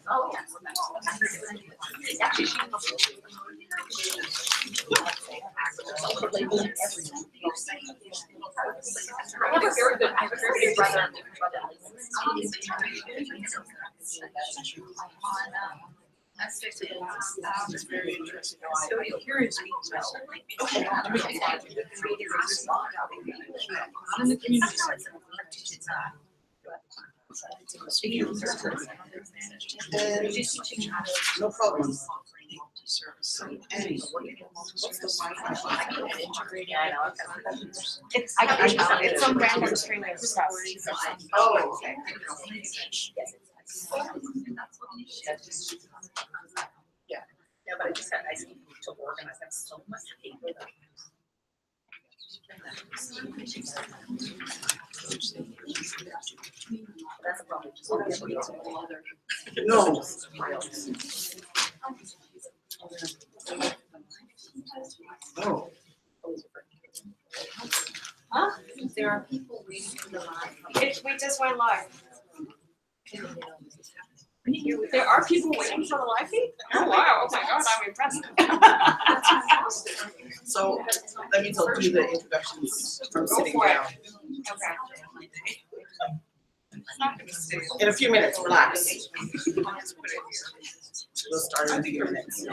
Oh, yeah. Actually, she I have a very good brother. That's very interesting. So you're curious. In the community. No problem. It's some random string of stuff. Oh, okay. Yeah, but I just had, I need to organize, I have so much paper. That's a problem. No. Oh. Huh? There are people waiting for the line. We just went live. There are people waiting for the live feed? Oh wow, oh my god, I'm impressed. So that means I'll do the introductions from sitting down. Okay. In a few minutes, relax. We'll start in a few minutes.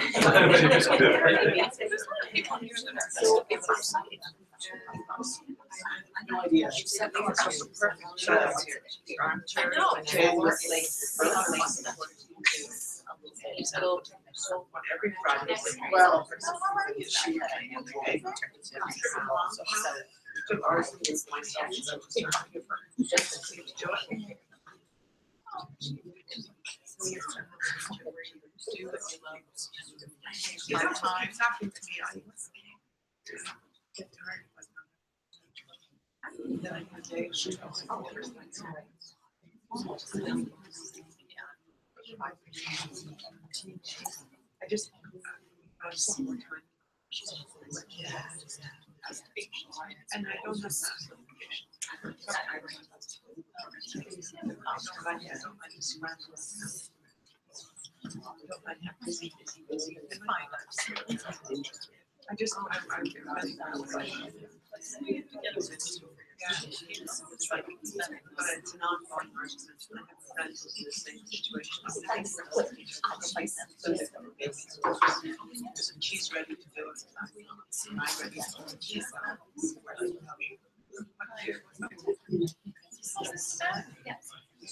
No idea. Every Friday. Well, I just and I don't have I just it's like, but it's not fun. I have friends in the same situation. She's ready to do it. I'm ready to do it.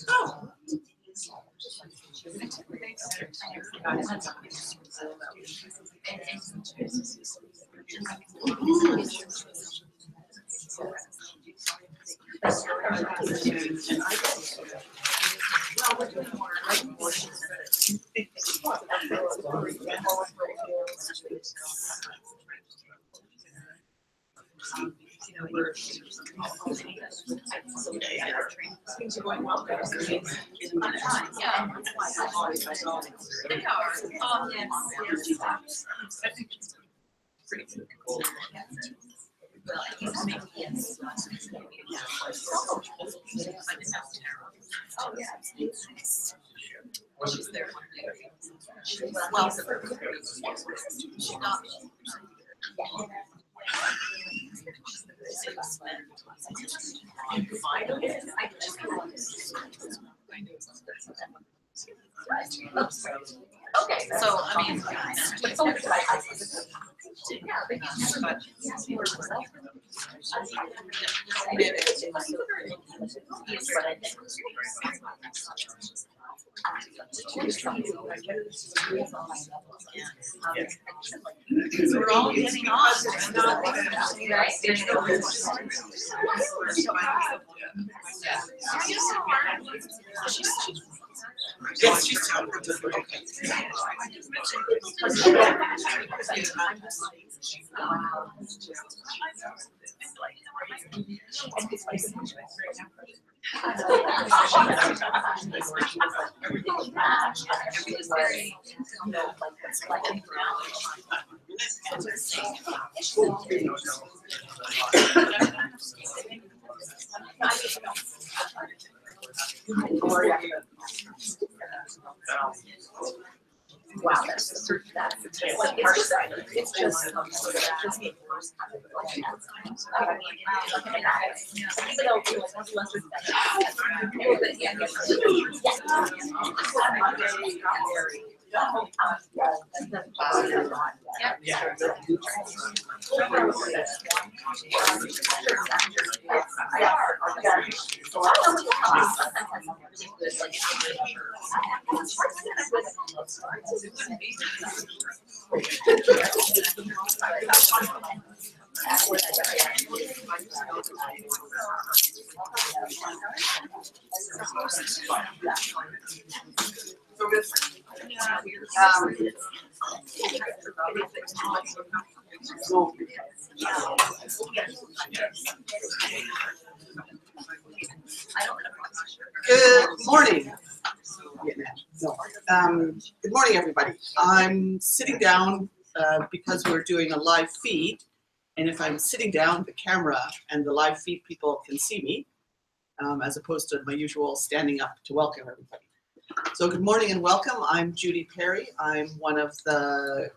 Oh. Things are going well. She's there. Well, Okay, so I mean, but so we're all getting on. Yes, she's down. Okay. Wow, that's it's just Good morning. Good morning, everybody. I'm sitting down because we're doing a live feed, and if I'm sitting down, the camera and the live feed people can see me, as opposed to my usual standing up to welcome everybody. So good morning and welcome. I'm Judy Perry. I'm one of the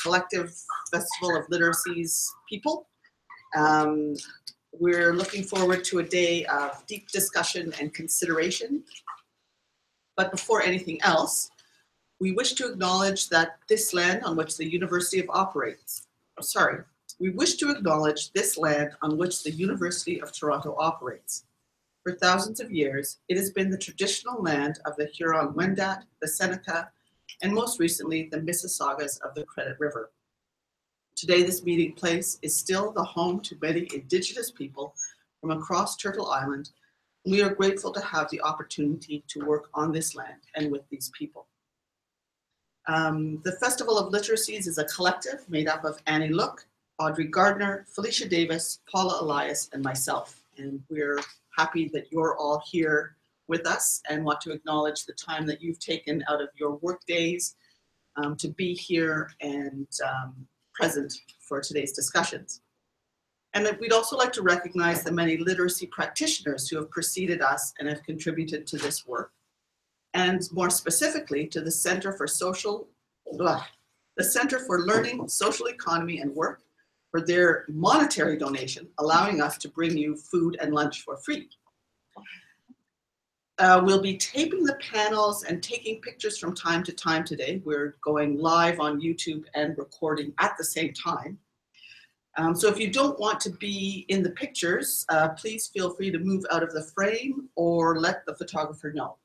Collective Festival of Literacies people. We're looking forward to a day of deep discussion and consideration. But before anything else, we wish to acknowledge that this land on which the University of Toronto operates. For thousands of years, it has been the traditional land of the Huron-Wendat, the Seneca, and most recently, the Mississaugas of the Credit River. Today, this meeting place is still the home to many Indigenous people from across Turtle Island. And we are grateful to have the opportunity to work on this land and with these people. The Festival of Literacies is a collective made up of Annie Look, Audrey Gardner, Felicia Davis, Paula Elias, and myself. And we're happy that you're all here with us and want to acknowledge the time that you've taken out of your work days to be here and present for today's discussions. And that we'd also like to recognize the many literacy practitioners who have preceded us and have contributed to this work. And more specifically to the Center for Learning, Social Economy and Work for their monetary donation, allowing us to bring you food and lunch for free. We'll be taping the panels and taking pictures from time to time today. We're going live on YouTube and recording at the same time. So if you don't want to be in the pictures, please feel free to move out of the frame or let the photographer know.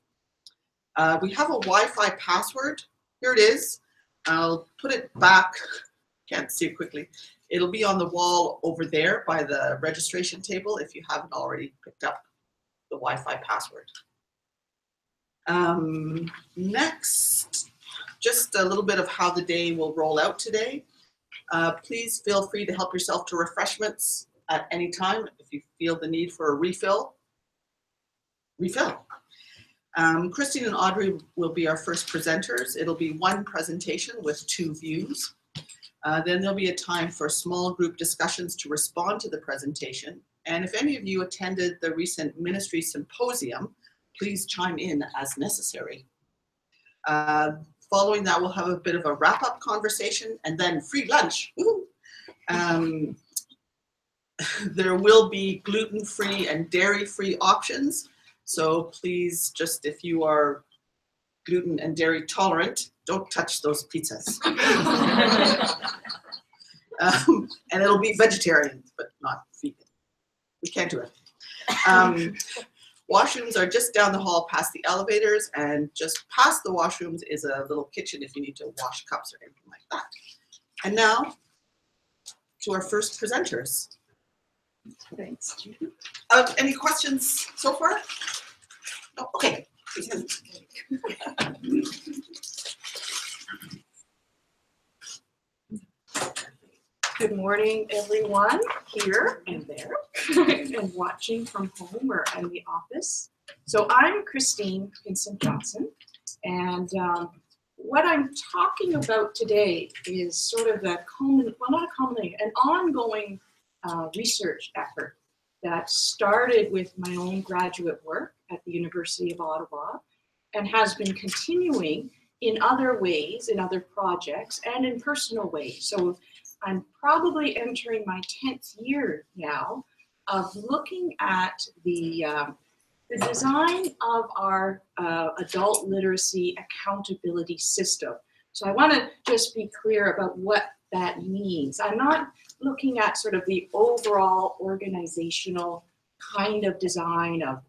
We have a Wi-Fi password. Here it is. I'll put it back. Can't see it quickly. It'll be on the wall over there by the registration table if you haven't already picked up the Wi-Fi password. Next, just a little bit of how the day will roll out today. Please feel free to help yourself to refreshments at any time if you feel the need for a refill. Christine and Audrey will be our first presenters. It'll be one presentation with 2 views. Then there'll be a time for small group discussions to respond to the presentation. And if any of you attended the recent ministry symposium, please chime in as necessary. Following that, we'll have a bit of a wrap-up conversation and then free lunch. There will be gluten-free and dairy-free options. So please, just if you are gluten and dairy tolerant, don't touch those pizzas. And it'll be vegetarian, but not vegan. We can't do it. Washrooms are just down the hall past the elevators, and just past the washrooms is a little kitchen if you need to wash cups or anything like that. And now to our first presenters. Thanks, Judy. Any questions so far? No? Okay. Good morning, everyone here and there and watching from home or in the office. So I'm Christine Vincent-Johnson, and what I'm talking about today is sort of an ongoing research effort that started with my own graduate work at the University of Ottawa and has been continuing in other ways, in other projects, and in personal ways. So I'm probably entering my 10th year now of looking at the design of our adult literacy accountability system. So I want to just be clear about what that means. I'm not looking at sort of the overall organizational kind of design of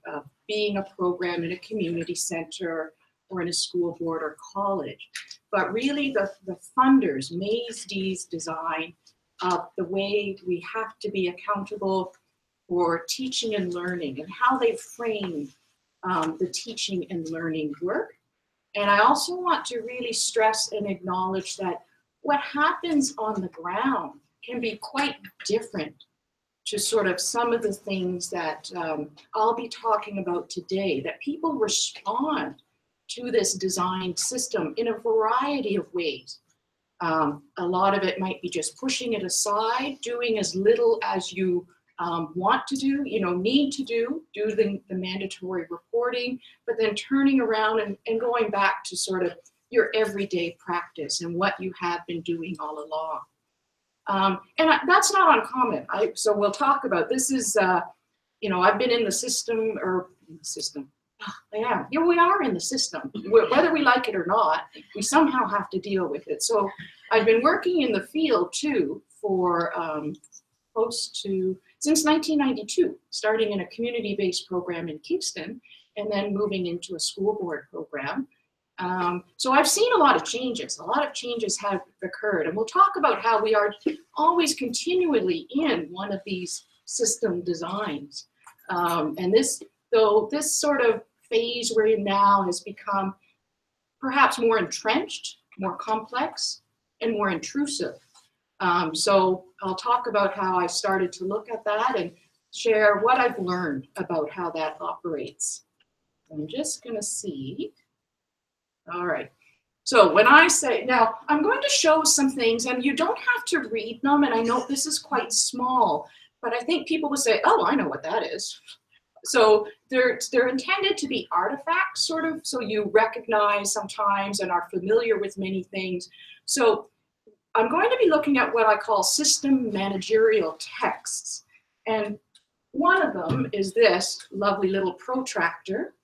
being a program in a community center or in a school board or college, but really the funders, Mays-D's design of the way we have to be accountable for teaching and learning and how they frame the teaching and learning work. And I also want to really stress and acknowledge that what happens on the ground can be quite different to sort of some of the things that I'll be talking about today, that people respond to this design system in a variety of ways. A lot of it might be just pushing it aside, doing as little as you want to do, need to do the mandatory reporting, but then turning around and going back to sort of your everyday practice and what you have been doing all along. That's not uncommon. So we'll talk about this is, I've been in the system. I am. We are in the system. Whether we like it or not, we somehow have to deal with it. So I've been working in the field too for since 1992, starting in a community-based program in Kingston and then moving into a school board program. So I've seen a lot of changes. A lot of changes have occurred, and we'll talk about how we are always continually in one of these system designs. And this sort of phase we're in now has become perhaps more entrenched, more complex, and more intrusive. So I'll talk about how I started to look at that and share what I've learned about how that operates. I'm just going to see. All right. So when I say, now I'm going to show some things, and you don't have to read them, and I know this is quite small, but I think people will say, oh, I know what that is. So they're intended to be artifacts, sort of, so you recognize sometimes and are familiar with many things. So I'm going to be looking at what I call system managerial texts. And one of them is this lovely little protractor.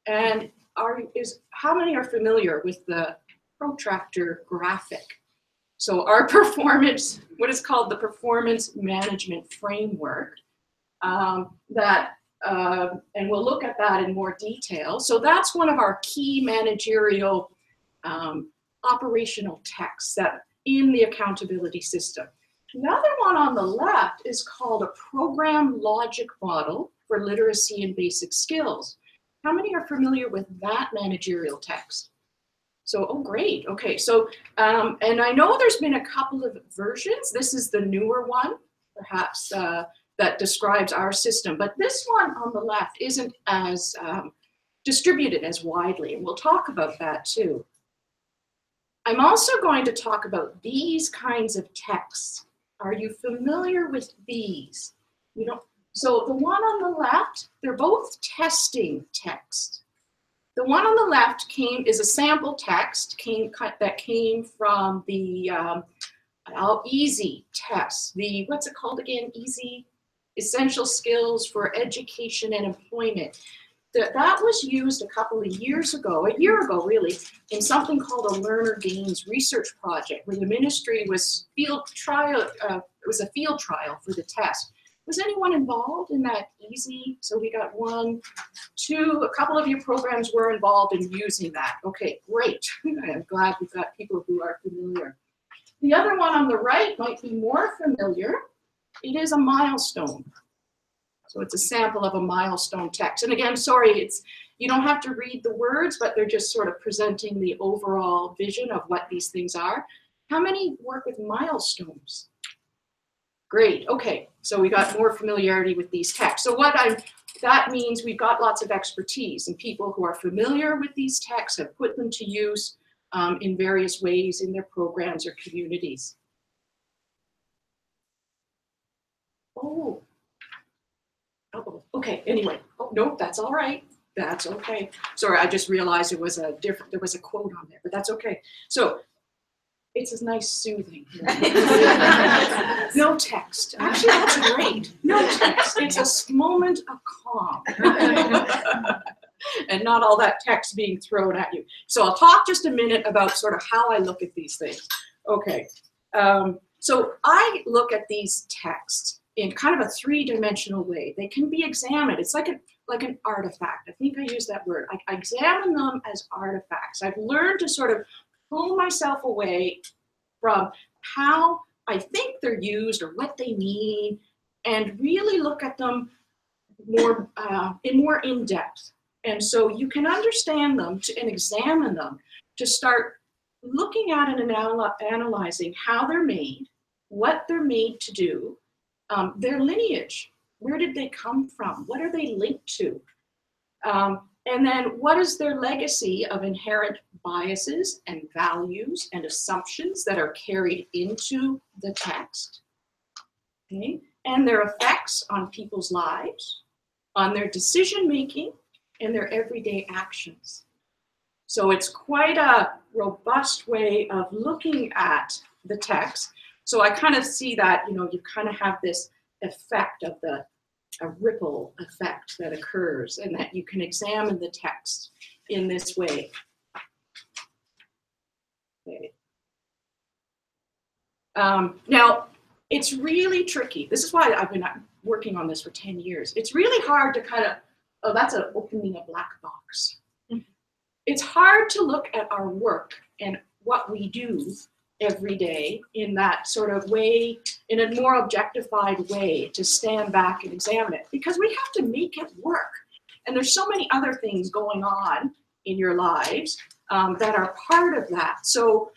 And how many are familiar with the protractor graphic? So our performance, what is called the performance management framework, and we'll look at that in more detail. So that's one of our key managerial operational texts that in the accountability system. The other one on the left is called a program logic model for literacy and basic skills. How many are familiar with that managerial text? So, oh, great. Okay, so, and I know there's been a couple of versions. This is the newer one, perhaps, that describes our system. But this one on the left isn't as distributed as widely, and we'll talk about that too. I'm also going to talk about these kinds of texts. Are you familiar with these? So the one on the left, they're both testing texts. The one on the left is a sample text that came from the EASY test. What's it called again? EASY, Essential Skills for Education and Employment. That was used a year ago really, in something called a Learner Gains Research Project, where the ministry was it was a field trial for the test. Was anyone involved in that EASY? So we got one, two, a couple of your programs were involved in using that. Okay, great. I'm glad we've got people who are familiar. The other one on the right might be more familiar. It is a milestone. So it's a sample of a milestone text. And again, sorry, you don't have to read the words, but they're just sort of presenting the overall vision of what these things are. How many work with milestones? Great, okay, so we got more familiarity with these texts. So that means we've got lots of expertise, and people who are familiar with these texts have put them to use in various ways in their programs or communities. Oh, okay, anyway, oh, no, that's all right. That's okay. Sorry, I just realized there was a quote on there, but that's okay. So it's a nice soothing. No text. Actually, that's great. No text. It's a moment of calm. And not all that text being thrown at you. So I'll talk just a minute about sort of how I look at these things. Okay. So I look at these texts in kind of a three-dimensional way. They can be examined. It's like an artifact. I think I used that word. I examine them as artifacts. I've learned to sort of pull myself away from how I think they're used or what they mean, and really look at them more in depth. And so you can understand them and examine them to start looking at and analyzing how they're made, what they're made to do, their lineage. Where did they come from? What are they linked to? And then what is their legacy of inherent biases and values and assumptions that are carried into the text? Okay? And their effects on people's lives, on their decision-making, and their everyday actions. So it's quite a robust way of looking at the text. So I kind of see that, you kind of have this effect of a ripple effect that occurs, and that you can examine the text in this way. Okay. Now, it's really tricky. This is why I've been working on this for 10 years. It's really hard to kind of, oh, that's an opening a black box. It's hard to look at our work and what we do every day in that sort of way, in a more objectified way, to stand back and examine it, because we have to make it work. And there's so many other things going on in your lives that are part of that. So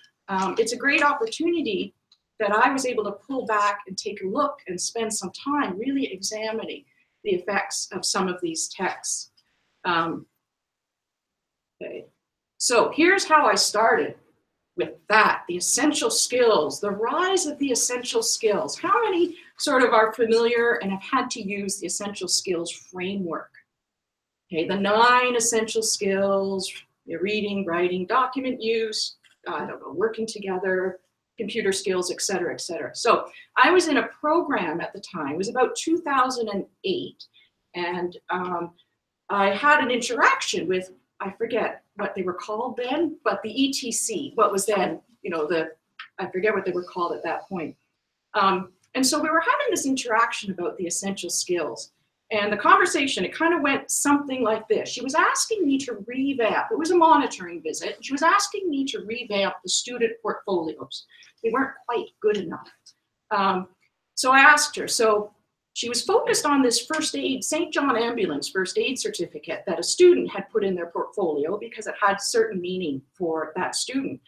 it's a great opportunity that I was able to pull back and take a look and spend some time really examining the effects of some of these texts. Okay. So here's how I started with that, the essential skills, the rise of the essential skills. How many sort of are familiar and have had to use the essential skills framework? Okay, the 9 essential skills, your reading, writing, document use, working together, computer skills, et cetera, et cetera. So I was in a program at the time, it was about 2008, and I had an interaction with, I forget what they were called then, but the ETC, what was then, I forget what they were called at that point. And so we were having this interaction about the essential skills. And the conversation, it kind of went something like this. She was asking me to revamp, it was a monitoring visit, and she was asking me to revamp the student portfolios. They weren't quite good enough. So I asked her, so she was focused on this first aid, St. John Ambulance first aid certificate that a student had put in their portfolio because it had certain meaning for that student.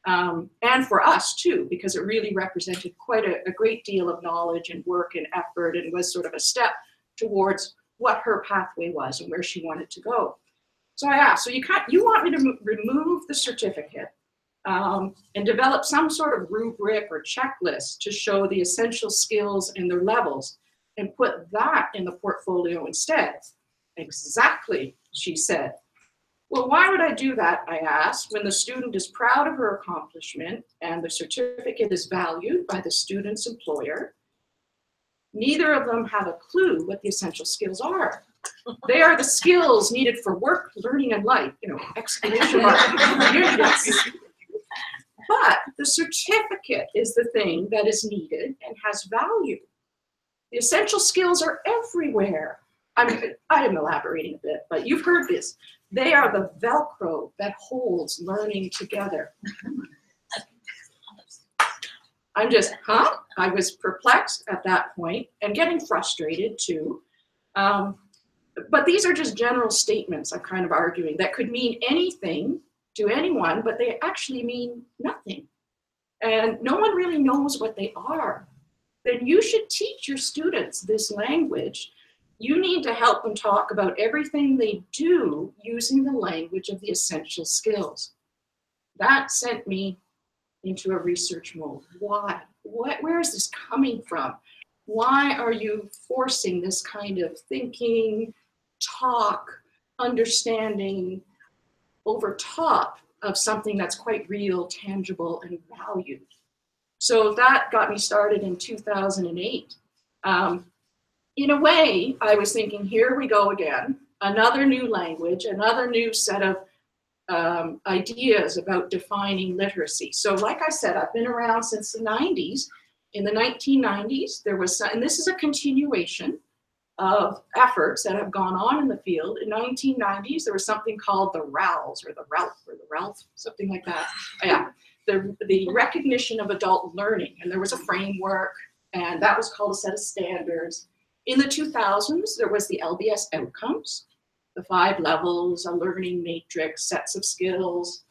And for us too, because it really represented quite a great deal of knowledge and work and effort, and was sort of a step towards what her pathway was and where she wanted to go. So I asked, so you want me to remove the certificate and develop some sort of rubric or checklist to show the essential skills and their levels, and put that in the portfolio instead? Exactly, she said. Well, why would I do that, I asked, when the student is proud of her accomplishment and the certificate is valued by the student's employer? Neither of them have a clue what the essential skills are. They are the skills needed for work, learning, and life, exclamation mark. But the certificate is the thing that is needed and has value. The essential skills are everywhere. I am elaborating a bit, but you've heard this. They are the Velcro that holds learning together. I'm just, I was perplexed at that point and getting frustrated too. But these are just general statements, I'm kind of arguing, that could mean anything to anyone, but they actually mean nothing. And no one really knows what they are. Then you should teach your students this language. You need to help them talk about everything they do using the language of the essential skills. That sent me into a research mode. Why? Where is this coming from? Why are you forcing this kind of thinking, talk, understanding over top of something that's quite real, tangible, and valued. So that got me started in 2008. In a way, I was thinking, here we go again, another new language, another new set of ideas about defining literacy. So like I said, I've been around since the 90s. In the 1990s, there was, and this is a continuation of efforts that have gone on in the field. In 1990s, there was something called the RALs, or the RALPH, something like that. Yeah, the recognition of adult learning, and there was a framework, and that was called a set of standards. In the 2000s, there was the LBS outcomes, the 5 levels, a learning matrix, sets of skills.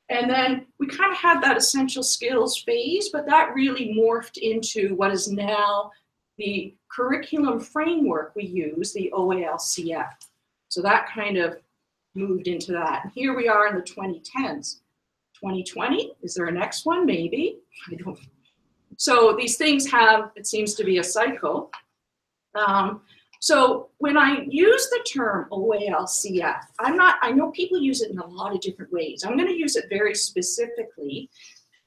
And then we kind of had that essential skills phase, but that really morphed into what is now the curriculum framework we use, the OALCF. So that kind of moved into that. And here we are in the 2010s. 2020, is there a next one? Maybe, I don't. So these things have, it seems to be a cycle. So when I use the term OALCF, I know people use it in a lot of different ways. I'm going to use it very specifically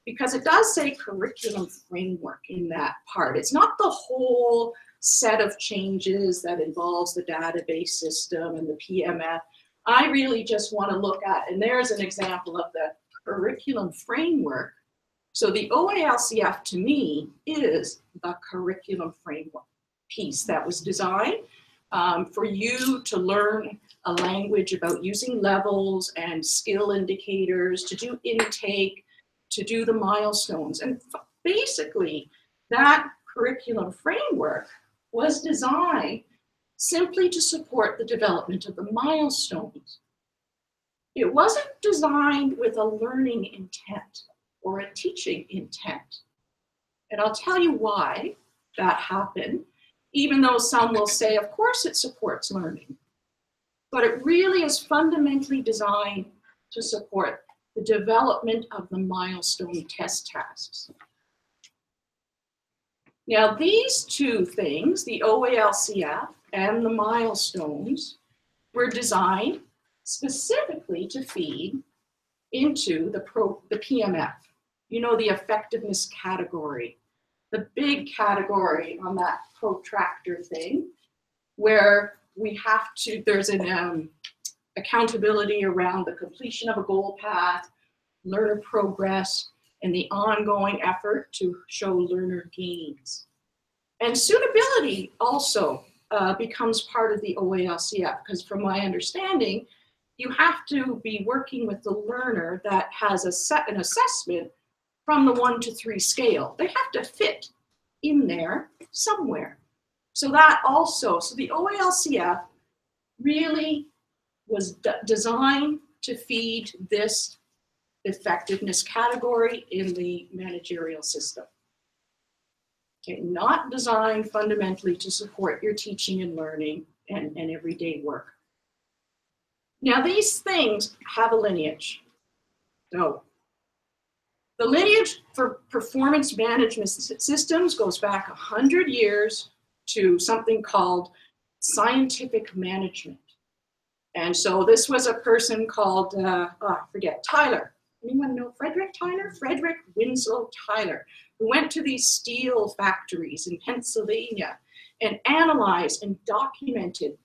because it does say curriculum framework in that part. It's not the whole set of changes that involves the database system and the PMF. I really just want to look at, and there's an example of the curriculum framework. So the OALCF to me is the curriculum framework piece that was designed for you to learn a language about using levels and skill indicators, to do intake, to do the milestones. And basically, that curriculum framework was designed simply to support the development of the milestones. It wasn't designed with a learning intent or a teaching intent. And I'll tell you why that happened, even though some will say, of course it supports learning. But it really is fundamentally designed to support the development of the milestone test tasks. Now these two things, the OALCF and the milestones, were designed specifically to feed into the PMF, you know, the effectiveness category, the big category on that protractor thing, where we have to, there's an accountability around the completion of a goal path, learner progress, and the ongoing effort to show learner gains. And suitability also becomes part of the OALCF, because from my understanding, you have to be working with the learner that has an assessment from the 1 to 3 scale. They have to fit in there somewhere. So that also, so the OALCF really was designed to feed this effectiveness category in the managerial system. Okay, not designed fundamentally to support your teaching and learning and everyday work. Now these things have a lineage. So the lineage for performance management systems goes back 100 years to something called scientific management. And so this was a person called, I forget, Tyler. Anyone know Frederick Tyler? Frederick Winslow Tyler, who went to these steel factories in Pennsylvania and analyzed and documented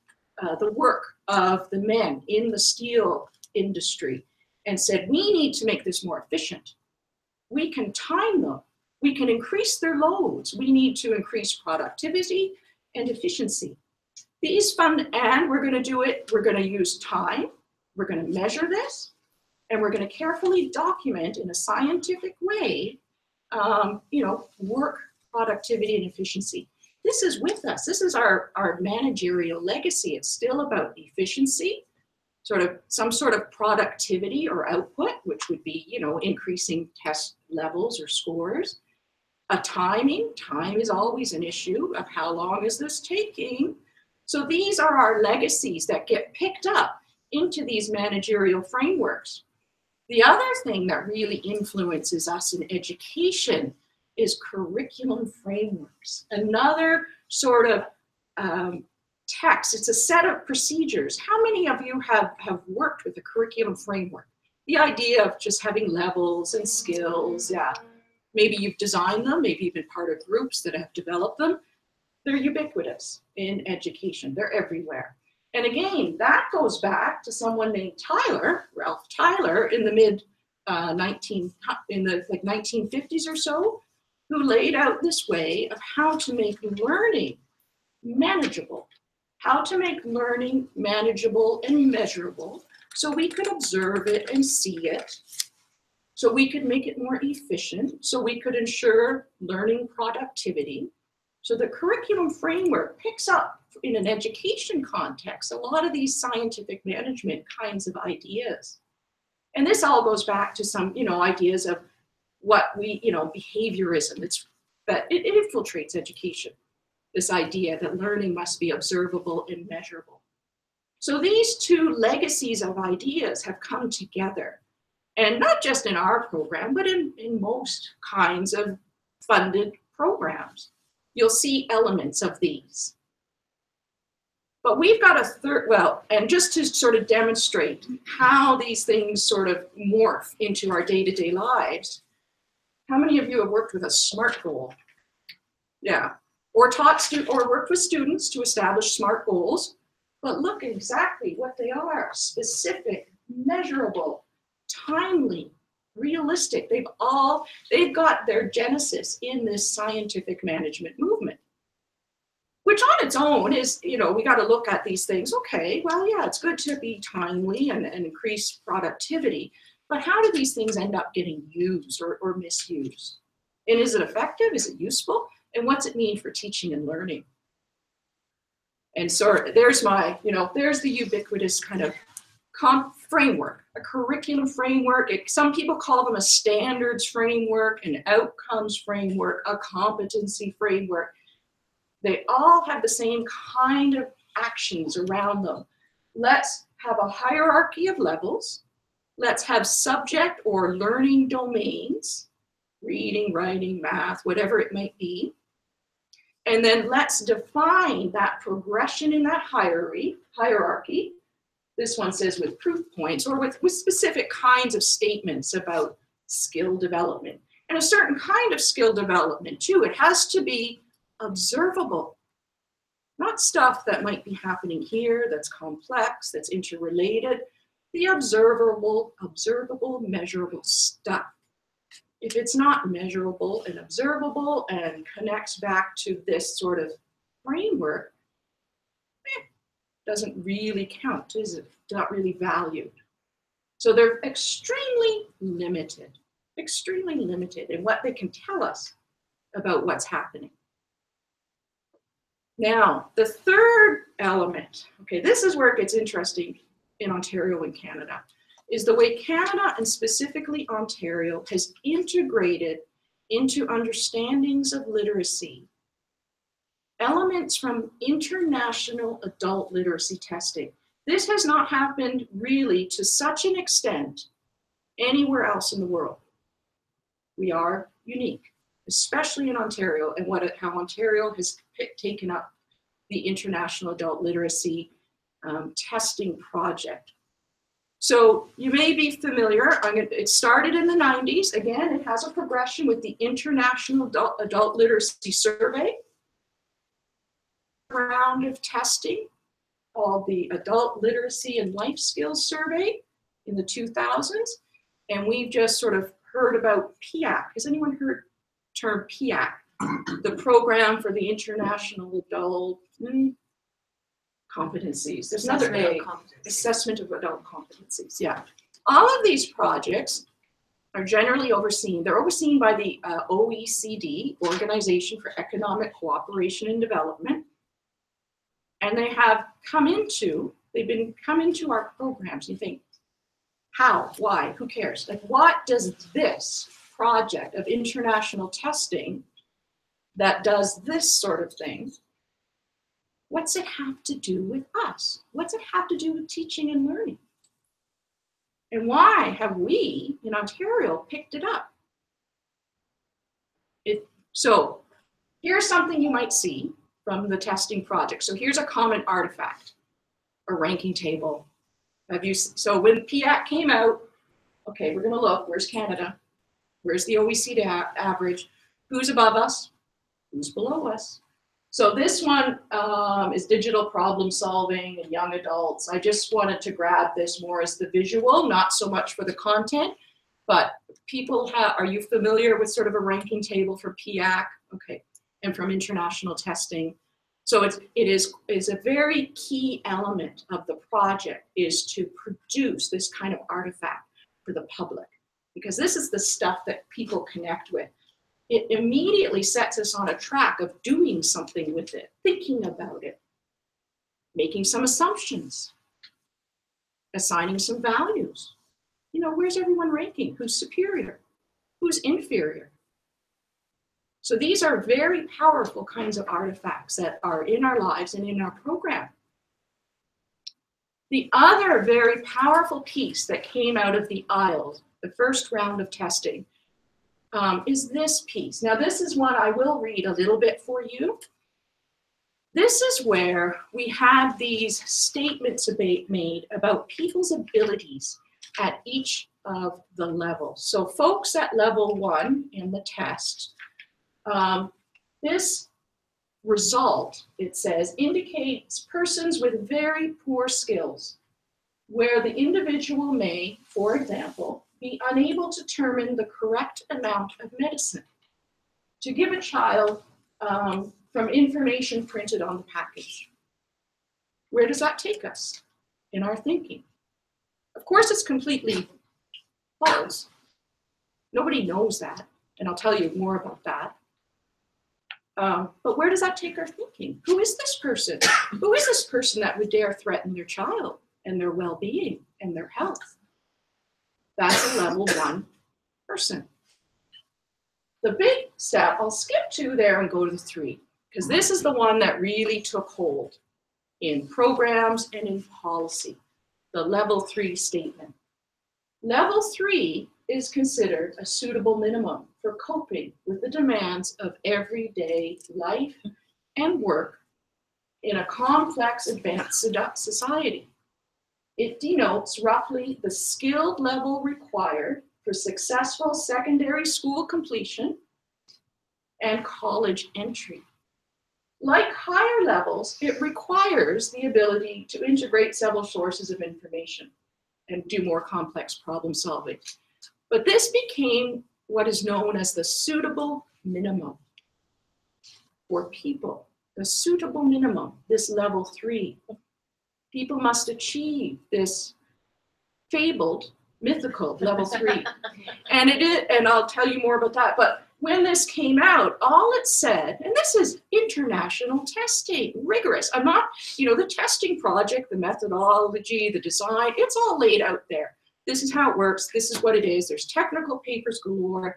the work of the men in the steel industry and said, we need to make this more efficient. We can time them. We can increase their loads. We need to increase productivity and efficiency. And we're going to do it, we're going to use time, we're going to measure this, and we're going to carefully document in a scientific way, work, productivity, and efficiency. This is with us. This is our managerial legacy. It's still about efficiency, some sort of productivity or output, which would be, increasing test levels or scores. Time is always an issue of how long is this taking. So these are our legacies that get picked up into these managerial frameworks. The other thing that really influences us in education is curriculum frameworks. Another sort of text. It's a set of procedures. How many of you have worked with a curriculum framework? The idea of just having levels and skills, yeah. Maybe you've designed them, maybe you've been part of groups that have developed them. They're ubiquitous in education, they're everywhere. And again, that goes back to someone named Tyler, Ralph Tyler, in the in the 1950s or so, who laid out this way of how to make learning manageable, how to make learning manageable and measurable so we could observe it and see it, so we could make it more efficient, so we could ensure learning productivity. So the curriculum framework picks up in an education context a lot of these scientific management kinds of ideas. And this all goes back to some, ideas of what we, behaviorism. That it infiltrates education. This idea that learning must be observable and measurable. So these two legacies of ideas have come together, and not just in our program, but in most kinds of funded programs. You'll see elements of these. But we've got a third, and just to sort of demonstrate how these things sort of morph into our day-to-day lives, how many of you have worked with a SMART goal? Yeah. Or worked with students to establish SMART goals, but look exactly what they are: specific, measurable, timely, realistic. They've got their genesis in this scientific management movement, which on its own is, we got to look at these things. Okay, well, yeah, it's good to be timely and increase productivity, but how do these things end up getting used or misused? And is it effective? Is it useful? And what's it mean for teaching and learning? And so there's there's the ubiquitous kind of framework, a curriculum framework. Some people call them a standards framework, an outcomes framework, a competency framework. They all have the same kind of actions around them. Let's have a hierarchy of levels. Let's have subject or learning domains, reading, writing, math, whatever it might be. And then let's define that progression in that hierarchy. This one says with proof points or with specific kinds of statements about skill development. And a certain kind of skill development too. It has to be observable, not stuff that might be happening here that's complex, that's interrelated. The observable, measurable stuff. If it's not measurable and observable and connects back to this sort of framework, doesn't really count, is it? Not really valued. So they're extremely limited in what they can tell us about what's happening. Now, the third element, okay, this is where it gets interesting in Ontario and Canada, is the way Canada, and specifically Ontario, has integrated into understandings of literacy elements from international adult literacy testing. This has not happened really to such an extent anywhere else in the world. We are unique, especially in Ontario, and how Ontario has taken up the international adult literacy testing project. So you may be familiar, it started in the 90s. Again, it has a progression with the International Adult Literacy Survey. Round of testing called the Adult Literacy and Life Skills Survey in the 2000s. And we've just sort of heard about PIAC. Has anyone heard the term PIAC? The Program for the International Adult Competencies. There's another A, Assessment of Adult Competencies, yeah. All of these projects are generally overseen. They're overseen by the OECD, Organization for Economic Cooperation and Development. And they've come into our programs. You think, how, why, who cares? Like, what does this project of international testing that does this sort of thing, what's it have to do with us? What's it have to do with teaching and learning? And why have we in Ontario picked it up? So here's something you might see. from the testing project. So here's a common artifact, a ranking table. So when PIAC came out, okay, we're gonna look, where's Canada? Where's the OECD average? Who's above us? Who's below us? So this one is digital problem solving and young adults. I just wanted to grab this more as the visual, not so much for the content, but people are you familiar with sort of a ranking table for PIAC? Okay, and from international testing. So it is a very key element of the project is to produce this kind of artifact for the public, because this is the stuff that people connect with. It immediately sets us on a track of doing something with it, thinking about it, making some assumptions, assigning some values. You know, where's everyone ranking? Who's superior? Who's inferior? So these are very powerful kinds of artifacts that are in our lives and in our program. The other very powerful piece that came out of the IELTS, the first round of testing, is this piece. Now this is one I will read a little bit for you. This is where we had these statements made about people's abilities at each of the levels. So folks at level 1 in the test, this result, it says, indicates persons with very poor skills, where the individual may, for example, be unable to determine the correct amount of medicine to give a child from information printed on the package. Where does that take us in our thinking? Of course, it's completely false. Nobody knows that, and I'll tell you more about that. But where does that take our thinking? Who is this person? Who is this person that would dare threaten your child and their well-being and their health? That's a level 1 person. The big step, I'll skip 2 there and go to 3, because this is the one that really took hold in programs and in policy, the level 3 statement. Level 3 is considered a suitable minimum for coping with the demands of everyday life and work in a complex, advanced society. It denotes roughly the skilled level required for successful secondary school completion and college entry. Like higher levels, it requires the ability to integrate several sources of information and do more complex problem solving. But this became what is known as the suitable minimum for people. The suitable minimum, this level 3. People must achieve this fabled, mythical level 3. And it is, and I'll tell you more about that. But when this came out, all it said, and this is international testing, rigorous. I'm not, the testing project, the methodology, the design, it's all laid out there. This is how it works. This is what it is. There's technical papers galore.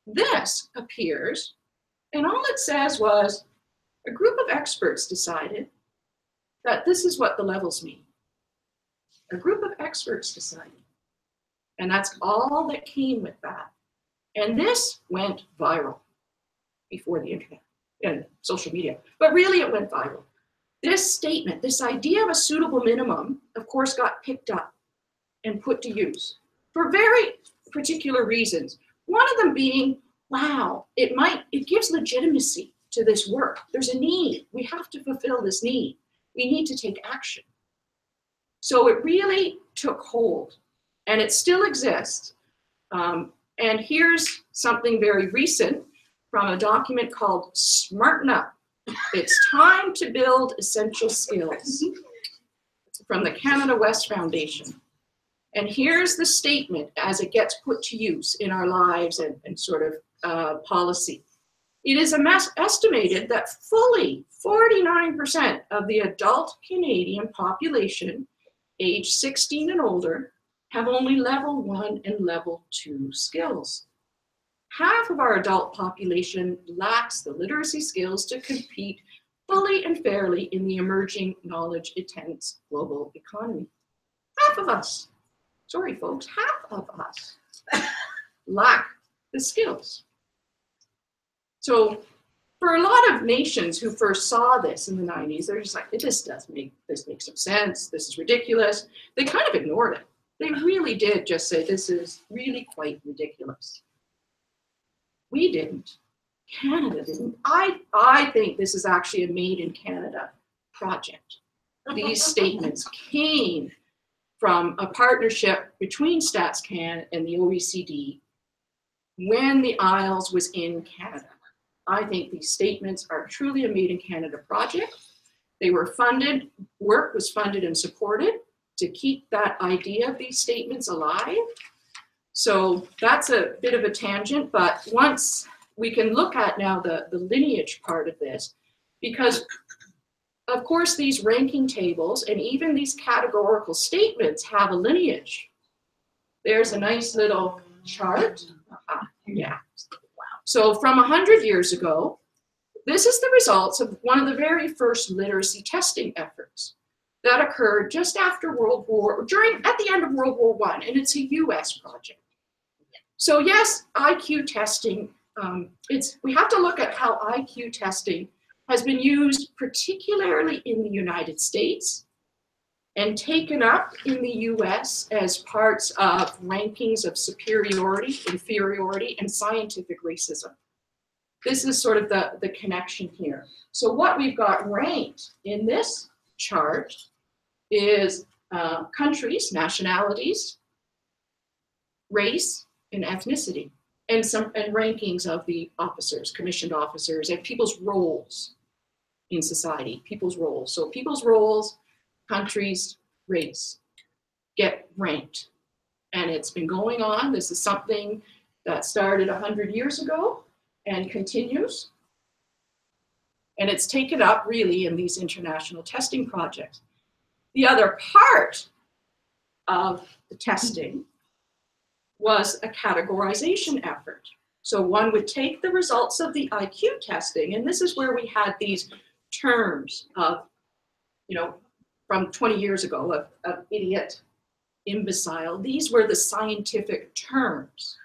This appears, and all it says was a group of experts decided that this is what the levels mean. A group of experts decided. And that's all that came with that. And this went viral before the internet and social media, but really it went viral. This statement, this idea of a suitable minimum, of course, got picked up and put to use for very particular reasons. One of them being, wow, it gives legitimacy to this work. There's a need. We have to fulfill this need. We need to take action. So it really took hold, and it still exists. And here's something very recent from a document called Smarten Up. It's time to build essential skills. It's from the Canada West Foundation. And here's the statement as it gets put to use in our lives and sort of policy. It is estimated that fully 49% of the adult Canadian population, age 16 and older, have only level 1 and level 2 skills. Half of our adult population lacks the literacy skills to compete fully and fairly in the emerging knowledge-intense global economy. Half of us, sorry folks, half of us lack the skills. So for a lot of nations who first saw this in the 90s, they're just like, this makes some sense. This is ridiculous. They kind of ignored it. They really did just say, this is really quite ridiculous. We didn't. Canada didn't. I think this is actually a made in Canada project. These statements came from a partnership between StatsCan and the OECD when the Isles was in Canada. I think these statements are truly a made in Canada project. They were funded, work was funded and supported to keep that idea of these statements alive. So that's a bit of a tangent, but once we can look at now the lineage part of this, because of course these ranking tables and even these categorical statements have a lineage. There's a nice little chart. Yeah. So from 100 years ago, this is the results of one of the very first literacy testing efforts that occurred just after at the end of World War I, and it's a US project. So yes, IQ testing, we have to look at how IQ testing has been used particularly in the United States and taken up in the US as parts of rankings of superiority, inferiority, and scientific racism. This is sort of the connection here. So what we've got ranked in this chart is countries, nationalities, race, and ethnicity, and rankings of the officers, commissioned officers, and people's roles in society, people's roles. So people's roles, countries, race get ranked. And it's been going on. This is something that started 100 years ago and continues. And it's taken up really in these international testing projects. The other part of the testing was a categorization effort. So one would take the results of the IQ testing, and this is where we had these terms of, from 20 years ago of idiot, imbecile. These were the scientific terms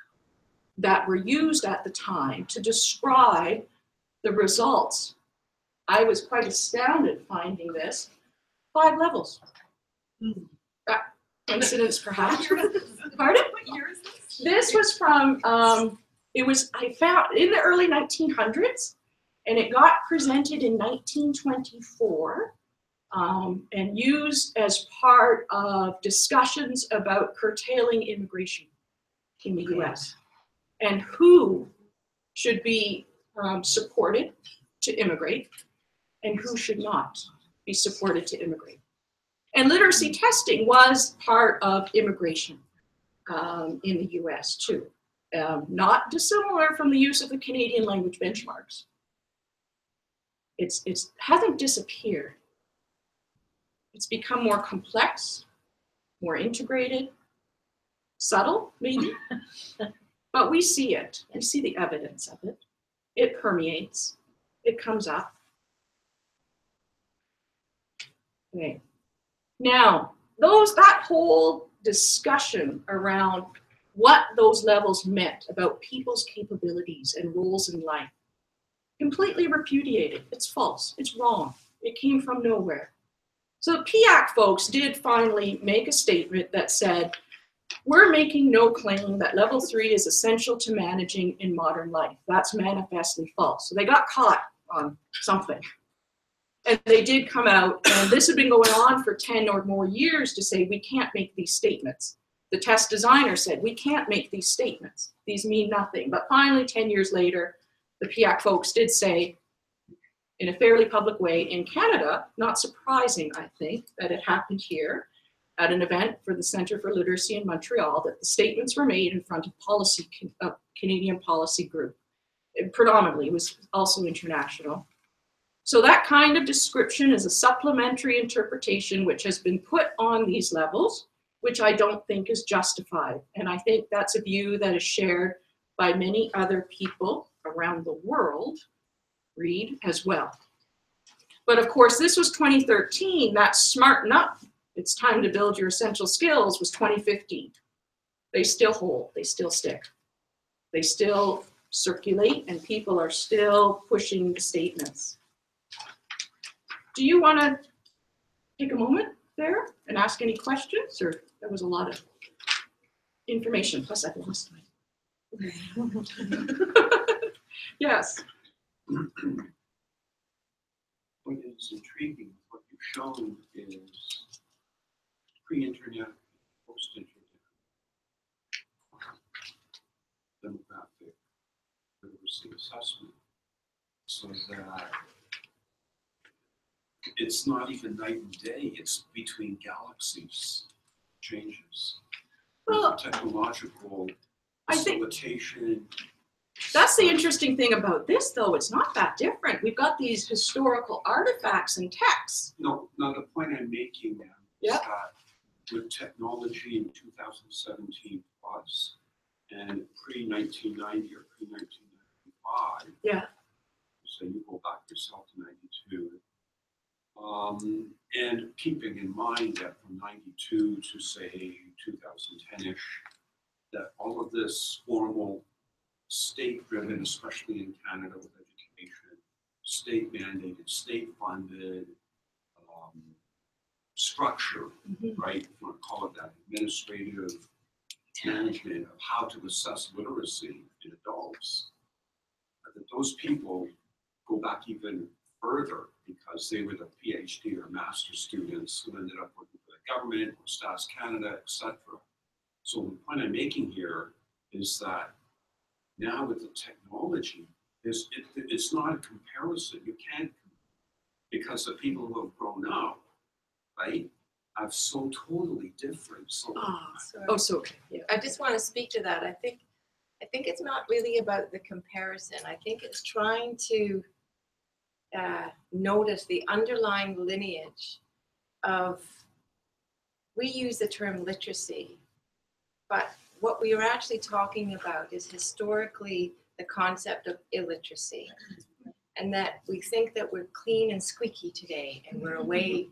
that were used at the time to describe the results. I was quite astounded finding this. 5 levels. Coincidence, perhaps. Pardon? What year is this? This was from, I found in the early 1900s, and it got presented in 1924 and used as part of discussions about curtailing immigration in the US and who should be supported to immigrate and who should not be supported to immigrate. And literacy testing was part of immigration in the US too. Not dissimilar from the use of the Canadian language benchmarks. It hasn't disappeared. It's become more complex, more integrated, subtle maybe, but we see it. We see the evidence of it. It permeates, it comes up. Okay. Now, that whole discussion around what those levels meant about people's capabilities and roles in life, completely repudiated. It's false, it's wrong. It came from nowhere. So the PIAC folks did finally make a statement that said, we're making no claim that level 3 is essential to managing in modern life. That's manifestly false. So they got caught on something. And they did come out, and this had been going on for 10 or more years to say, we can't make these statements. The test designer said, we can't make these statements. These mean nothing. But finally, 10 years later, the PIAC folks did say, in a fairly public way, in Canada, not surprising, I think, that it happened here at an event for the Centre for Literacy in Montreal, that the statements were made in front of Canadian policy group. It predominantly was also international. So that kind of description is a supplementary interpretation which has been put on these levels, which I don't think is justified. And I think that's a view that is shared by many other people around the world, read as well. But of course, this was 2013, that smarten up, it's time to build your essential skills was 2015. They still hold, they still stick. They still circulate and people are still pushing the statements. Do you want to take a moment there and ask any questions, or that was a lot of information, plus I've lost my. Yes. What is intriguing, what you've shown is pre-internet, post-internet demographic literacy assessment, so that it's not even night and day, it's between galaxies changes. Well, Technological I think facilitation. that's the interesting thing about this, though. It's not that different. We've got these historical artifacts and texts. No, the point I'm making now is Yeah. that with technology in 2017 plus and pre-1990 or pre-1995, Yeah. so you go back yourself to 92, and keeping in mind that from 92 to say 2010-ish, that all of this formal state-driven, especially in Canada with education, state-mandated, state-funded structure, Mhm. right? If you want to call it that, administrative management of how to assess literacy in adults. That those people go back even further because they were the PhD or master students who ended up working for the government or Stats Canada, etc. So the point I'm making here is that now with the technology, it's not a comparison. You can't, because the people who have grown up, right, are so totally different. So Oh, so okay. Yeah. I just want to speak to that. I think it's not really about the comparison. I think it's trying to notice the underlying lineage of, we use the term literacy, but what we are actually talking about is historically the concept of illiteracy. And that we think that we're clean and squeaky today and we're away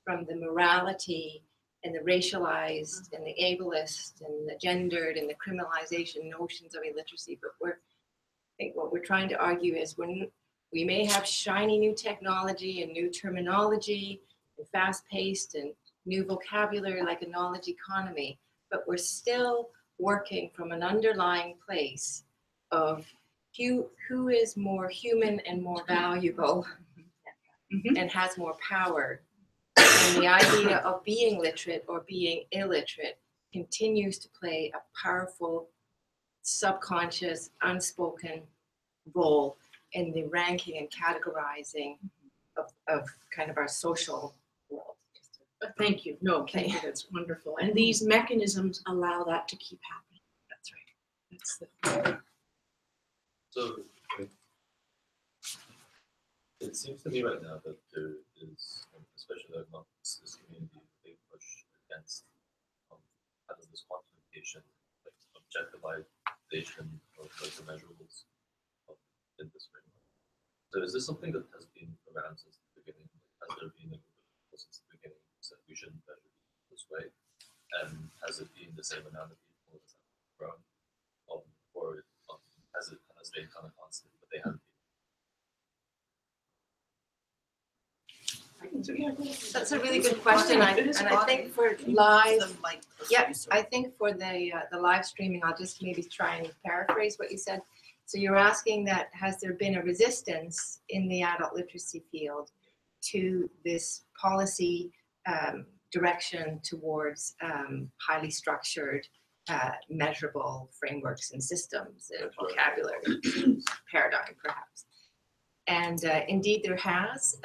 from the morality and the racialized and the ableist and the gendered and the criminalization notions of illiteracy. But I think what we're trying to argue is when we may have shiny new technology and new terminology and fast-paced and new vocabulary like a knowledge economy, but we're still working from an underlying place of who is more human and more valuable and has more power. And the idea of being literate or being illiterate continues to play a powerful, subconscious, unspoken role in the ranking and categorizing of kind of our social world. Thank you. No, thank you. That's wonderful. And these mechanisms allow that to keep happening. That's right. That's the. So it seems to me right now that there is, especially amongst this community, a big push against kind of this quantification, like objectivization of like the measurables in this framework. So is this something that has been around since the beginning? Has there been a group of people since the beginning who said we shouldn't measure this way? And has it been the same amount of people that have grown? Or has it stayed kind of constant, but they haven't been? That's a really good question. I think for live, I think for the live streaming, I'll just maybe try and paraphrase what you said. So you're asking that has there been a resistance in the adult literacy field to this policy direction towards highly structured, measurable frameworks and systems and vocabulary paradigm, perhaps. And indeed there has.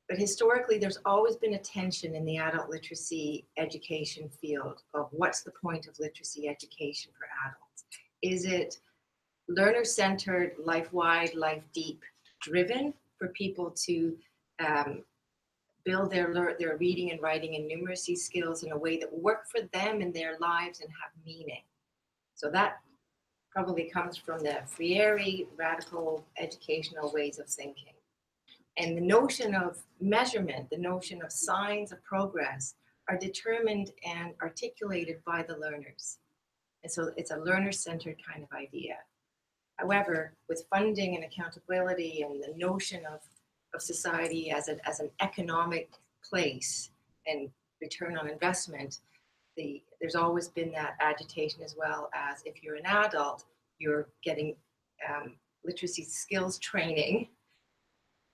But historically, there's always been a tension in the adult literacy education field of what's the point of literacy education for adults? Is it learner-centered, life-wide, life-deep driven for people to build their reading and writing and numeracy skills in a way that work for them in their lives and have meaning? So that probably comes from the Freire radical educational ways of thinking. And the notion of measurement, the notion of signs of progress are determined and articulated by the learners. And so it's a learner-centered kind of idea. However, with funding and accountability and the notion of society as an economic place and return on investment, there's always been that agitation as well as if you're an adult, you're getting literacy skills training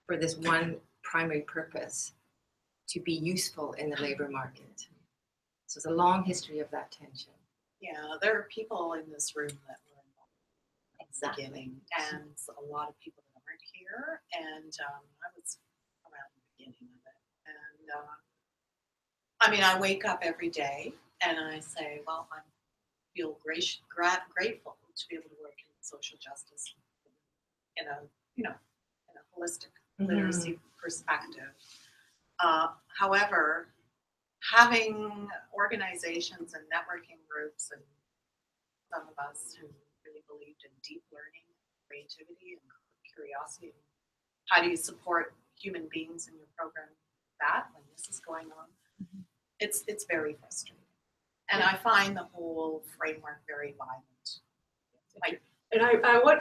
for this one primary purpose, to be useful in the labor market. So it's a long history of that tension. Yeah, there are people in this room that were involved at the Exactly. beginning, and a lot of people that aren't here. And I was around the beginning of it. And I mean, I wake up every day and I say, well, I feel grateful to be able to work in social justice in a, in a holistic literacy perspective. However, having organizations and networking groups, and some of us who really believed in deep learning, creativity, and curiosity, and how do you support human beings in your program that when this is going on, it's very frustrating. And I find the whole framework very violent. And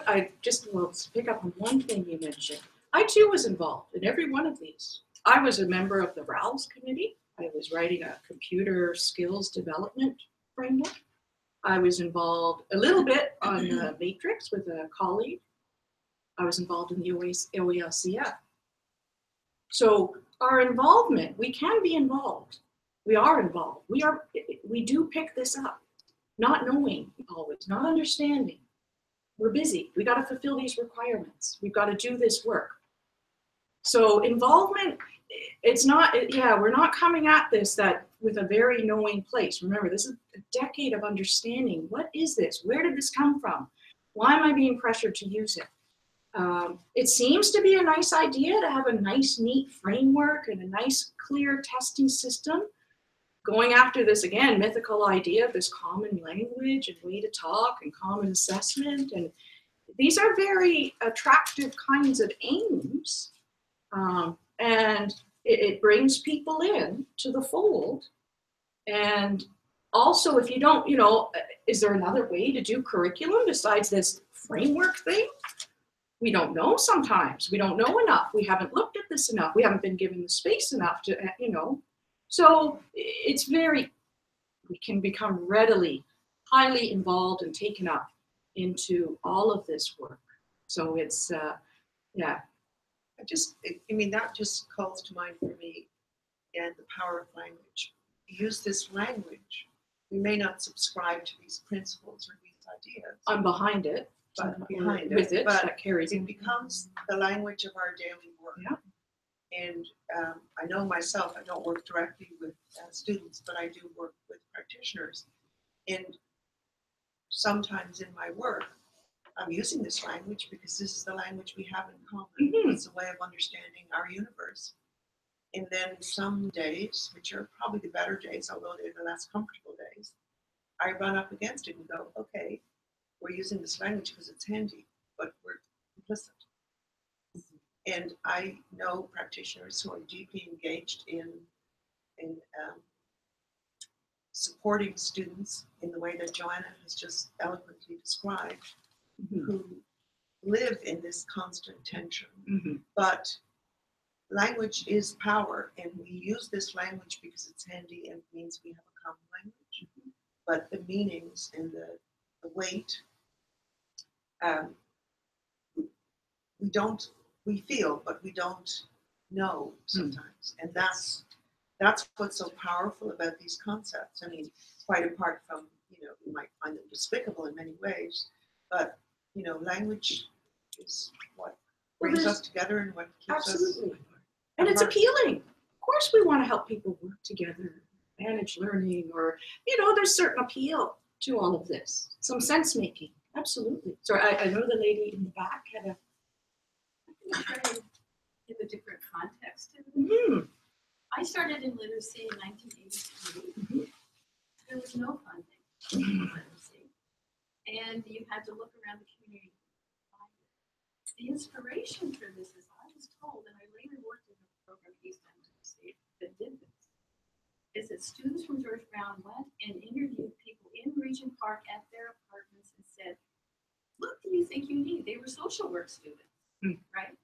I just will pick up on one thing you mentioned. I too was involved in every one of these. I was a member of the RALS committee. I was writing a computer skills development framework. I was involved a little bit on the Matrix with a colleague. I was involved in the OELCF. So our involvement, we can be involved. We are involved. We do pick this up, not knowing always, not understanding. We're busy. We got to fulfill these requirements. We've got to do this work. So involvement, it's not, we're not coming at this with a very knowing place. Remember, this is a decade of understanding. What is this? Where did this come from? Why am I being pressured to use it? It seems to be a nice idea to have a nice, neat framework and a nice, clear testing system. Going after this, again, mythical idea of this common language and way to talk and common assessment. And these are very attractive kinds of aims. And it brings people in to the fold. And also, if you don't, is there another way to do curriculum besides this framework thing? We don't know sometimes. We don't know enough. We haven't looked at this enough. We haven't been given the space enough to, So it's we can become readily, highly involved and taken up into all of this work. So it's, That just calls to mind for me, and the power of language. We use this language. We may not subscribe to these principles or these ideas. I'm behind it, But but behind with it, but that carries it in. becomes the language of our daily work. Yeah. And I know myself, I don't work directly with students, but I do work with practitioners. And sometimes in my work, I'm using this language because this is the language we have in common. Mhm. It's a way of understanding our universe. And then some days, which are probably the better days, although they're the less comfortable days, I run up against it and go, okay, we're using this language because it's handy, but we're complicit. And I know practitioners who are deeply engaged in supporting students in the way that Joanna has just eloquently described, who live in this constant tension. Mm-hmm. But language is power, and we use this language because it's handy and means we have a common language. But the meanings and the weight, we feel, but we don't know sometimes. And that's what's so powerful about these concepts. I mean, quite apart from, you might find them despicable in many ways, but, language is what brings us together and what keeps Absolutely. us. And it's appealing. Of course we want to help people work together, manage learning, or, there's certain appeal to all of this. Some sense making. Absolutely. So I know the lady in the back had Give a different context to it. Mm-hmm. I started in literacy in 1983. Mm-hmm. There was no funding for literacy, and you had to look around the community. The inspiration for this is I was told, and I later worked in a program at East End that did this. is that students from George Brown went and interviewed people in Regent Park at their apartments and said, what do you think you need? They were social work students, right?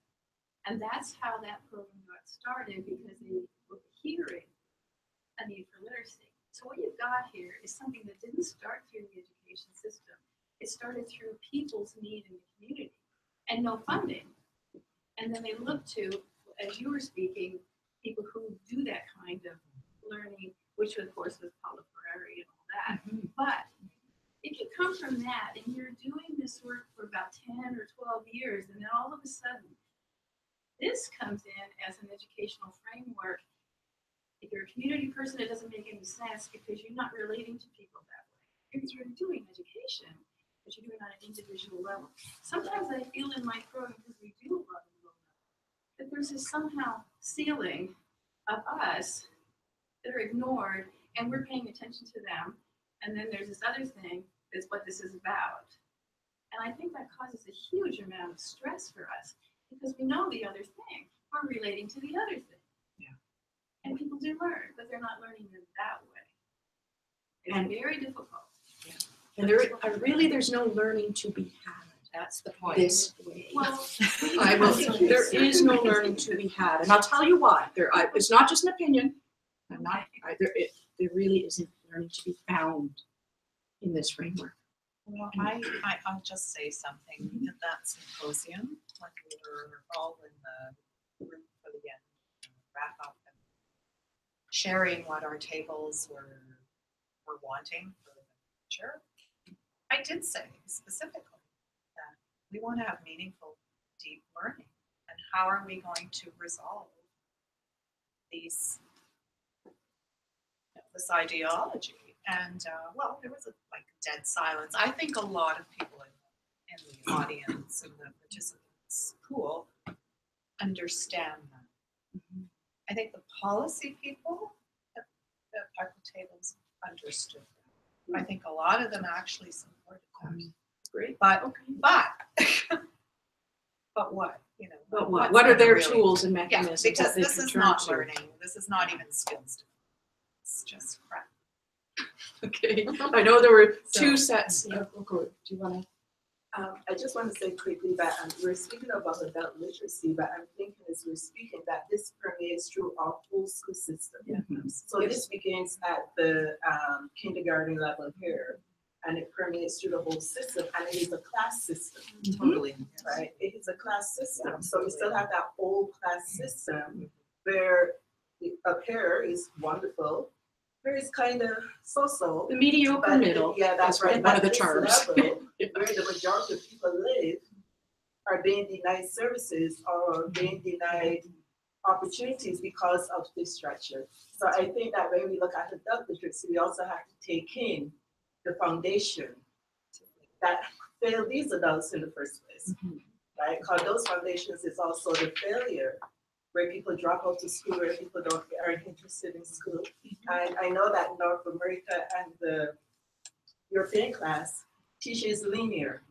And that's how that program got started, because they were hearing a need for literacy. So what you've got here is something that didn't start through the education system. It started through people's need in the community and no funding. And then they look to, as you were speaking, people who do that kind of learning, which of course was Paulo Freire and all that. But if you come from that and you're doing this work for about 10 or 12 years, and then all of a sudden, this comes in as an educational framework. If you're a community person, it doesn't make any sense because you're not relating to people that way. You're doing education, but you're doing it on an individual level. Sometimes I feel in my program, because we do a lot of low level, that there's this somehow ceiling of us that are ignored, and we're paying attention to them. And then there's this other thing that's what this is about. And I think that causes a huge amount of stress for us because we know the other thing. We're relating to the other thing. Yeah. And people do learn, but they're not learning in that way. It's And- very difficult. And there's no learning to be had That's the point. this way. Well, There is no learning to be had, and I'll tell you why. It's not just an opinion. There really isn't learning to be found in this framework. Well, I'll just say something. At that symposium, when we were all in the room for the wrap up and sharing what our tables were wanting for the future, I did say specifically that we want to have meaningful, deep learning. And how are we going to resolve this ideology? And well, there was a dead silence. I think a lot of people in the audience and the participants pool understand that. I think the policy people at the tables understood that. I think a lot of them actually supported that. Great. But what? You know. But what's what are gonna their really- tools and Yeah, mechanisms because that they this can is turn not to? learning. This is not even skills. It's just crap. Okay. I know there were So- two sets. Yeah. Okay. Do you want to? I just want to say quickly that we're speaking about adult literacy, but I'm thinking as we're speaking that this permeates through our whole school system. So this begins at the kindergarten level here, and it permeates through the whole system, and it is a class system. Totally. Right? It is a class system. So we still have that old class system where up here is wonderful. Here is kind of so-so. The mediocre But middle. yeah, that's is right. one of the But this terms. level, where the majority of people live are being denied services or being denied opportunities because of this structure. So I think that when we look at adult literacy, we also have to take in the foundation that failed these adults in the first place, right? Because those foundations is also the failure where people drop out of school, where people aren't interested in school. And I know that North America and the European class teaches linear.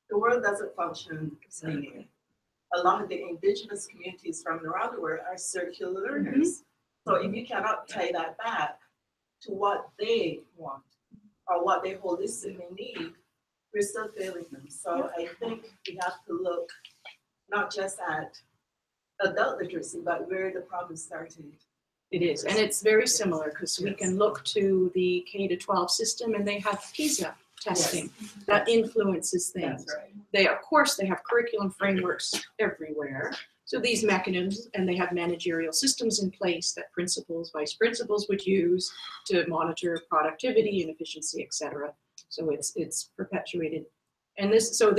The world doesn't function linear. A lot of the indigenous communities from around the world are circular learners. So if you cannot tie that back to what they want or what they holistically need, we're still failing them. So I think we have to look not just at adult literacy, but where the problem started. It is, and it's very similar because we can look to the K-12 system and they have PISA testing that influences things. That's right. They, of course, they have curriculum frameworks everywhere. So these mechanisms, and they have managerial systems in place that principals, vice principals would use to monitor productivity and efficiency, et cetera. So it's perpetuated. And so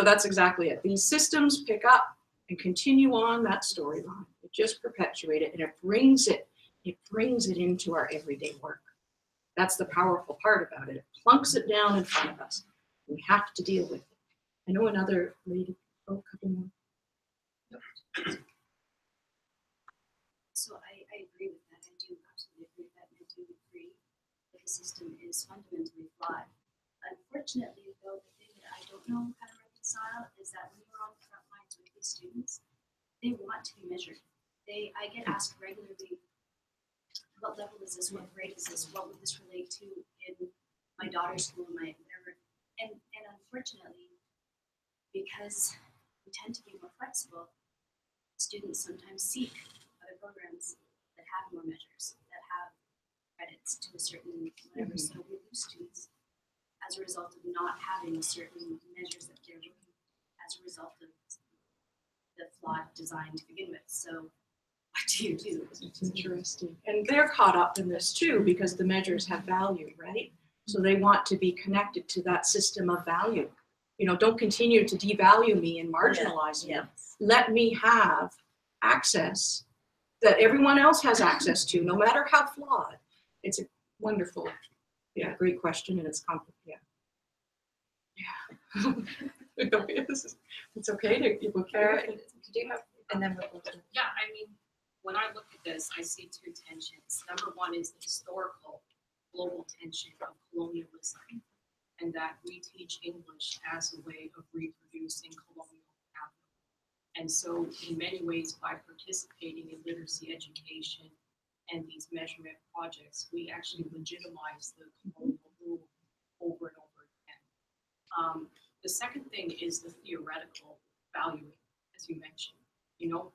that's exactly it. These systems pick up and continue on that storyline. It just perpetuates it, and it brings it into our everyday work. That's the powerful part about it. It plunks it down in front of us. We have to deal with it. I know another lady, a couple more. So I agree with that. I do absolutely agree with that. And I do agree that the system is fundamentally flawed. Unfortunately, though, the thing that I don't know how to reconcile is that when we're on the front lines with these students, they want to be measured. I get asked regularly, what level is this? What grade is this? What would this relate to in my daughter's school, my whatever? And unfortunately, because we tend to be more flexible, students sometimes seek other programs that have more measures, that have credits to a certain whatever. So we lose students as a result of not having certain measures that they're looking as a result of the flawed design to begin with. So what do you do? It's interesting. And they're caught up in this too because the measures have value, right? So they want to be connected to that system of value. You know, don't continue to devalue me and marginalize me. Let me have access that everyone else has access to, no matter how flawed. It's a wonderful, great question, and it's complicated. It's okay to you Could you have, and then we'll go to. Yeah, I mean, when I look at this, I see two tensions. Number one is the historical global tension of colonialism, and that we teach English as a way of reproducing colonial capital. And so in many ways, by participating in literacy education and these measurement projects, we actually legitimize the colonial rule over and over again. The second thing is the theoretical valuing, as you mentioned. You know,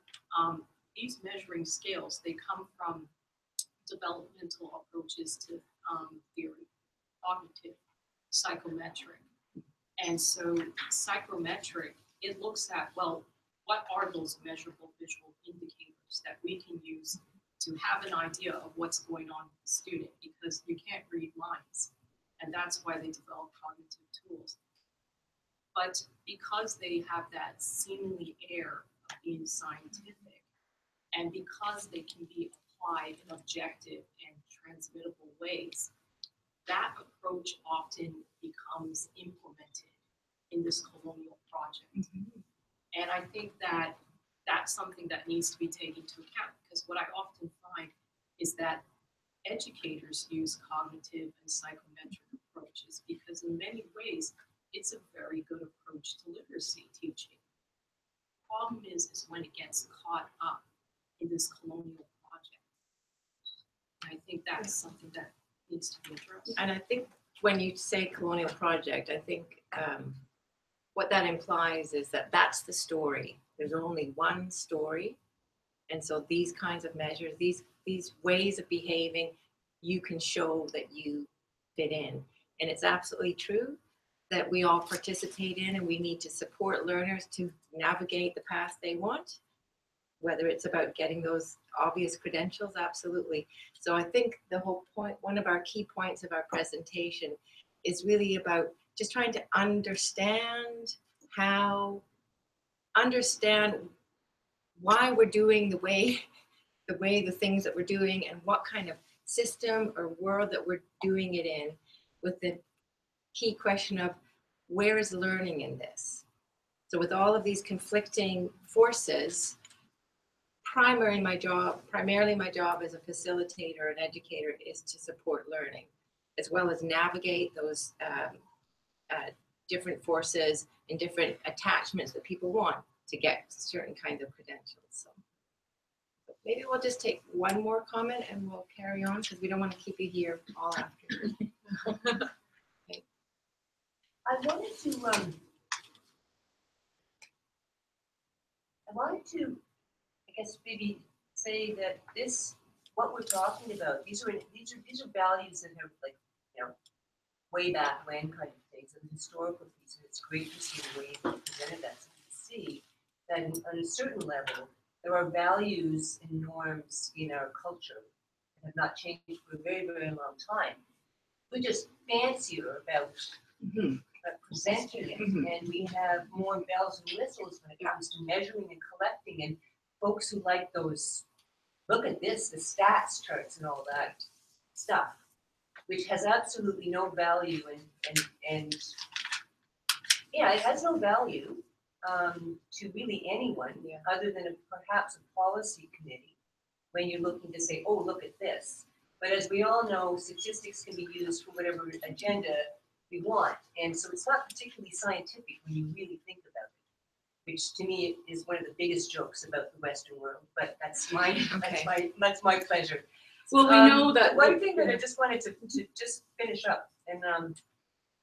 these measuring scales, they come from developmental approaches to theory, cognitive, psychometric. And so psychometric, it looks at, well, what are those measurable visual indicators that we can use to have an idea of what's going on with the student, because you can't read minds. And that's why they develop cognitive tools. But because they have that seemingly air of being scientific, and because they can be applied in objective and transmittable ways, that approach often becomes implemented in this colonial project. And I think that that's something that needs to be taken into account, because what I often find is that educators use cognitive and psychometric approaches because in many ways, it's a very good approach to literacy teaching. The problem is when it gets caught up in this colonial project. And I think that's something that needs to be addressed. And I think when you say colonial project, I think what that implies is that that's the story. There's only one story. And so these kinds of measures, these ways of behaving, you can show that you fit in. And it's absolutely true that we all participate in, and we need to support learners to navigate the path they want, whether it's about getting those obvious credentials, absolutely. So I think the whole point, one of our key points of our presentation is really about just trying to understand why we're doing the way the things that we're doing, and what kind of system or world that we're doing it in, with the key question of where is learning in this? So with all of these conflicting forces, primarily my job as a facilitator and educator is to support learning, as well as navigate those different forces and different attachments that people want to get certain kinds of credentials. So maybe we'll just take one more comment and we'll carry on, because we don't want to keep you here all afternoon. Okay. I wanted to, I guess, maybe say that what we're talking about, these are values that have, like, you know, way back when kind of things, and historical piece, and it's great to see the way you presented that, so you can see that on a certain level, there are values and norms in our culture that have not changed for a very, very long time. We're just fancier about presenting it, and we have more bells and whistles when it comes to measuring and collecting, and folks who like those, look at this, the stats charts and all that stuff, which has absolutely no value, and yeah, it has no value to really anyone other than perhaps a policy committee when you're looking to say, oh, look at this. But as we all know, statistics can be used for whatever agenda we want, and so it's not particularly scientific when you really think about it, which to me is one of the biggest jokes about the Western world. But that's my that's my pleasure. Well, we know that. The one thing that I just wanted to just finish up and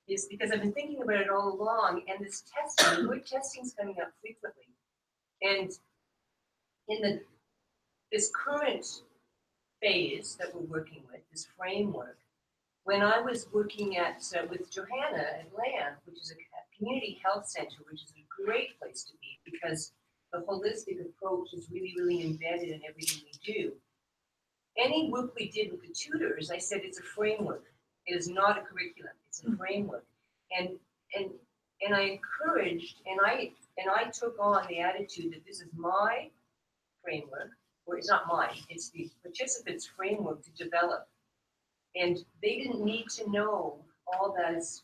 is because I've been thinking about it all along, and this testing, the word testing is coming up frequently. And in this current phase that we're working with, this framework, when I was working with Johanna at LAND, which is a community health center, which is a great place to be because the holistic approach is really, really embedded in everything we do. Any work we did with the tutors, I said it's a framework. It is not a curriculum. It's a framework. And I encouraged and I took on the attitude that this is my framework, or it's not mine, it's the participants' framework to develop. And they didn't need to know all those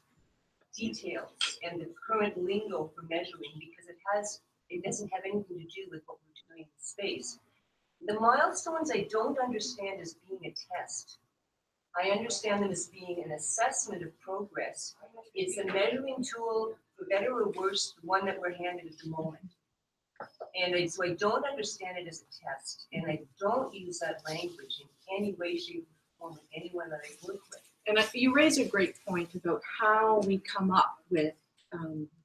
details and the current lingo for measuring because it doesn't have anything to do with what we're doing in space. The milestones I don't understand as being a test. I understand them as being an assessment of progress. It's a measuring tool, for better or worse, the one that we're handed at the moment. And so I don't understand it as a test, and I don't use that language in any way, shape, or form with anyone that I work with. And you raise a great point about how we come up with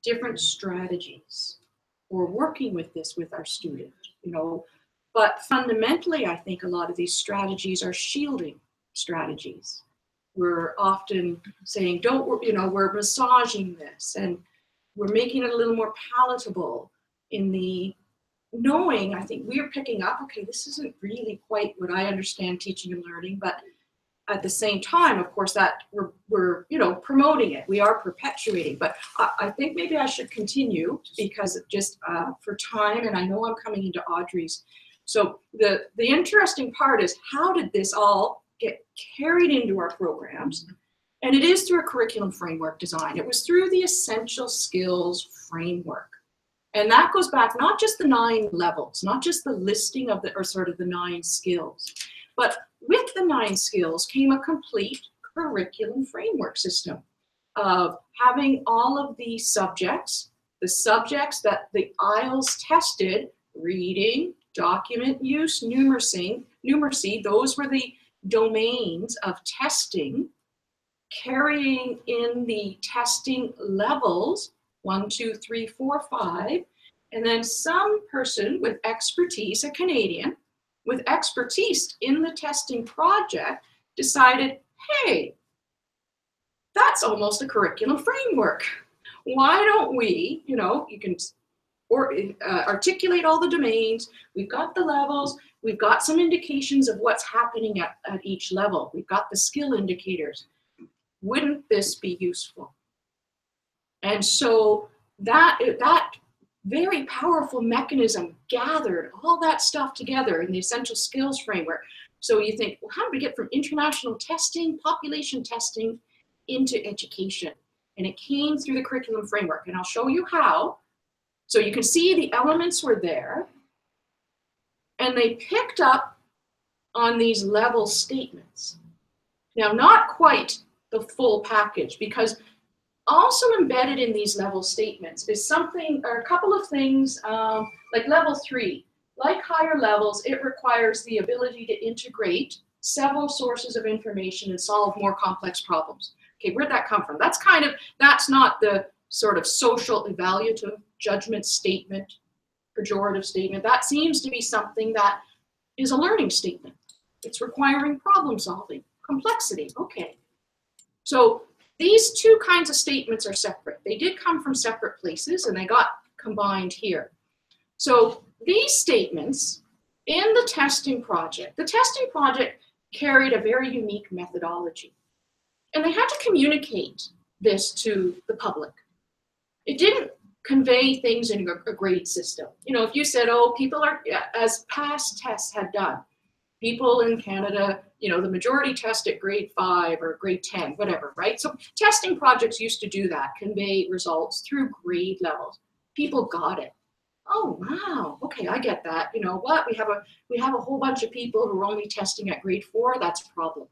different strategies for working with this with our students, But fundamentally, I think a lot of these strategies are shielding strategies. We're often saying, we're massaging this and we're making it a little more palatable in the knowing, I think we're picking up, okay, this isn't really quite what I understand teaching and learning, but at the same time, of course, that we're promoting it. We are perpetuating, but I think maybe I should continue because just for time, and I know I'm coming into Audrey's. So the interesting part is how did this all get carried into our programs? And it is through a curriculum framework design. It was through the essential skills framework. And that goes back not just the 9 levels, not just the listing of the 9 skills, but with the 9 skills came a complete curriculum framework system of having all of the subjects that the IELTS tested, reading, document use, numeracy, those were the domains of testing, carrying in the testing levels, 1, 2, 3, 4, 5, and then some person with expertise, a Canadian, with expertise in the testing project decided, hey, that's almost a curriculum framework. Why don't we, you can articulate all the domains, we've got the levels, we've got some indications of what's happening at each level, we've got the skill indicators. Wouldn't this be useful? And so that very powerful mechanism gathered all that stuff together in the essential skills framework. So you think, well, how do we get from international testing, population testing, into education? And it came through the curriculum framework, and I'll show you how. So you can see the elements were there, and they picked up on these level statements. Now, not quite the full package, because also embedded in these level statements is a couple of things like level 3. Like higher levels, it requires the ability to integrate several sources of information and solve more complex problems. Okay, where'd that come from? That's not the sort of social evaluative judgment statement, pejorative statement. That seems to be something that is a learning statement. It's requiring problem solving, complexity, okay. So these 2 kinds of statements are separate. They did come from separate places and they got combined here. So these statements in the testing project carried a very unique methodology. And they had to communicate this to the public. It didn't convey things in a grade system. If you said, oh, people are, as past tests had done, people in Canada, the majority test at grade 5 or grade 10, whatever, right? So testing projects used to do that, convey results through grade levels. People got it. Oh, wow, okay, I get that. You know what, we have a whole bunch of people who are only testing at grade 4, that's a problem.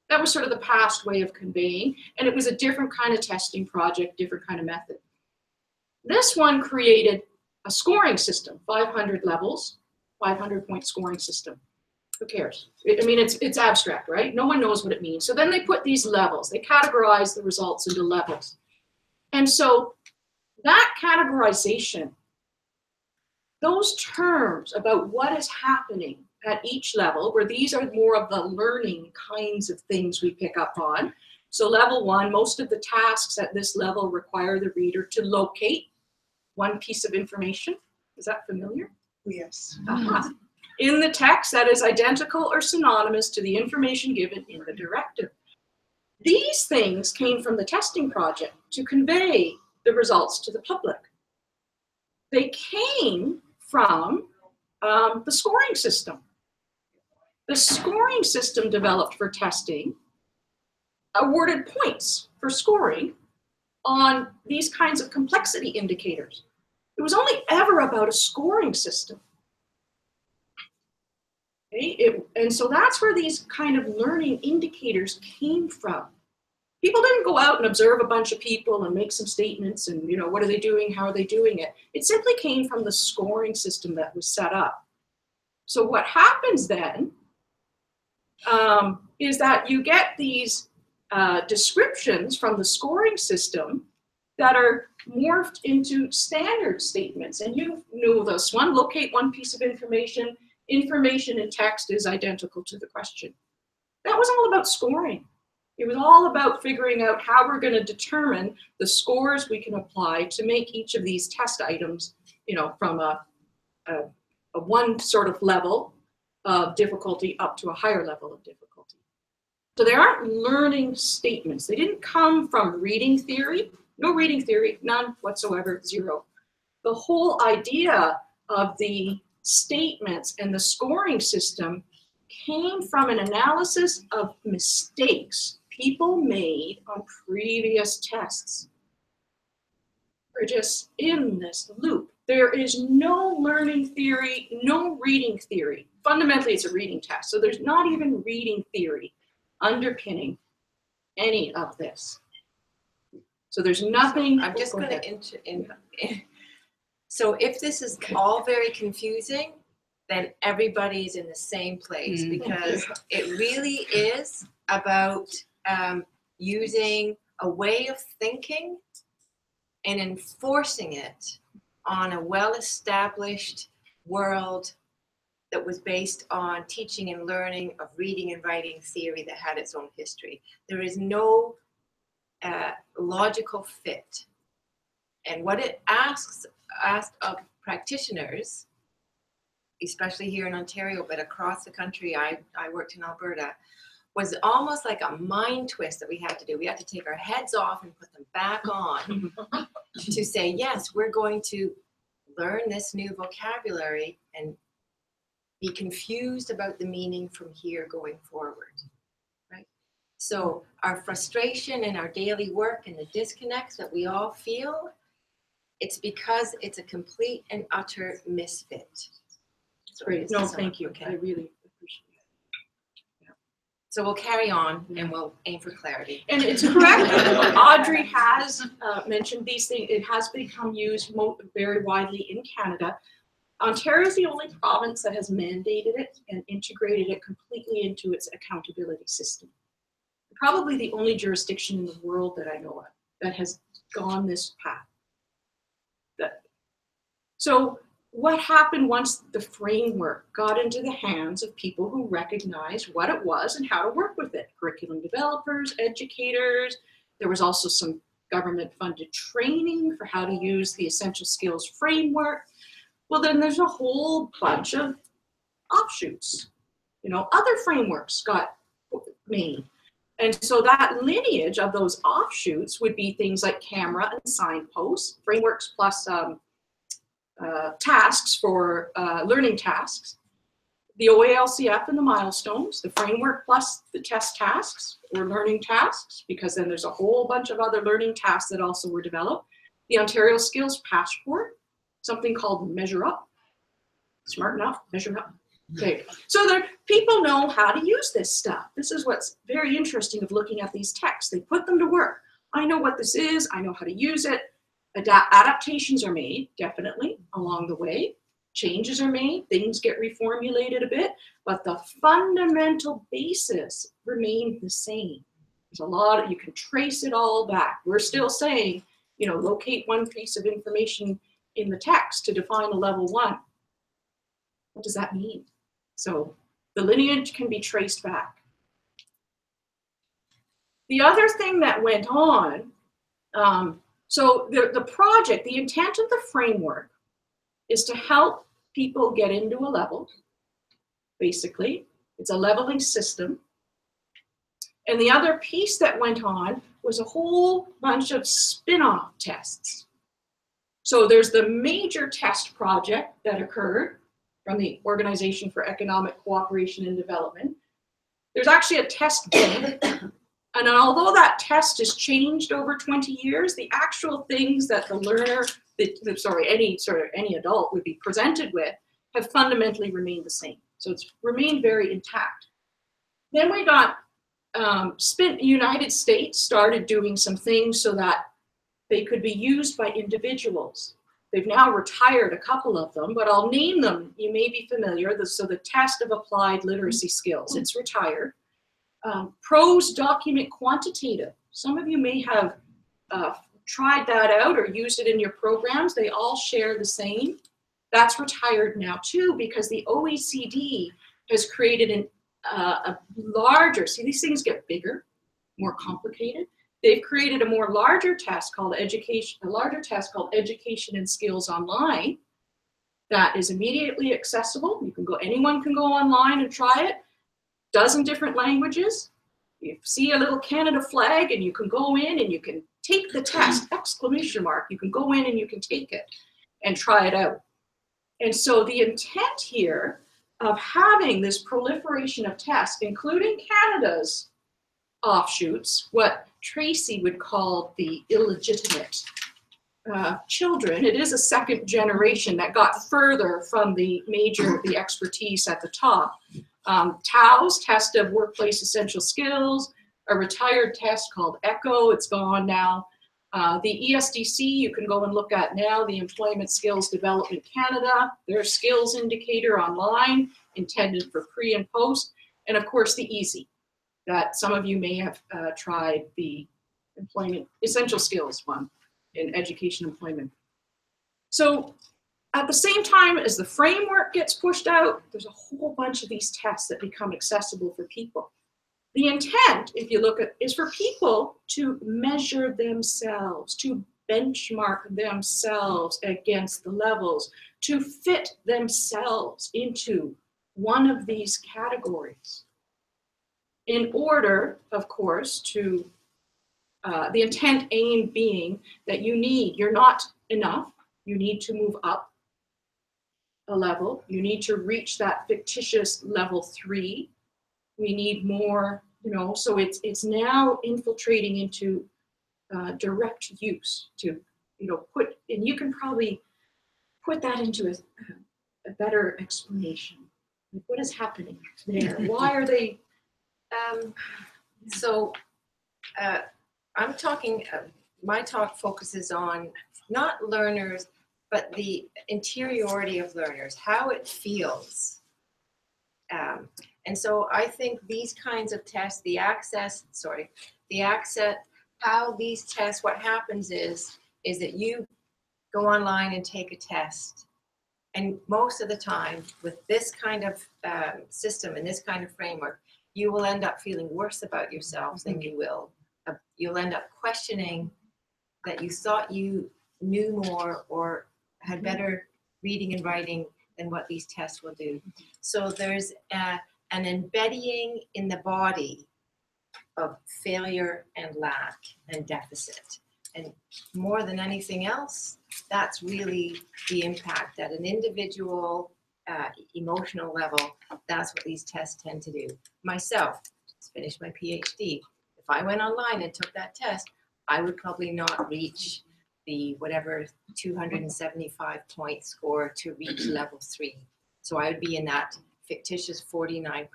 That was sort of the past way of conveying, and it was a different kind of testing project, different kind of method. This one created a scoring system, 500 levels, 500-point scoring system. Who cares? I mean, it's abstract, right? No one knows what it means. So then they put these levels. They categorize the results into levels. And so that categorization, those terms about what is happening at each level, where these are more of the learning kinds of things we pick up on. So level 1, most of the tasks at this level require the reader to locate one piece of information. Is that familiar? Yes. Uh-huh. In the text that is identical or synonymous to the information given in the directive. These things came from the testing project to convey the results to the public. They came from the scoring system. The scoring system developed for testing awarded points for scoring on these kinds of complexity indicators. It was only ever about a scoring system. Okay? And so that's where these kind of learning indicators came from. People didn't go out and observe a bunch of people and make some statements and, you know, what are they doing? How are they doing it? It simply came from the scoring system that was set up. So what happens then is that you get these descriptions from the scoring system that are morphed into standard statements. And you knew this one: locate one piece of information. Information in text is identical to the question. That was all about scoring. It was all about figuring out how we're going to determine the scores we can apply to make each of these test items, you know, from a one sort of level of difficulty up to a higher level of difficulty. So they aren't learning statements. They didn't come from reading theory. No reading theory, none whatsoever, zero. The whole idea of the statements and the scoring system came from an analysis of mistakes people made on previous tests. We're just in this loop. There is no learning theory, no reading theory. Fundamentally, it's a reading test. So there's not even reading theory underpinning any of this. So there's nothing. I'm just going to so if this is all very confusing, then everybody's in the same place, because it really is about using a way of thinking and enforcing it on a well-established world that was based on teaching and learning of reading and writing theory that had its own history. There is no logical fit. And what it asked of practitioners, especially here in Ontario, but across the country, I worked in Alberta, was almost like a mind twist that we had to do. We had to take our heads off and put them back on to say, yes, we're going to learn this new vocabulary and be confused about the meaning from here going forward, right? So our frustration in our daily work and the disconnects that we all feel, it's because it's a complete and utter misfit. Great. No, thank you. Okay. I really appreciate it. So we'll carry on and we'll aim for clarity. And it's correct. Audrey has mentioned these things. It has become used very widely in Canada. Ontario is the only province that has mandated it and integrated it completely into its accountability system. Probably the only jurisdiction in the world that I know of that has gone this path. So what happened once the framework got into the hands of people who recognized what it was and how to work with it? Curriculum developers, educators. There was also some government-funded training for how to use the essential skills framework. Well, then there's a whole bunch of offshoots. You know, other frameworks got made. And so that lineage of those offshoots would be things like camera and signposts, frameworks plus tasks for learning tasks, the OALCF and the milestones, the framework plus the test tasks or learning tasks, because then there's a whole bunch of other learning tasks that also were developed, the Ontario Skills Passport, something called Measure Up, smart enough, measure up. Okay, so there, people know how to use this stuff. This is what's very interesting of looking at these texts. They put them to work. I know what this is, I know how to use it. Adaptations are made, definitely, along the way. changes are made, things get reformulated a bit, but the fundamental basis remained the same. There's a lot of, you can trace it all back. We're still saying, you know, locate one piece of information in the text to define a level 1. What does that mean? So the lineage can be traced back. The other thing that went on, so the project, the intent of the framework is to help people get into a level, basically. It's a leveling system. And the other piece that went on was a whole bunch of spin-off tests. So there's the major test project that occurred from the Organization for Economic Cooperation and Development. There's actually a test bank. And although that test has changed over 20 years, the actual things that the learner, any adult would be presented with have fundamentally remained the same. So it's remained very intact. Then we got United States started doing some things so that they could be used by individuals. They've now retired a couple of them, but I'll name them. You may be familiar. So the test of applied literacy skills, it's retired. Prose document quantitative. Some of you may have tried that out or used it in your programs. They all share the same. That's retired now too, because the OECD has created a larger, see, these things get bigger, more complicated. They've created a larger test called Education and Skills Online that is immediately accessible. You can go, anyone can go online and try it. Dozen different languages. You see a little Canada flag and you can go in and you can take the test, exclamation mark. You can go in and you can take it and try it out. And so the intent here of having this proliferation of tests, including Canada's offshoots, what Tracy would call the illegitimate children. It is a second generation that got further from the expertise at the top. TOWS, Test of Workplace Essential Skills, a retired test called ECHO, it's gone now. The ESDC, you can go and look at now, the Employment Skills Development Canada, their skills indicator online, intended for pre and post, and of course the EASY, that some of you may have tried, the Employment Essential Skills one in education employment. So at the same time as the framework gets pushed out, there's a whole bunch of these tests that become accessible for people. The intent, if you look at, is for people to measure themselves, to benchmark themselves against the levels, to fit themselves into one of these categories. In order, of course, to, the intent aim being that you're not enough, you need to move up a level, you need to reach that fictitious level 3. We need more, so it's now infiltrating into direct use to, put, and you can probably put that into a better explanation. Like, what is happening there? Why are they? I'm talking, my talk focuses on not learners, but the interiority of learners, how it feels. And so I think these kinds of tests, how these tests, what happens is that you go online and take a test. And most of the time with this kind of system and this kind of framework, you will end up feeling worse about yourself than you will. You'll end up questioning that you thought you knew more or had better reading and writing than what these tests will do. So there's an embedding in the body of failure and lack and deficit. And more than anything else, that's really the impact at an individual emotional level. That's what these tests tend to do. Myself, just finished my PhD. If I went online and took that test, I would probably not reach the whatever 275 point score to reach level 3. So I would be in that fictitious 49%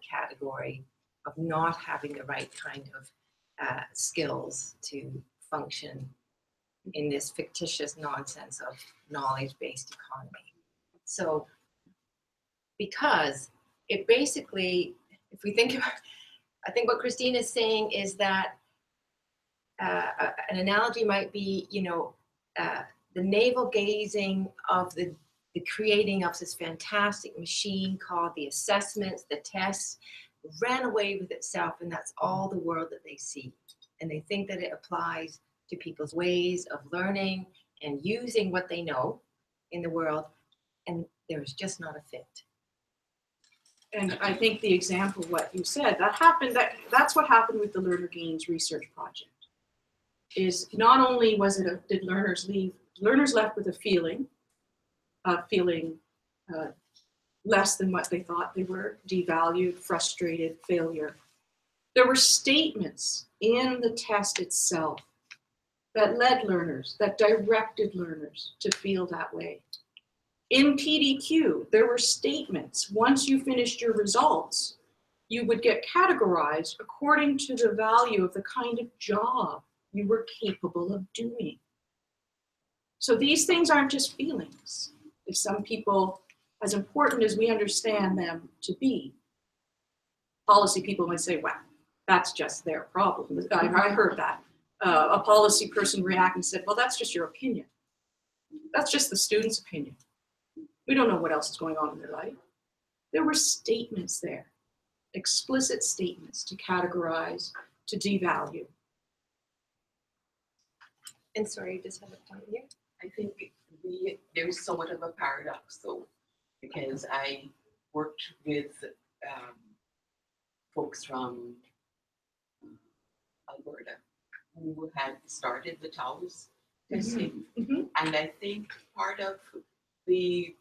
category of not having the right kind of skills to function in this fictitious nonsense of knowledge-based economy. So, because it basically, if we think about, I think what Christine is saying is that an analogy might be, the navel gazing of the creating of this fantastic machine called the assessments, the tests, ran away with itself, and that's all the world that they see. And they think that it applies to people's ways of learning and using what they know in the world, and there's just not a fit. And I think the example, what you said, that's what happened with the Learner Gains research project. Is not only was it did learners left with a feeling less than what they thought they were, devalued, frustrated, failure. There were statements in the test itself that led learners, that directed learners to feel that way. In PDQ, there were statements. Once you finished your results, you would get categorized according to the value of the kind of job you were capable of doing. So these things aren't just feelings. If some people, as important as we understand them to be, policy people might say, well, that's just their problem. I heard that. A policy person reacted and said, well, that's just your opinion. That's just the student's opinion. We don't know what else is going on in their life. There were statements there, explicit statements to categorize, to devalue. And sorry, you just have a point here. I think there's somewhat of a paradox though, because I worked with folks from Alberta who had started the TAOS testing. Mm-hmm. And I think part of the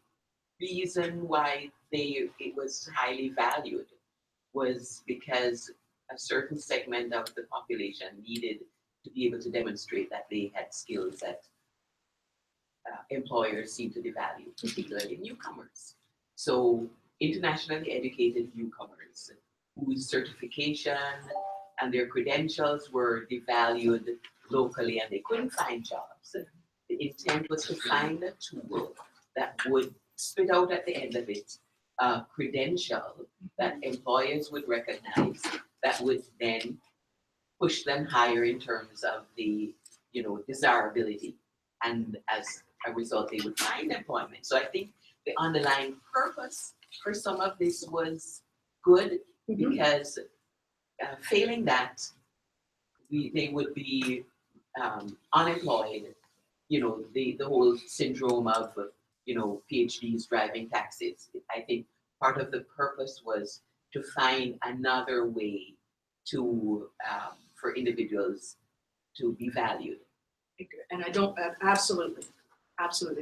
reason why it was highly valued was because a certain segment of the population needed to be able to demonstrate that they had skills that employers seem to devalue, particularly newcomers. So internationally educated newcomers whose certification and their credentials were devalued locally and they couldn't find jobs. The intent was to find a tool that would spit out at the end of it a credential that employers would recognize that would then push them higher in terms of the desirability, and as a result they would find employment. So I think the underlying purpose for some of this was good, because failing that they would be unemployed. The whole syndrome of PhDs driving taxis. I think part of the purpose was to find another way to for individuals to be valued. And I don't, absolutely.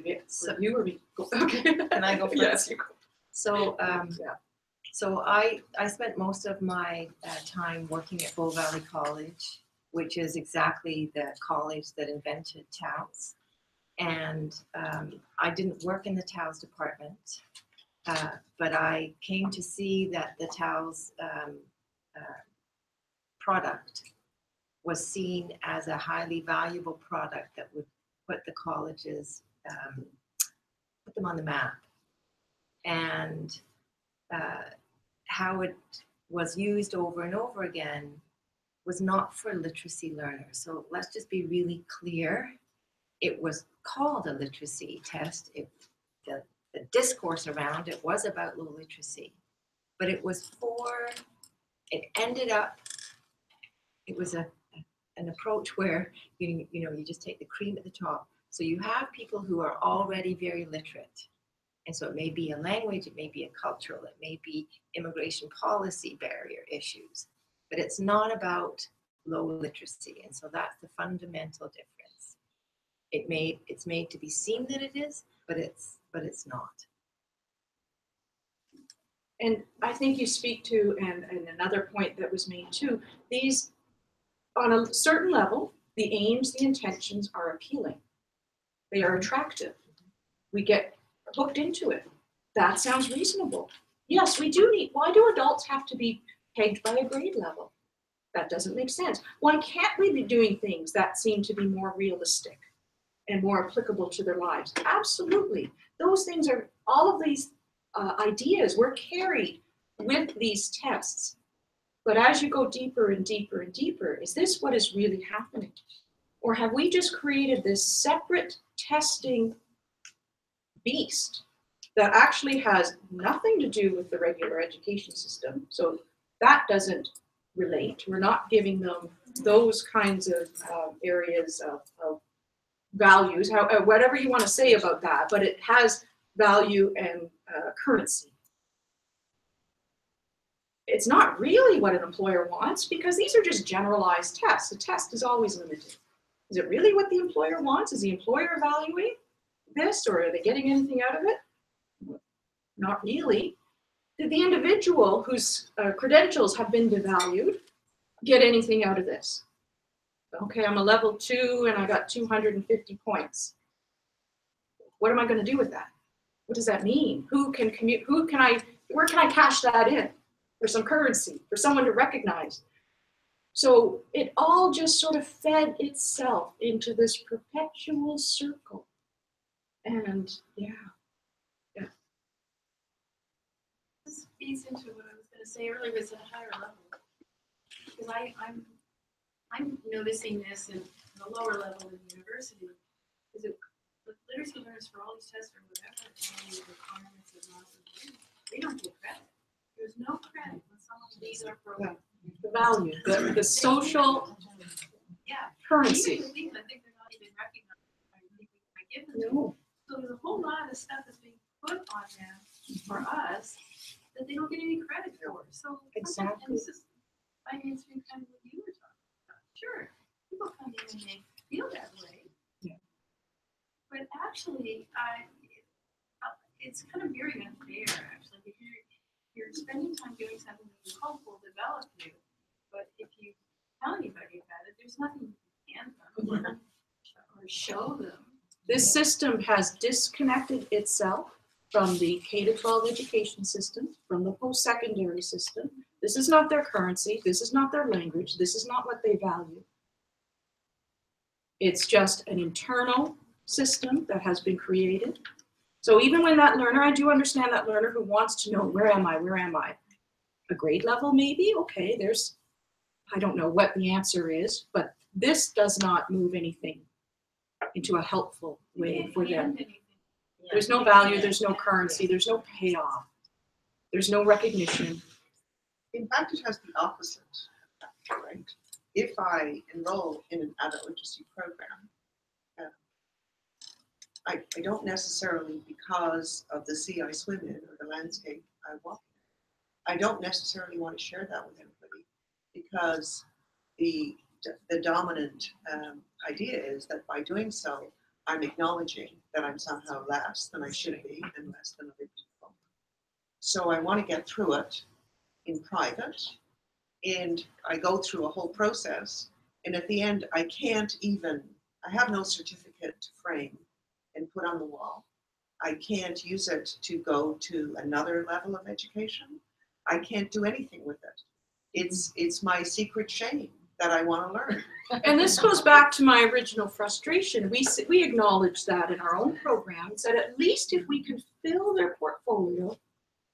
Yes. So you or me? Okay. Can I go first? Yes, you go. So, so I spent most of my time working at Bow Valley College, which is exactly the college that invented TAOS. And I didn't work in the TAOS department, but I came to see that the TAOS product was seen as a highly valuable product that would put the colleges, put them on the map. And how it was used over and over again was not for literacy learners. So let's just be really clear. It was called a literacy test. The discourse around it was about low literacy, but it was it was an approach where you just take the cream at the top. So you have people who are already very literate. And so it may be a language, it may be a cultural, it may be immigration policy barrier issues, but it's not about low literacy. And so that's the fundamental difference. It's made to be seen that it is, but it's not. And I think you speak to, and another point that was made too, these, on a certain level, the aims, the intentions are appealing. They are attractive. We get hooked into it. That sounds reasonable. Yes, we do need, why do adults have to be pegged by a grade level? That doesn't make sense. Why can't we be doing things that seem to be more realistic? and more applicable to their lives? Absolutely. Those things are, all of these ideas were carried with these tests. But as you go deeper and deeper and deeper, is this what is really happening? Or have we just created this separate testing beast that actually has nothing to do with the regular education system? So that doesn't relate. We're not giving them those kinds of areas of values, whatever you want to say about that, but it has value and currency. It's not really what an employer wants, because these are just generalized tests. A test is always limited. Is it really what the employer wants? Is the employer evaluating this, or are they getting anything out of it? Not really. Did the individual whose credentials have been devalued get anything out of this? Okay, I'm a level 2 and I got 250 points. What am I going to do with that? What does that mean? Where can I cash that in for some currency, for someone to recognize? So it all just sort of fed itself into this perpetual circle. And yeah. This feeds into what I was going to say earlier, was at a higher level. Because I'm noticing this in the lower level in the university. Is it with literacy learners for all these tests or whatever, and the requirements of lots of learning, they don't get credit. There's no credit when someone leaves our program. The value, the social currency. I think they're not even recognized by people I give them. No. So there's a whole lot of stuff that's being put on them for us that they don't get any credit for. So exactly. And this is answering kind of what you were talking about. Sure, people come in and they feel that way. Yeah. But actually, it's kind of very unfair, actually. If you're spending time doing something that you hope will develop you, but if you tell anybody about it, there's nothing you can hand them or show them. This system has disconnected itself from the K-12 education system, from the post-secondary system. This is not their currency. This is not their language. This is not what they value. It's just an internal system that has been created. So even when that learner, I do understand that learner who wants to know, where am I? Where am I? A grade level maybe? Okay, I don't know what the answer is, but this does not move anything into a helpful way for them. There's no value, there's no currency, there's no payoff, there's no recognition. In fact, it has the opposite effect, right? If I enroll in an adult literacy program, I don't necessarily, because of the sea I swim in or the landscape I walk in, I don't necessarily want to share that with everybody, because the dominant idea is that by doing so, I'm acknowledging that I'm somehow less than I should be and less than other people. So I want to get through it in private, and I go through a whole process, and at the end, I have no certificate to frame and put on the wall. I can't use it to go to another level of education. I can't do anything with it. It's my secret shame that I want to learn. And this goes back to my original frustration. We acknowledge that in our own programs, that at least if we can fill their portfolio,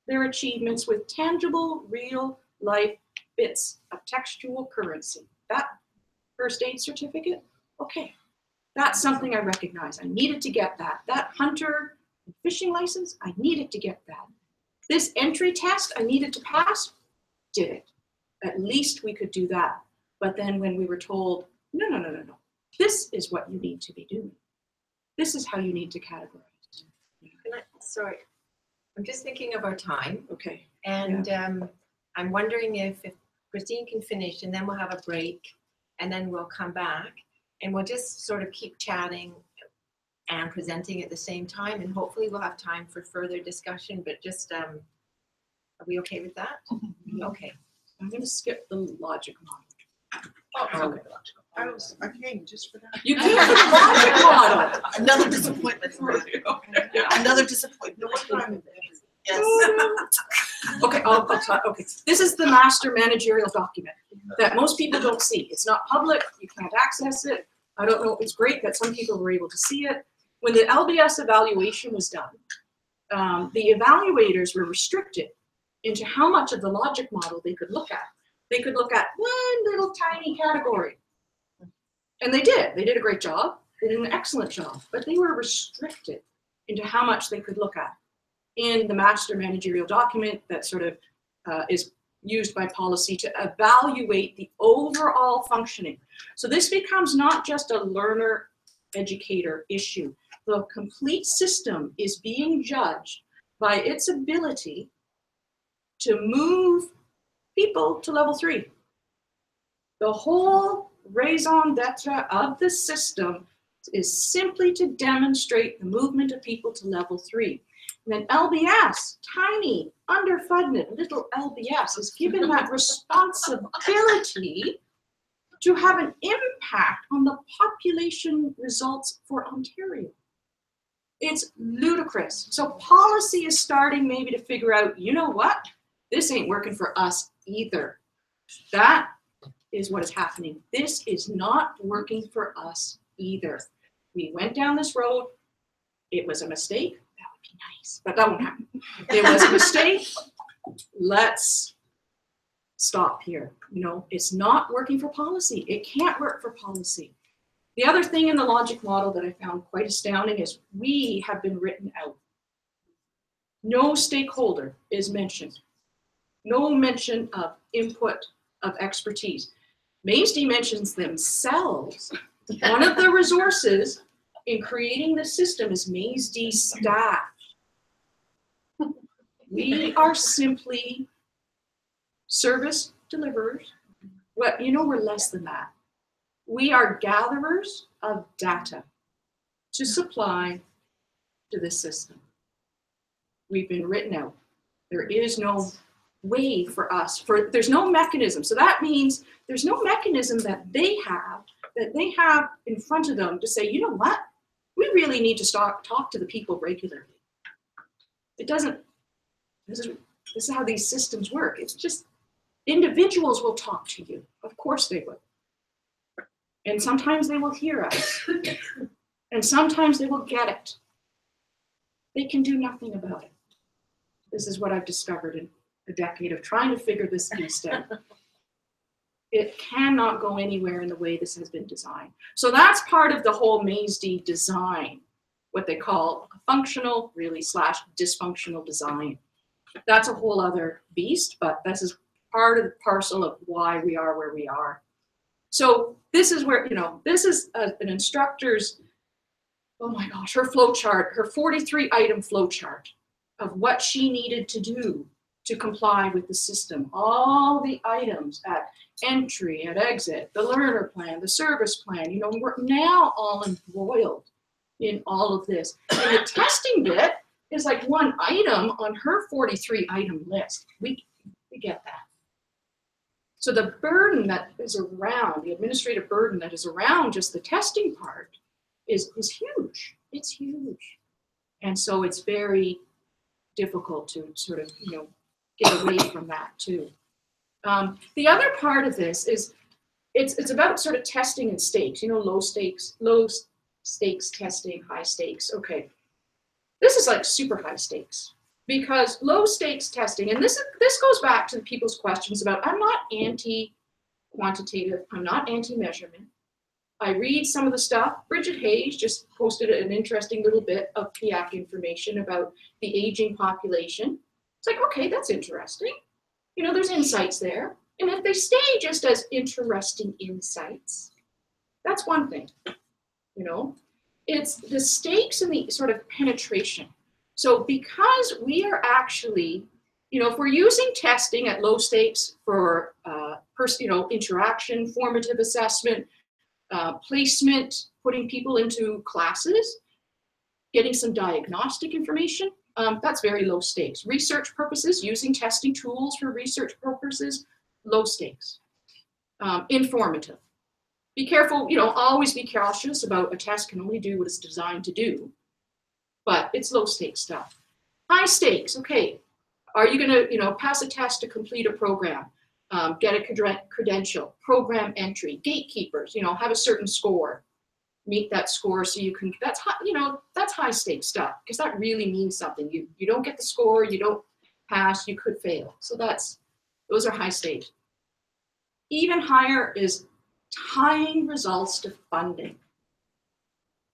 their achievements with tangible, real life bits of textual currency. That first aid certificate, okay, that's something I recognize. I needed to get that. That hunter fishing license, I needed to get that. This entry test I needed to pass, did it. At least we could do that. But then when we were told, no, this is what you need to be doing. This is how you need to categorize. Sorry, I'm just thinking of our time. Okay. And I'm wondering if Christine can finish, and then we'll have a break, and then we'll come back, and we'll just sort of keep chatting and presenting at the same time, and hopefully we'll have time for further discussion, but just, are we okay with that? Mm-hmm. Okay. I'm going to skip the logic model. Okay. I came just for that. You did the logic model. Another disappointment for you. Another disappointment. Yes. Okay, I'll talk. Okay, this is the master managerial document that most people don't see. It's not public. You can't access it. I don't know, it's great that some people were able to see it. When the LBS evaluation was done, the evaluators were restricted into how much of the logic model they could look at. They could look at one little tiny category. And they did. They did a great job. They did an excellent job. But they were restricted into how much they could look at in the master managerial document that sort of is used by policy to evaluate the overall functioning. So this becomes not just a learner-educator issue. The complete system is being judged by its ability to move people to level 3. The whole raison d'etre of the system is simply to demonstrate the movement of people to level 3. And then LBS, tiny, underfunded little LBS, is given that responsibility to have an impact on the population results for Ontario. It's ludicrous. So policy is starting maybe to figure out, you know what? This ain't working for us either. That is what is happening. This is not working for us either. We went down this road. It was a mistake. That would be nice, but that won't happen. It was a mistake. Let's stop here. You know, it's not working for policy. It can't work for policy. The other thing in the logic model that I found quite astounding is we have been written out. No stakeholder is mentioned. No mention of input, of expertise. Maisdy mentions themselves. One of the resources in creating the system is Maisdy staff. We are simply service deliverers. Well, you know, we're less than that. We are gatherers of data to supply to the system. We've been written out. There is no way for us, there's no mechanism. So that means there's no mechanism that they have in front of them to say, you know what, we really need to talk to the people regularly. It doesn't, this is how these systems work. It's just individuals will talk to you. Of course they will. And sometimes they will hear us. And sometimes they will get it. They can do nothing about it. This is what I've discovered in a decade of trying to figure this beast out. It cannot go anywhere in the way this has been designed. So that's part of the whole Maisdy design, what they call a functional, really, / dysfunctional design. That's a whole other beast, but this is part of the parcel of why we are where we are. So this is where, you know, this is an instructor's, oh my gosh, her flow chart, her 43 item flow chart of what she needed to do to comply with the system. All the items at entry, at exit, the learner plan, the service plan, you know, we're now all embroiled in all of this. And the testing bit is like one item on her 43 item list. We get that. So the burden that is around, the administrative burden that is around just the testing part is huge. It's huge. And so it's very difficult to sort of, you know, get away from that too. The other part of this is it's about sort of testing and stakes, you know, low stakes testing, high stakes. Okay. This is like super high stakes. Because low stakes testing, and this goes back to people's questions about, I'm not anti-quantitative, I'm not anti-measurement. I read some of the stuff. Bridget Hayes just posted an interesting little bit of PIAC information about the aging population. It's like, okay, that's interesting. You know, there's insights there. And if they stay just as interesting insights, that's one thing, you know. It's the stakes and the sort of penetration. So because we are actually, you know, if we're using testing at low stakes for, you know, interaction, formative assessment, placement, putting people into classes, getting some diagnostic information, that's very low stakes. Research purposes, using testing tools for research purposes, low stakes. Informative. Be careful, you know, always be cautious about a test can only do what it's designed to do. But it's low stakes stuff. High stakes, okay. Are you gonna, you know, pass a test to complete a program, get a credential, program entry, gatekeepers, you know, have a certain score. meet that score so you can, that's high, you know, that's high stakes stuff because that really means something. You don't get the score, you don't pass, you could fail. So those are high stakes. Even higher is tying results to funding.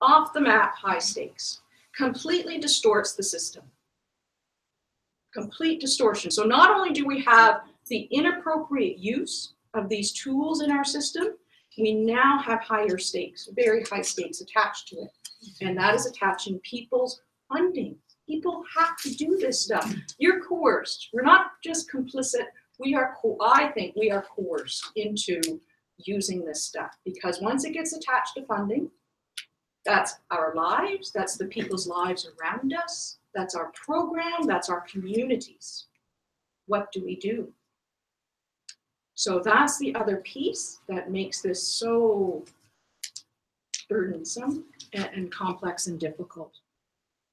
Off the map, high stakes. Completely distorts the system. Complete distortion. So not only do we have the inappropriate use of these tools in our system, we now have higher stakes, very high stakes attached to it. And that is attaching people's funding. People have to do this stuff. You're coerced. We're not just complicit. I think we are coerced into using this stuff because once it gets attached to funding, that's our lives, that's the people's lives around us, that's our program, that's our communities. What do we do? So that's the other piece that makes this so burdensome and complex and difficult.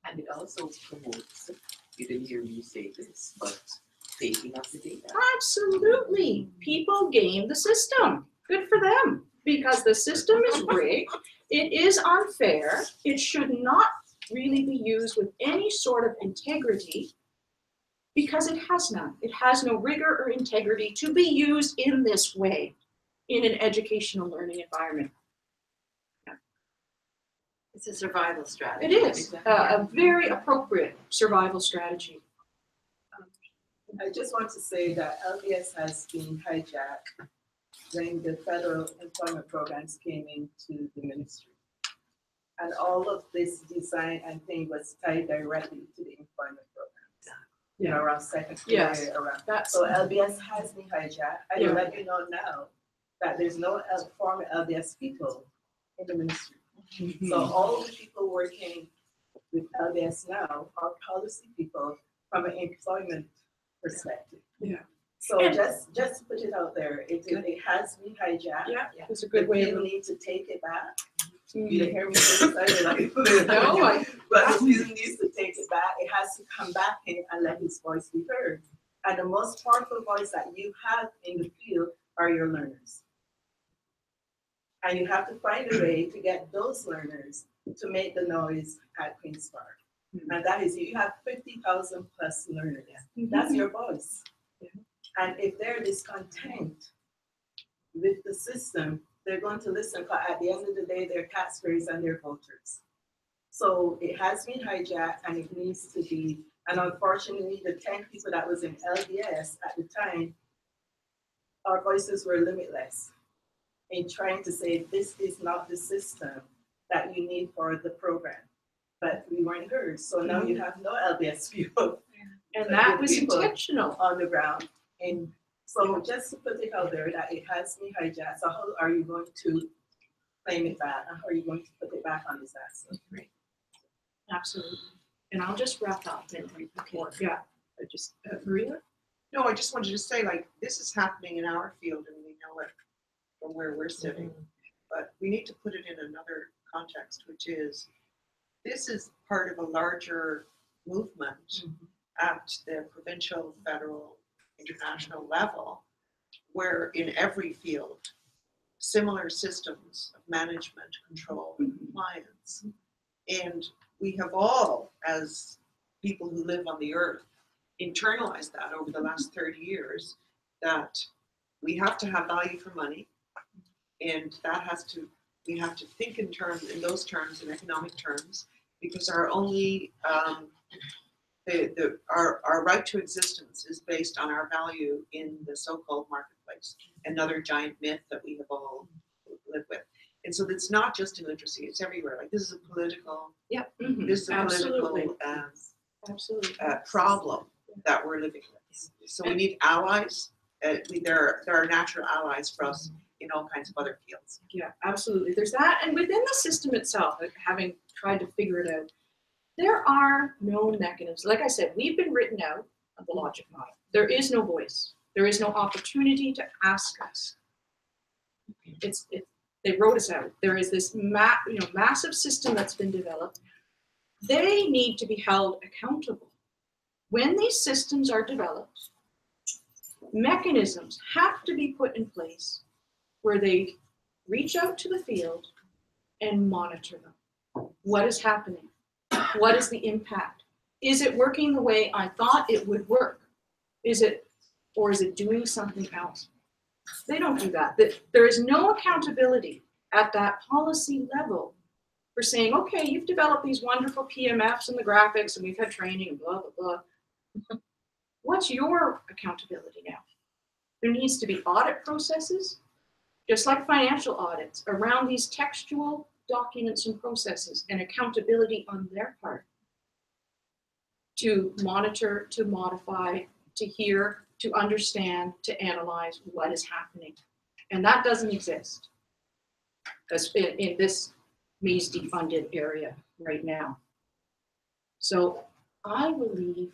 And it also promotes, you didn't hear me say this, but taking up the data. Absolutely. People game the system. Good for them. Because the system is rigged. It is unfair. It should not really be used with any sort of integrity because it has none. It has no rigor or integrity to be used in this way in an educational learning environment. It's a survival strategy. It is a very appropriate survival strategy. I just want to say that LBS has been hijacked when the federal employment programs came into the ministry. And all of this design and thing was tied directly to the employment programs. You know, around secondary, around. So LBS has been hijacked. I will let you know now that there's no former LBS people in the ministry. Mm-hmm. So all the people working with LBS now are policy people from an employment perspective. Yeah. So just put it out there. It has been hijacked. Yeah, it's a good way. People need to take it back. You didn't hear me say like no, but he needs to take it back. It has to come back in and let his voice be heard. And the most powerful voice that you have in the field are your learners. And you have to find a way to get those learners to make the noise at Queen's Park. Mm-hmm. And that is, you have 50,000 plus learners. Mm-hmm. That's your voice. Mm-hmm. And if they're discontent with the system, they're going to listen, because at the end of the day, they're taxpayers and they're voters. So it has been hijacked and it needs to be, and unfortunately, the 10 people that was in LDS at the time, our voices were limitless in trying to say, this is not the system that you need for the program. But we weren't heard. So now you have no LBS people. And that was intentional. On the ground. And so just to put it out there that it has been hijacked. So how are you going to claim it back? And how are you going to put it back on this asset? Right. Absolutely. And I'll just wrap up. Yeah. Maria? No, I just wanted to say, like, this is happening in our field and we know it from where we're sitting. Mm-hmm. But we need to put it in another context, which is, this is part of a larger movement at the provincial, federal, international level, where in every field, similar systems of management, control, and compliance. And we have all, as people who live on the earth, internalized that over the last 30 years, that we have to have value for money, and that has to, we have to think in those terms, in economic terms, because our only our right to existence is based on our value in the so-called marketplace. Another giant myth that we have all lived with. And so it's not just in literacy; it's everywhere. Like, this is a political, this is a political problem that we're living with. So we need allies. There are natural allies for us in all kinds of other fields. Yeah, absolutely. There's that, and within the system itself, having tried to figure it out, there are no mechanisms. Like I said, we've been written out of the logic model. There is no voice. There is no opportunity to ask us. They wrote us out. There is this massive system that's been developed. They need to be held accountable. When these systems are developed, mechanisms have to be put in place where they reach out to the field and monitor them. What is happening? What is the impact? Is it working the way I thought it would work? Or is it doing something else? They don't do that. There is no accountability at that policy level for saying, okay, you've developed these wonderful PMFs and the graphics and we've had training and blah, blah, blah. What's your accountability now? There needs to be audit processes, just like financial audits, around these textual documents and processes and accountability on their part to monitor, to modify, to hear, to understand, to analyze what is happening. And that doesn't exist in this MEAS defunded area right now. So I believe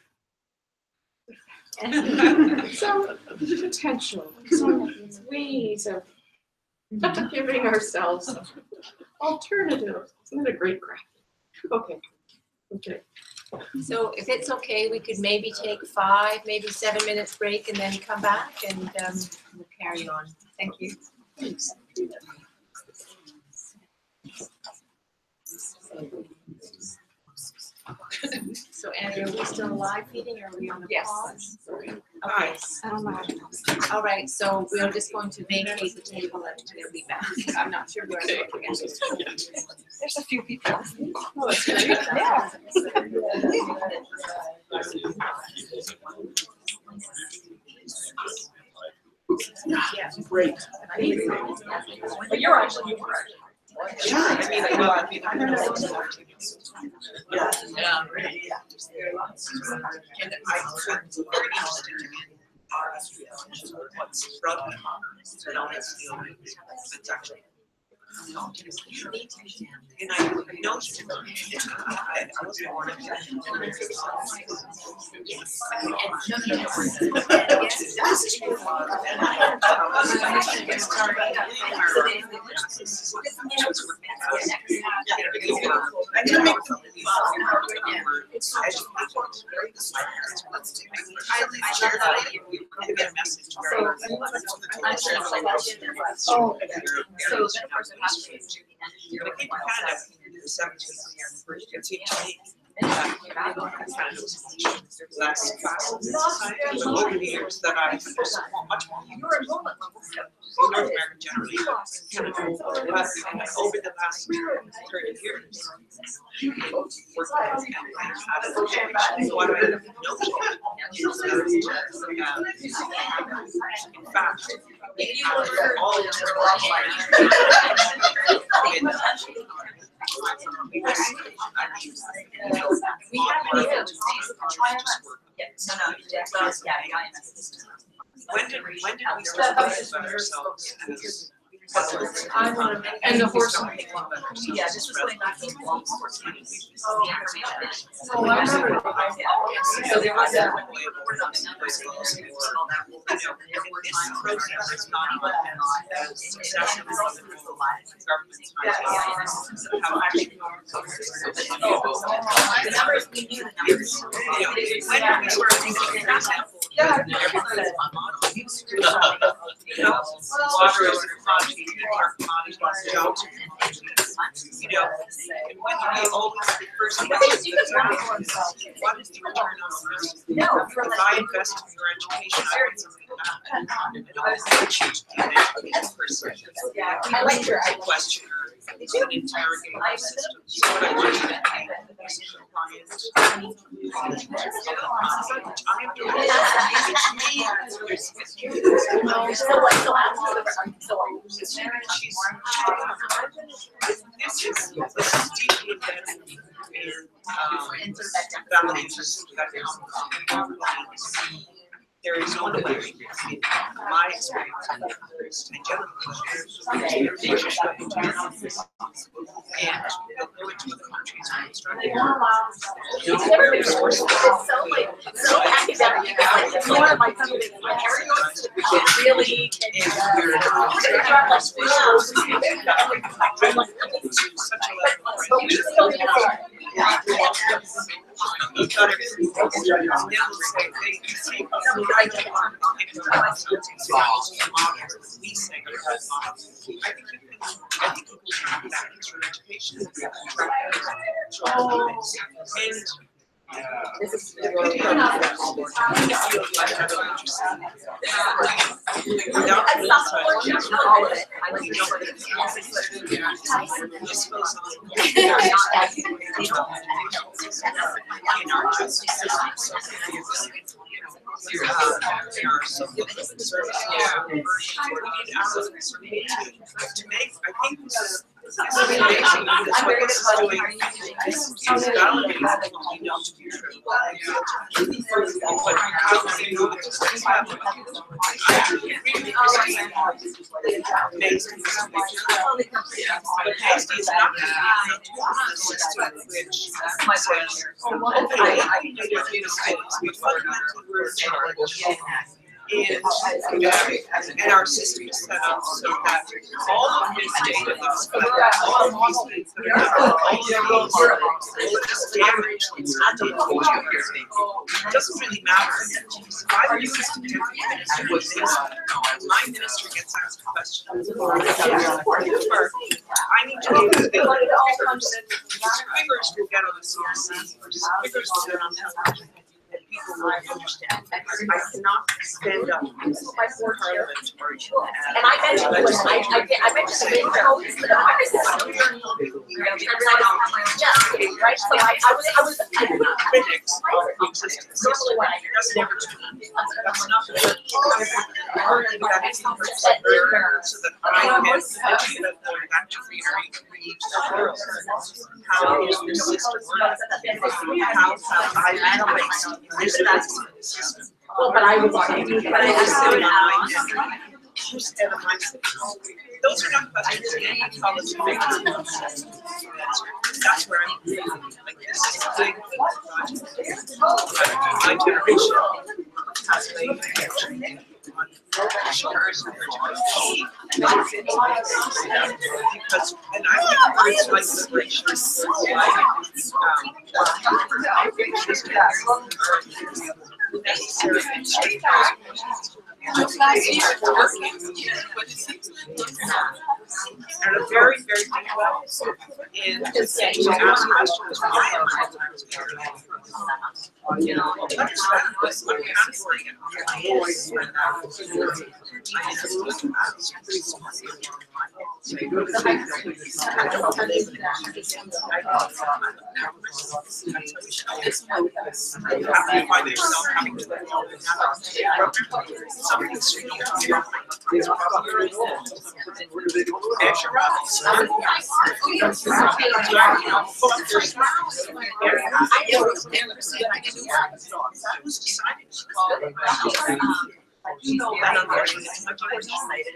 some potential, some ways of giving ourselves alternatives. Isn't that a great graphic? Okay. So if it's okay, we could maybe take 5, maybe 7 minutes break and then come back and we'll carry on. Thank you. Thanks. So Annie, are we still live feeding or are we on the pause? Okay. All right, so we're just going to vacate the table and we'll be back. I'm not sure where I'm going. There's a few people. Oh, that's great. Yeah. Yeah, great. But you're actually, Yeah. And I was very interested in what's broken known as it's actually. And I noticed I was born in last classes over the years that I much more in North America generally, but over the last 30 years, what I have noted is that, in fact, all when did we start thinking about ourselves as And the horse. yeah, this was going back to the long horse. Oh, I remember. So there was a. this process is not as successful as the government's how actually The numbers, we knew the numbers. when we start thinking, for example, everybody says my model, water or commodity, jobs, you know, and when you always the first question is, what is the return on investment? If I invest in your education, I want something back. Choose to be an educated person. I like your Questioner, it's an interrogative system. So what I want you to do is client. I'm doing this is deeply embedded in values that there is no division between my experience and yours, and generally relationship between and they'll go into other countries and instruct So academic, it's one of my favorite areas, really. got everything fixed. Then we'll say, hey, you see, right now, we say, I think people should be back into education. And this is and our system is set up so that all of this data is all of these things that are damage. It's not the whole year. It doesn't really matter. If I use this to do my minister gets asked a question. I need to be able to get figures will get on the CRC, figures will get on television. People will understand. I cannot stand up in Parliament or and I mentioned I mentioned the codes, but I right? So I was critics of the existence. Normally when I that's never to me. That's not so that I can instead of going back to read the world. How is the system working? How I analyze this system. Well, but I was talking, but I was doing those are not questions that college that's where I'm like this is big my generation has made because and I think it's like liberation and a very, very deep level in to ask questions. Why am I you know, understand what category that was decided to call it. You know, that unfortunately is much more decided.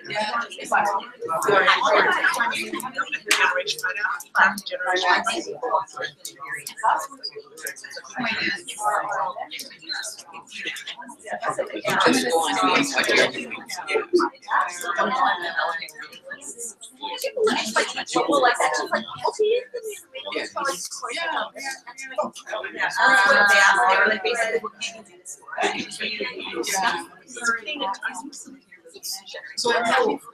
So I'm happy for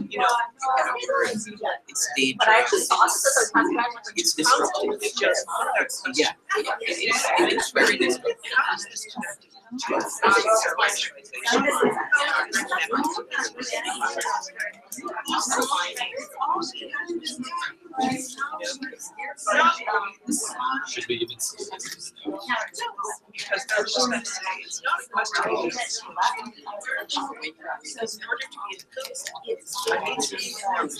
you know, it's dangerous. But I actually saw this it's disruptive. Yeah, it's very disruptive. Should we even see it? Because they're just going to say it's not a question of in order to be a good, I need to be informed.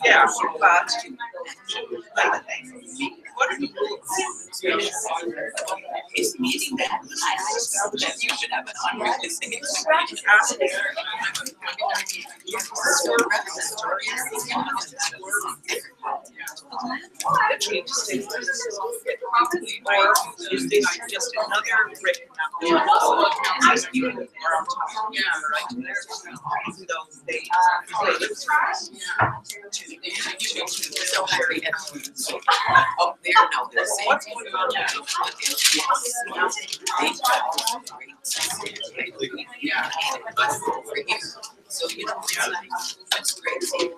Yeah, but what are the It's meeting that that you should have an unrealistic is this just another written document? Up there now, they're saying what's going on now? So you know, that's great.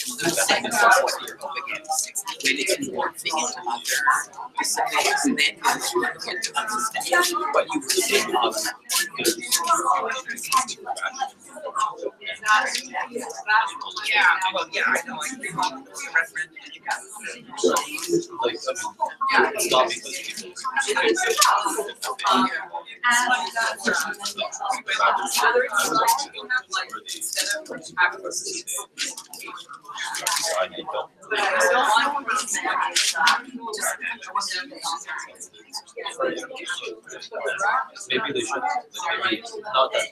The second is what you're up against. When it's morphing into other disciplines, then you get to understand what you were saying. Yeah, well, yeah, I know, I agree with the reference. Like, it's not because people. Maybe they should, maybe not that.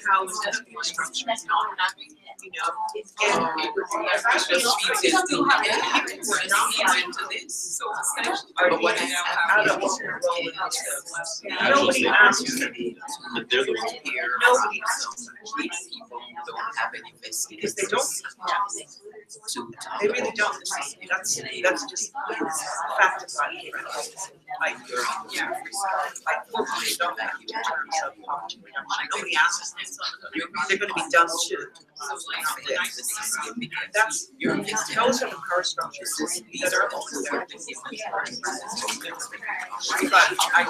How the structure is not happening, you know, and it would be nobody asked to be. But they're the ones who Nobody asked Don't have any investigation. because they don't. They really don't. That's just fact of life. Like yeah, like they don't have in terms of poverty reduction. Nobody asks them. They're going to be done too. That's those are the power structures that are also there. But I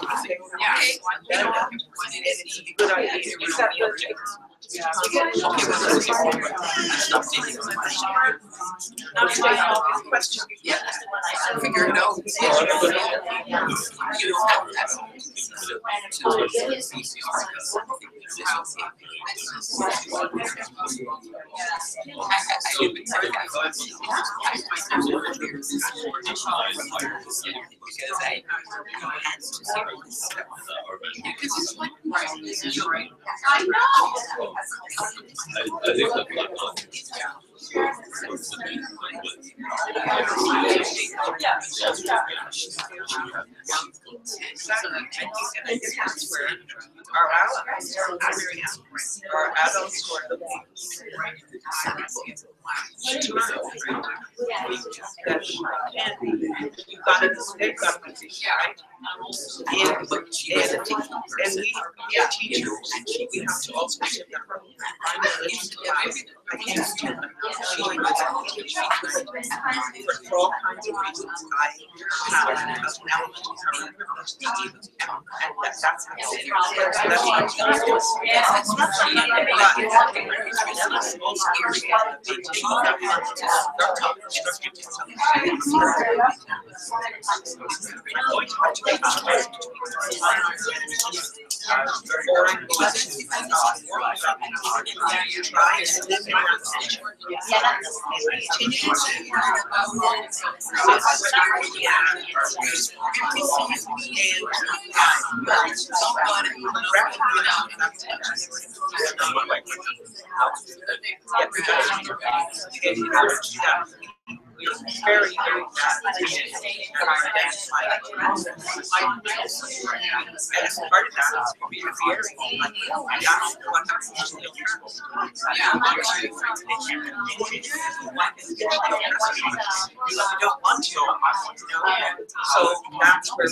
think it's a good idea to use that project. Question. Yeah, figure it out. You don't have that. I think that That's where our allies are adults who are looking you've got it, they've got a position, right? And we teachers, we have to also shift that from I can't stand them. For all kinds of reasons, I have an element of privilege to be able to count, and that's how that's my choice. very, very fascinating and I identify it. And as part of that, it's very you don't want to know, I want to know. So that's where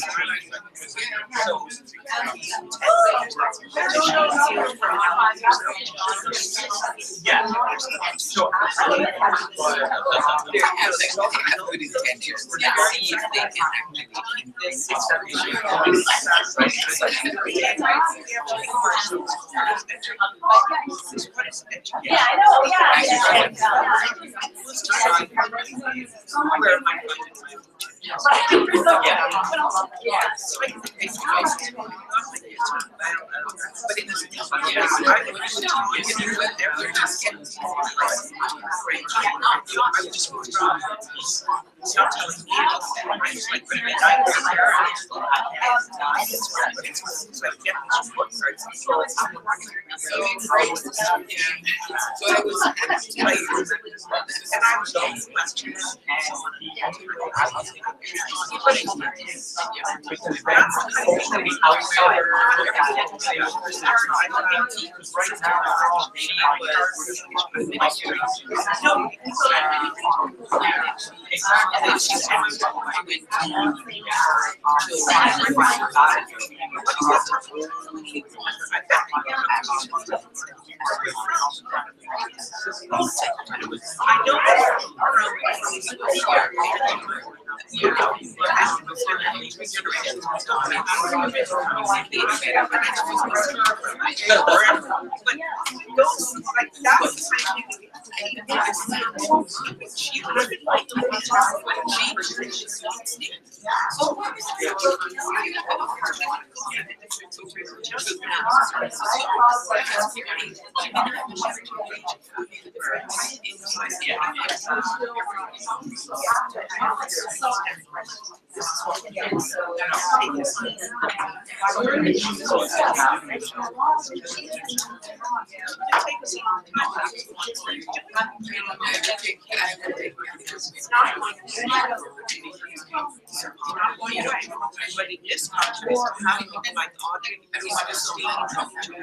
yeah. So absolutely. They're have good intentions. See if they can actually keep this information going. Yeah, I know, yeah. Where am I going? Yeah. But it doesn't help. They're just getting I would just withdraw. Stop telling me I just like put it in But it is conscious having people like Audrey and Augustine come to me.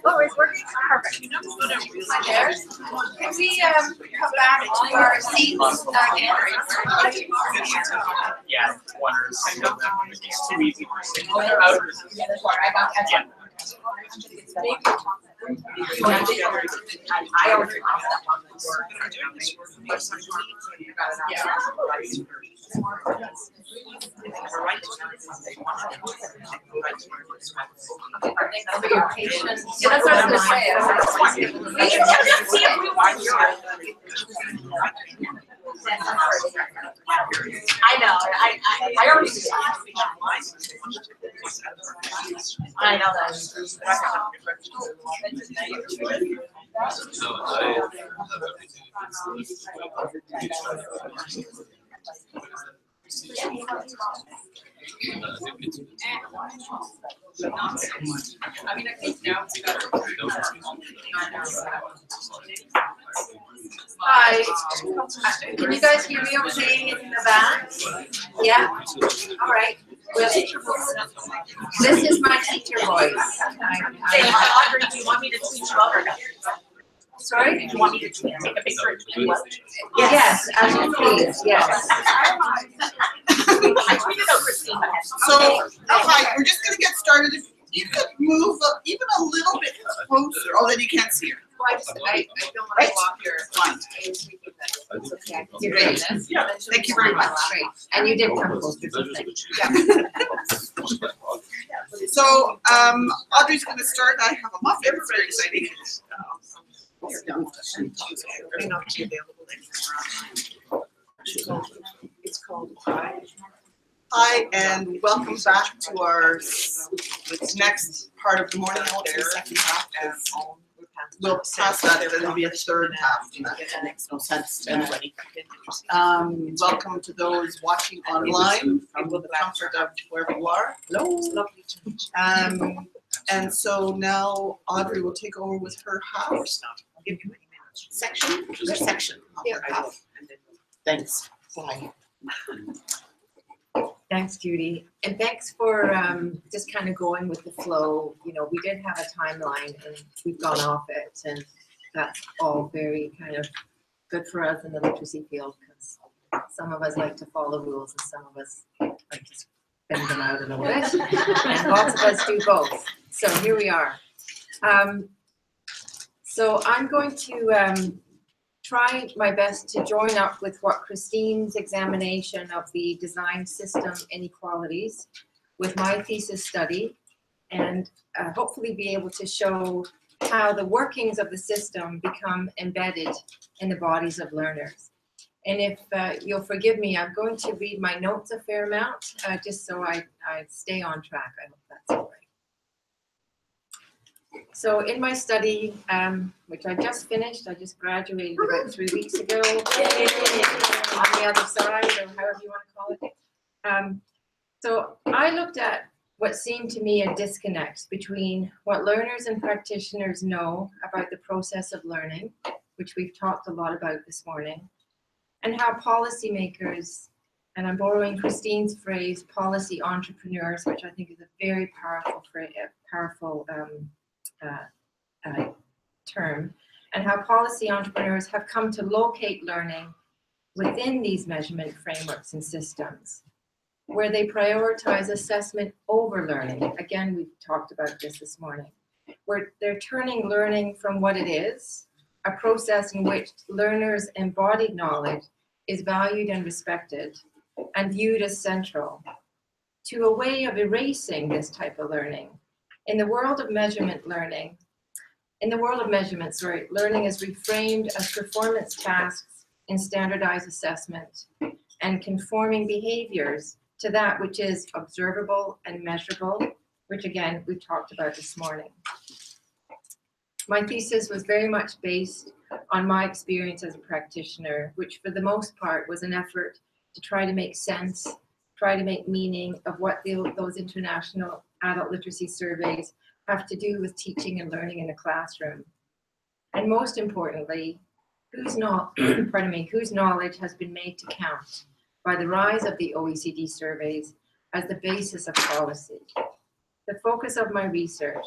Oh, it's working. Perfect. Can we come back to our seats again? Yeah, wonders. I know that it's too easy. I always your patience. Yeah, that's what I was gonna say. We can just see if we want I know. I already see. I know that. I mean, I think now it's better. Hi. Can you guys hear me okay in the back? Yeah? All right. This is my teacher voice. Audrey, do you want me to tweet you over? Sorry? Do you want me to take a picture and tweet you up? Yes, as you please, yes. I tweeted out Christine. So, hi, we're just gonna get started. You could move even a little bit closer. Oh, then you can't see her. I don't want to block your. Fine. It's okay. You ready? Yeah. Thank you very much. Great. And you did come closer. So thank you. So, Audrey's going to start. I have a muffin. It's very exciting. May not be available anymore. It's called Hi, and welcome back to our next part of the morning. The second half. We'll pass that. There'll be a third half. That makes no sense to anybody. Welcome to those watching online from the comfort of wherever you are. Hello. And so now Audrey will take over with her half section. Her section of her half. Thanks. Bye. Thanks, Judy. And thanks for just kind of going with the flow. You know, we did have a timeline and we've gone off it, and that's all very kind of good for us in the literacy field, because some of us like to follow rules and some of us like to spin them out a little bit. And lots of us do both. So here we are. So I'm going to try my best to join up with what Christine's examination of the design system inequalities with my thesis study, and hopefully be able to show how the workings of the system become embedded in the bodies of learners. And if you'll forgive me, I'm going to read my notes a fair amount, just so I stay on track. I hope that's all right. So in my study, which I just finished, I just graduated about 3 weeks ago, on the other side, or however you want to call it. So I looked at what seemed to me a disconnect between what learners and practitioners know about the process of learning, which we've talked a lot about this morning, and how policymakers, and I'm borrowing Christine's phrase, policy entrepreneurs, which I think is a very powerful term, and how policy entrepreneurs have come to locate learning within these measurement frameworks and systems, where they prioritize assessment over learning. Again, we've talked about this morning, where they're turning learning from what it is, a process in which learners' embodied knowledge is valued and respected and viewed as central, to a way of erasing this type of learning. In the world of measurement learning, learning is reframed as performance tasks in standardized assessment and conforming behaviors to that which is observable and measurable, which again, we talked about this morning. My thesis was very much based on my experience as a practitioner, which for the most part was an effort to try to make sense, try to make meaning of what those international adult literacy surveys have to do with teaching and learning in the classroom. And most importantly, whose knowledge has been made to count by the rise of the OECD surveys as the basis of policy. The focus of my research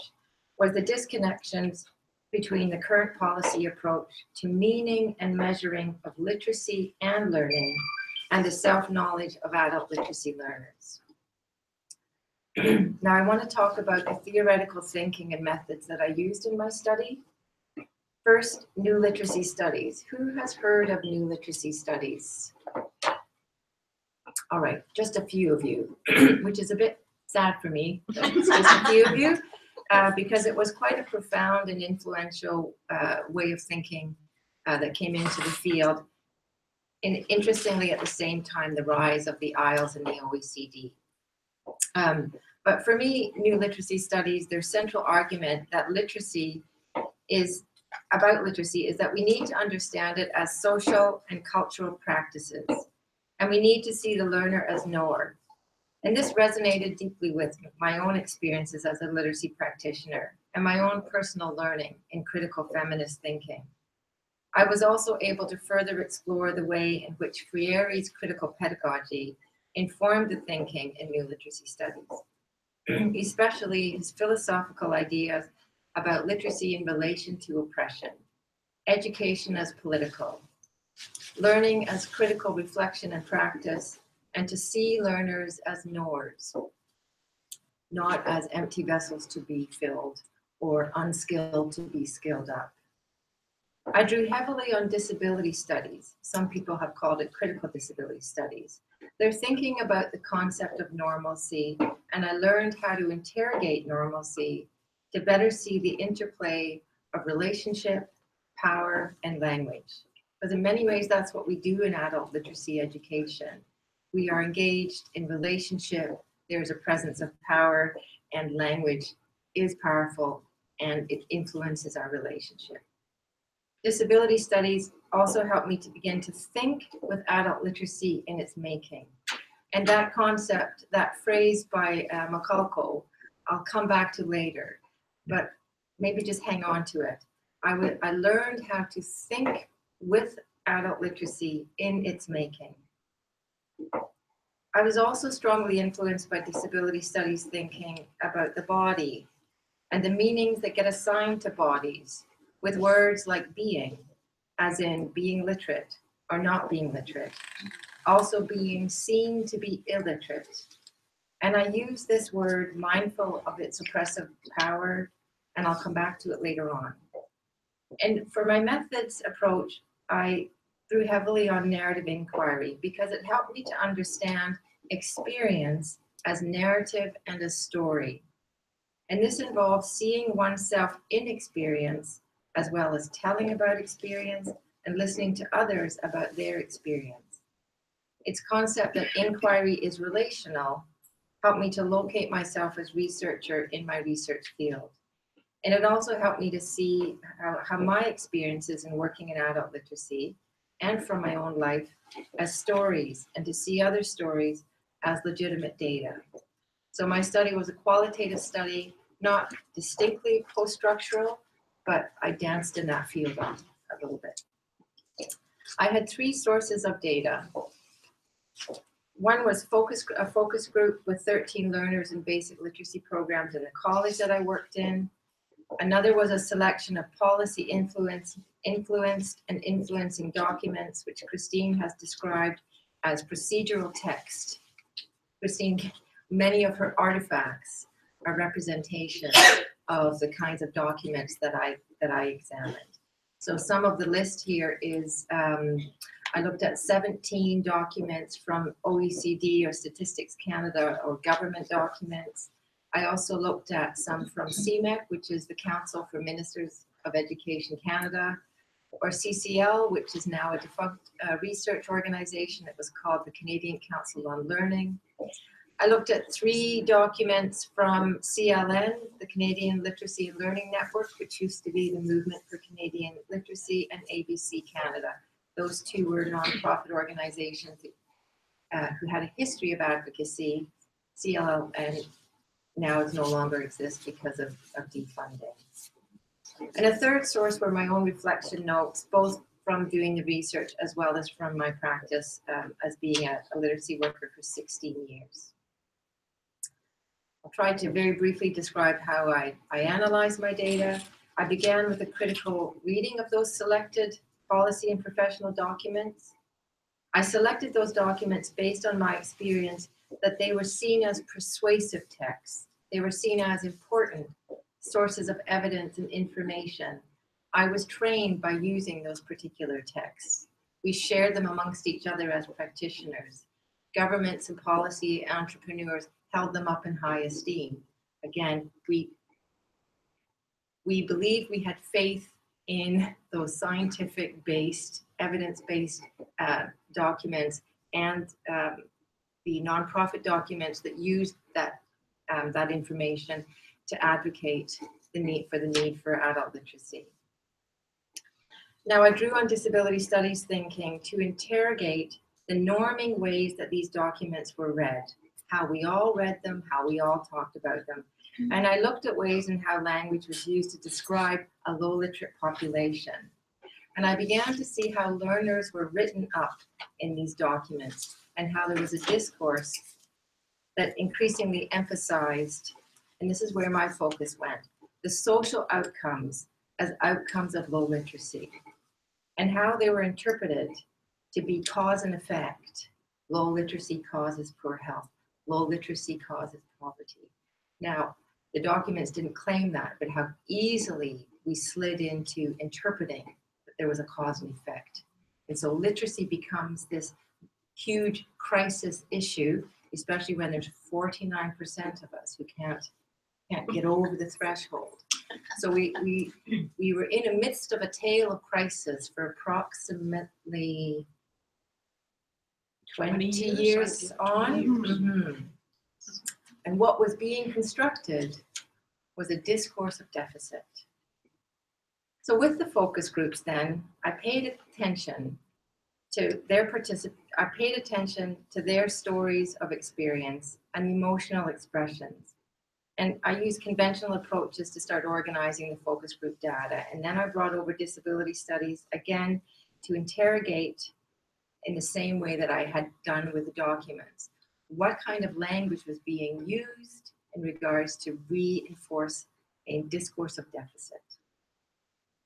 was the disconnections between the current policy approach to meaning and measuring of literacy and learning and the self-knowledge of adult literacy learners. Now I want to talk about the theoretical thinking and methods that I used in my study. First, new literacy studies. Who has heard of new literacy studies? All right, just a few of you, which is a bit sad for me, but it's just a few of you, because it was quite a profound and influential way of thinking that came into the field. And interestingly, at the same time, the rise of the IELTS and the OECD. But for me, new literacy studies, their central argument that literacy is that we need to understand it as social and cultural practices. And we need to see the learner as knower. And this resonated deeply with my own experiences as a literacy practitioner and my own personal learning in critical feminist thinking. I was also able to further explore the way in which Freire's critical pedagogy informed the thinking in new literacy studies, especially his philosophical ideas about literacy in relation to oppression, education as political, learning as critical reflection and practice, and to see learners as knowers. not as empty vessels to be filled or unskilled to be skilled up. I drew heavily on disability studies. Some people have called it critical disability studies. They're thinking about the concept of normalcy, and I learned how to interrogate normalcy to better see the interplay of relationship, power, and language. Because in many ways, that's what we do in adult literacy education. We are engaged in relationship, there's a presence of power, and language is powerful, and it influences our relationship. Disability studies also helped me to begin to think with adult literacy in its making. And that concept, that phrase by McCullough, I'll come back to later, but maybe just hang on to it. I learned how to think with adult literacy in its making. I was also strongly influenced by disability studies thinking about the body and the meanings that get assigned to bodies with words like being, as in being literate or not being literate, also being seen to be illiterate. And I use this word mindful of its oppressive power, and I'll come back to it later on. And for my methods approach, I drew heavily on narrative inquiry because it helped me to understand experience as narrative and as story. And this involves seeing oneself in experience as well as telling about experience and listening to others about their experience. Its concept that inquiry is relational helped me to locate myself as researcher in my research field. And it also helped me to see how my experiences in working in adult literacy and from my own life as stories, and to see other stories as legitimate data. So my study was a qualitative study, not distinctly post-structural, but I danced in that field a little bit. I had 3 sources of data. One was a focus group with 13 learners in basic literacy programs in the college that I worked in. Another was a selection of policy influenced and influencing documents, which Christine has described as procedural text. Christine, many of her artifacts are representation of the kinds of documents that I examined. So some of the list here is, I looked at 17 documents from OECD or Statistics Canada or government documents. I also looked at some from CMEC, which is the Council for Ministers of Education Canada, or CCL, which is now a defunct research organization. It was called the Canadian Council on Learning. I looked at 3 documents from CLN, the Canadian Literacy and Learning Network, which used to be the Movement for Canadian Literacy, and ABC Canada. Those 2 were nonprofit organizations who had a history of advocacy. CLN now it no longer exists because of defunding. And a 3rd source were my own reflection notes, both from doing the research as well as from my practice as being a literacy worker for 16 years. I'll try to very briefly describe how I analyze my data. I began with a critical reading of those selected policy and professional documents. I selected those documents based on my experience that they were seen as persuasive texts. They were seen as important sources of evidence and information. I was trained by using those particular texts. We shared them amongst each other as practitioners. Governments and policy entrepreneurs held them up in high esteem. Again, we believed we had faith in those scientific-based, evidence-based documents and the nonprofit documents that used that information to advocate the need for adult literacy. Now, I drew on disability studies thinking to interrogate the norming ways that these documents were read, how we all read them, how we all talked about them. And I looked at ways in how language was used to describe a low literate population. And I began to see how learners were written up in these documents and how there was a discourse that increasingly emphasized, and this is where my focus went, the social outcomes as outcomes of low literacy, and how they were interpreted to be cause and effect. Low literacy causes poor health. Low literacy causes poverty. Now, the documents didn't claim that, but how easily we slid into interpreting that there was a cause and effect. And so literacy becomes this huge crisis issue, especially when there's 49% of us who can't get over the threshold. So we were in the midst of a tale of crisis for approximately 20 years on. Mm-hmm. And what was being constructed was a discourse of deficit. So with the focus groups then, I paid attention to their stories of experience and emotional expressions. And I used conventional approaches to start organizing the focus group data. And then I brought over disability studies, again, to interrogate in the same way that I had done with the documents. What kind of language was being used in regards to reinforce a discourse of deficit?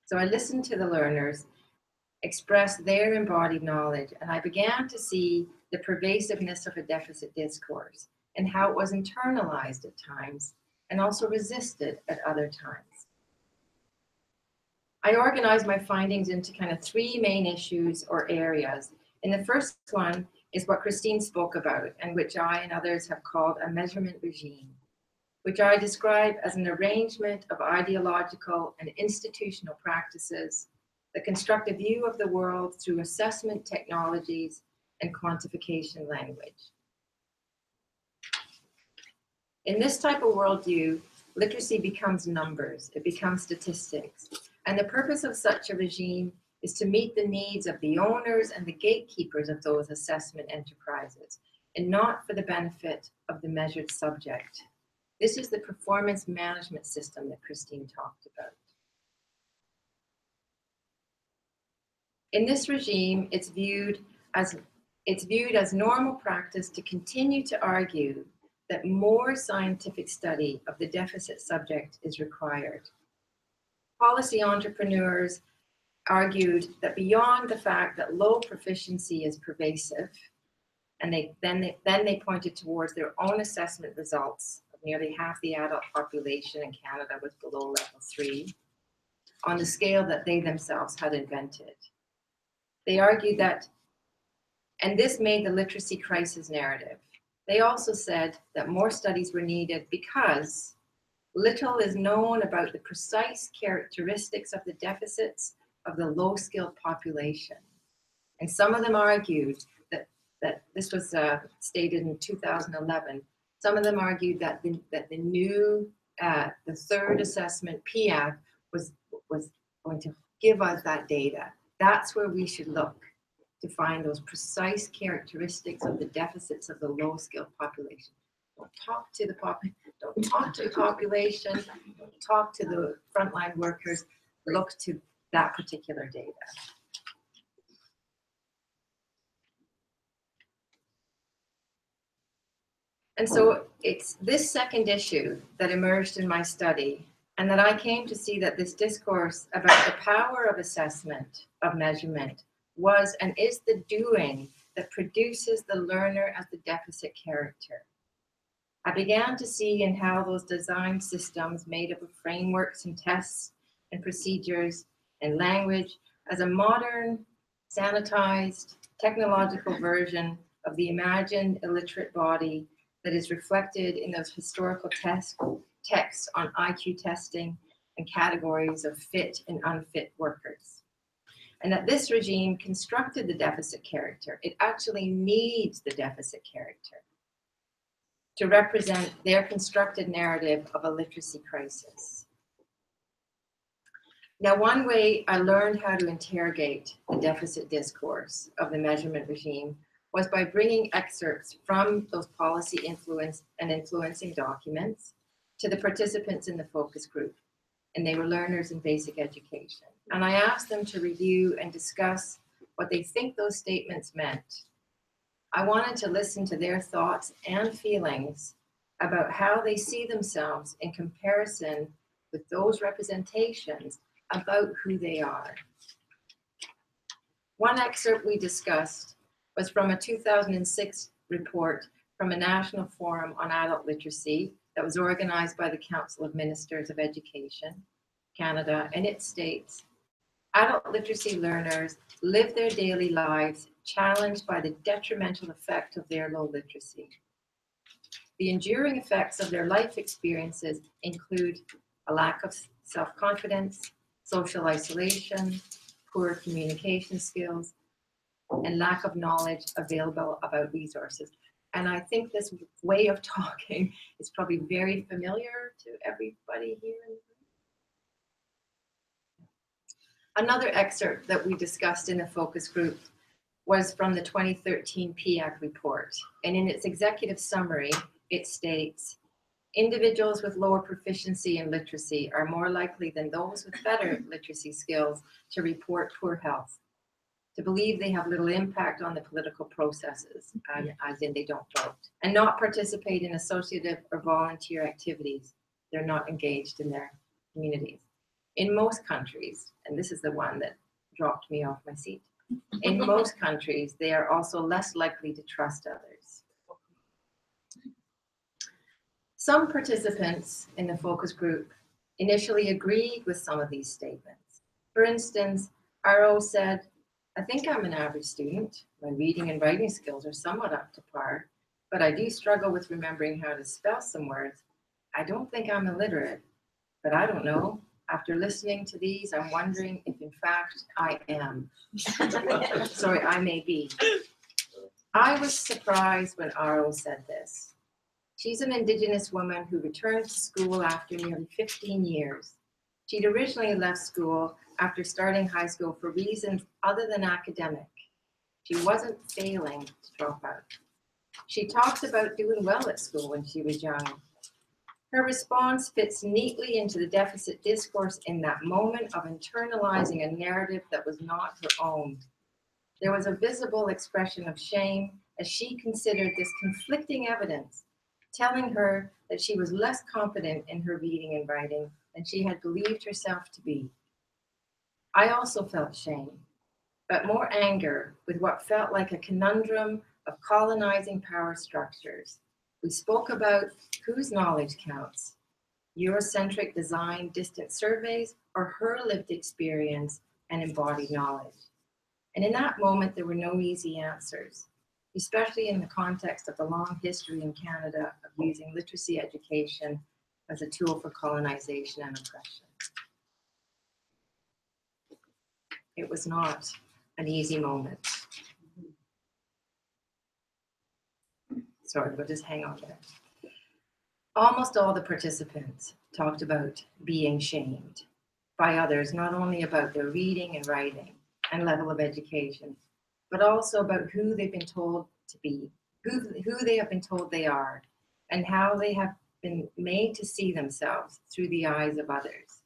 So I listened to the learners express their embodied knowledge, and I began to see the pervasiveness of a deficit discourse and how it was internalized at times and also resisted at other times. I organized my findings into kind of three main issues or areas. And the first one is what Christine spoke about, and which I and others have called a measurement regime, which I describe as an arrangement of ideological and institutional practices that construct a view of the world through assessment technologies and quantification language. In this type of worldview, literacy becomes numbers, it becomes statistics. And the purpose of such a regime is to meet the needs of the owners and the gatekeepers of those assessment enterprises, and not for the benefit of the measured subject. This is the performance management system that Christine talked about. In this regime, it's viewed as normal practice to continue to argue that more scientific study of the deficit subject is required. Policy entrepreneurs argued that beyond the fact that low proficiency is pervasive, and then they pointed towards their own assessment results of nearly half the adult population in Canada was below level 3 on the scale that they themselves had invented. They argued that, and this made the literacy crisis narrative. They also said that more studies were needed because little is known about the precise characteristics of the deficits of the low-skilled population. And some of them argued that this was stated in 2011. Some of them argued that the new, the third assessment, PIAC, was going to give us that data. That's where we should look to find those precise characteristics of the deficits of the low-skilled population. Don't talk to the population, don't talk to the frontline workers, look to that particular data. And so it's this second issue that emerged in my study, and that I came to see that this discourse about the power of assessment, of measurement, was and is the doing that produces the learner as the deficit character. I began to see in how those design systems made up of frameworks and tests and procedures and language as a modern, sanitized, technological version of the imagined illiterate body that is reflected in those historical texts on IQ testing and categories of fit and unfit workers. And that this regime constructed the deficit character. It actually needs the deficit character to represent their constructed narrative of a literacy crisis. Now, one way I learned how to interrogate the deficit discourse of the measurement regime was by bringing excerpts from those policy influence and influencing documents to the participants in the focus group. And they were learners in basic education. And I asked them to review and discuss what they think those statements meant. I wanted to listen to their thoughts and feelings about how they see themselves in comparison with those representations about who they are. One excerpt we discussed was from a 2006 report from a National Forum on Adult Literacy, that was organized by the Council of Ministers of Education, Canada, and it states, adult literacy learners live their daily lives challenged by the detrimental effect of their low literacy. The enduring effects of their life experiences include a lack of self-confidence, social isolation, poor communication skills, and lack of knowledge available about resources. And I think this way of talking is probably very familiar to everybody here in the room. Another excerpt that we discussed in the focus group was from the 2013 PIAC report. And in its executive summary, it states, individuals with lower proficiency in literacy are more likely than those with better literacy skills to report poor health, to believe they have little impact on the political processes, as in they don't vote, and not participate in associative or volunteer activities. They're not engaged in their communities. In most countries, and this is the one that dropped me off my seat, in most countries, they are also less likely to trust others. Some participants in the focus group initially agreed with some of these statements. For instance, RO said, I think I'm an average student. My reading and writing skills are somewhat up to par, but I do struggle with remembering how to spell some words. I don't think I'm illiterate, but I don't know. After listening to these, I'm wondering if in fact I am. Sorry, I may be. I was surprised when RO said this. She's an Indigenous woman who returned to school after nearly 15 years. She'd originally left school after starting high school for reasons other than academic. She wasn't failing to drop out. She talked about doing well at school when she was young. Her response fits neatly into the deficit discourse in that moment of internalizing a narrative that was not her own. There was a visible expression of shame as she considered this conflicting evidence, telling her that she was less competent in her reading and writing than she had believed herself to be. I also felt shame, but more anger with what felt like a conundrum of colonizing power structures. We spoke about whose knowledge counts, Eurocentric design distant surveys or her lived experience and embodied knowledge. And in that moment, there were no easy answers, especially in the context of the long history in Canada of using literacy education as a tool for colonization and oppression. It was not an easy moment. Sorry, but just hang on there. Almost all the participants talked about being shamed by others, not only about their reading and writing and level of education, but also about who they've been told to be, who they have been told they are, and how they have been made to see themselves through the eyes of others.